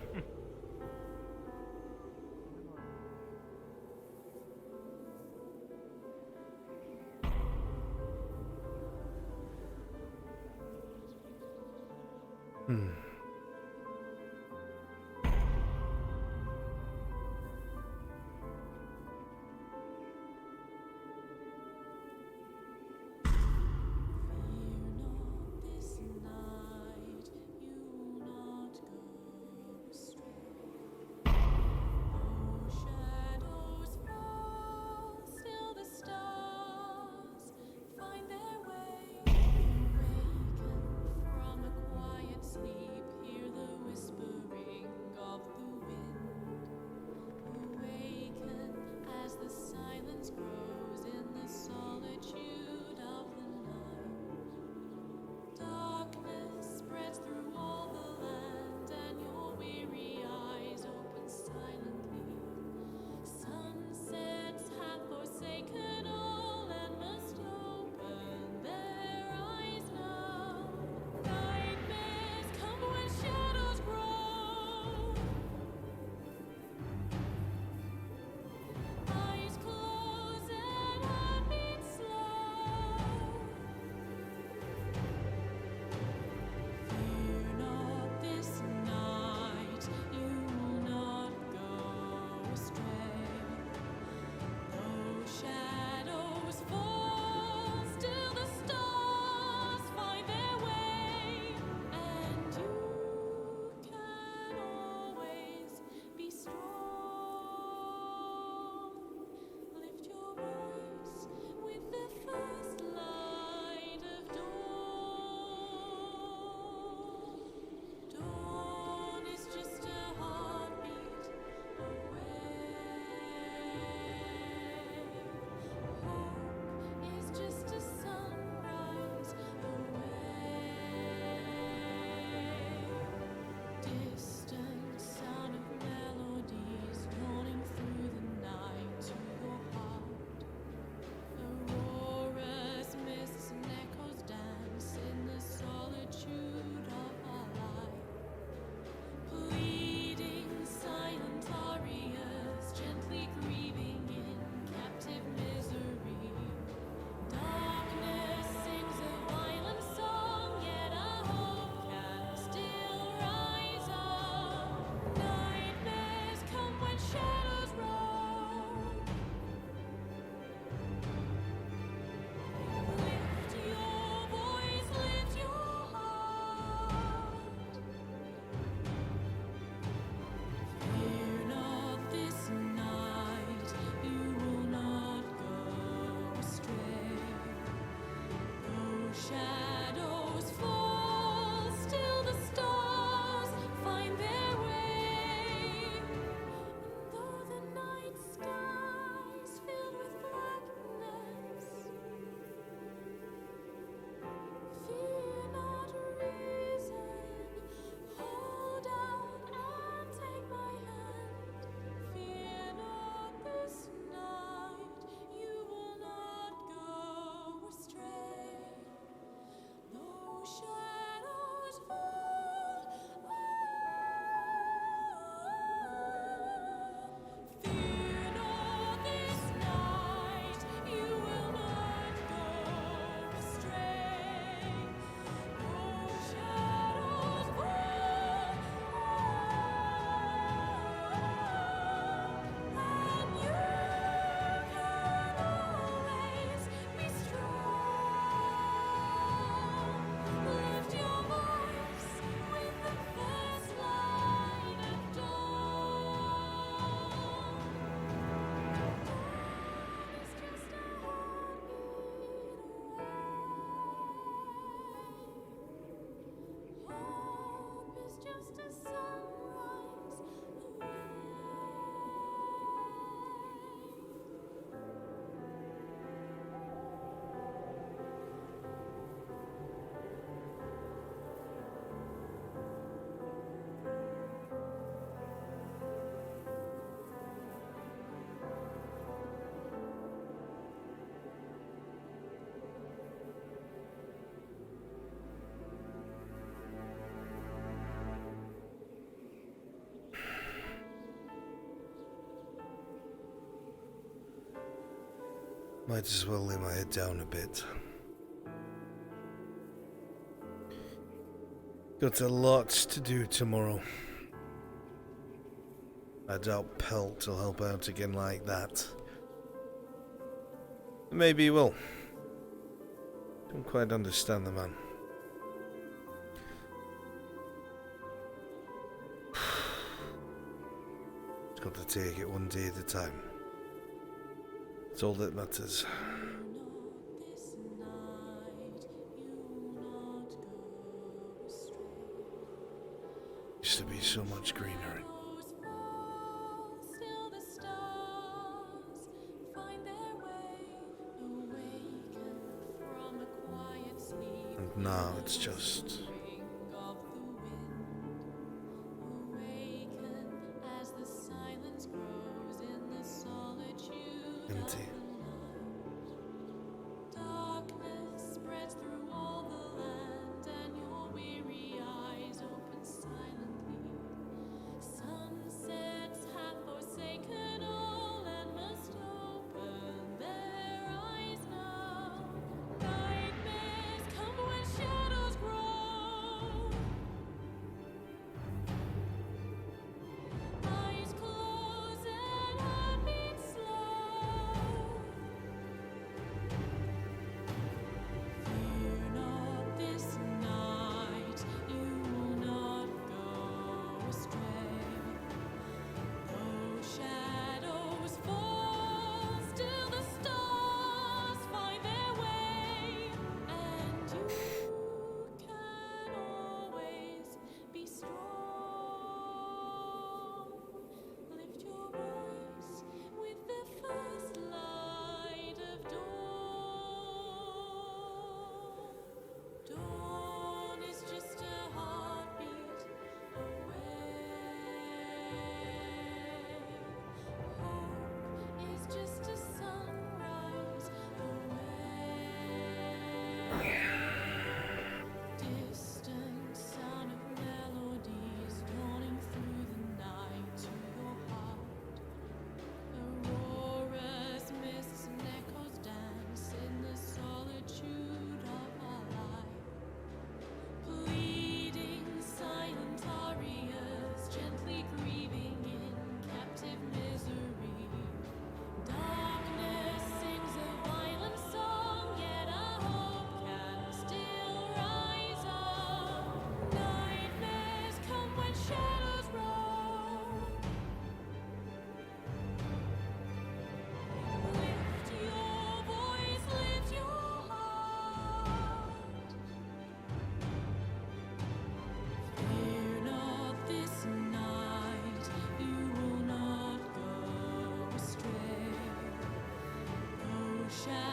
A: Might as well lay my head down a bit. Got a lot to do tomorrow. I doubt Pelt will help out again like that. Maybe he will. Don't quite understand the man. Just got to take it one day at a time. That's all that matters. Used to be so much greenery. And now it's just empty.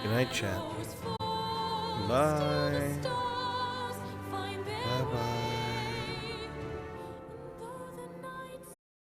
A: Good night, chat. Bye.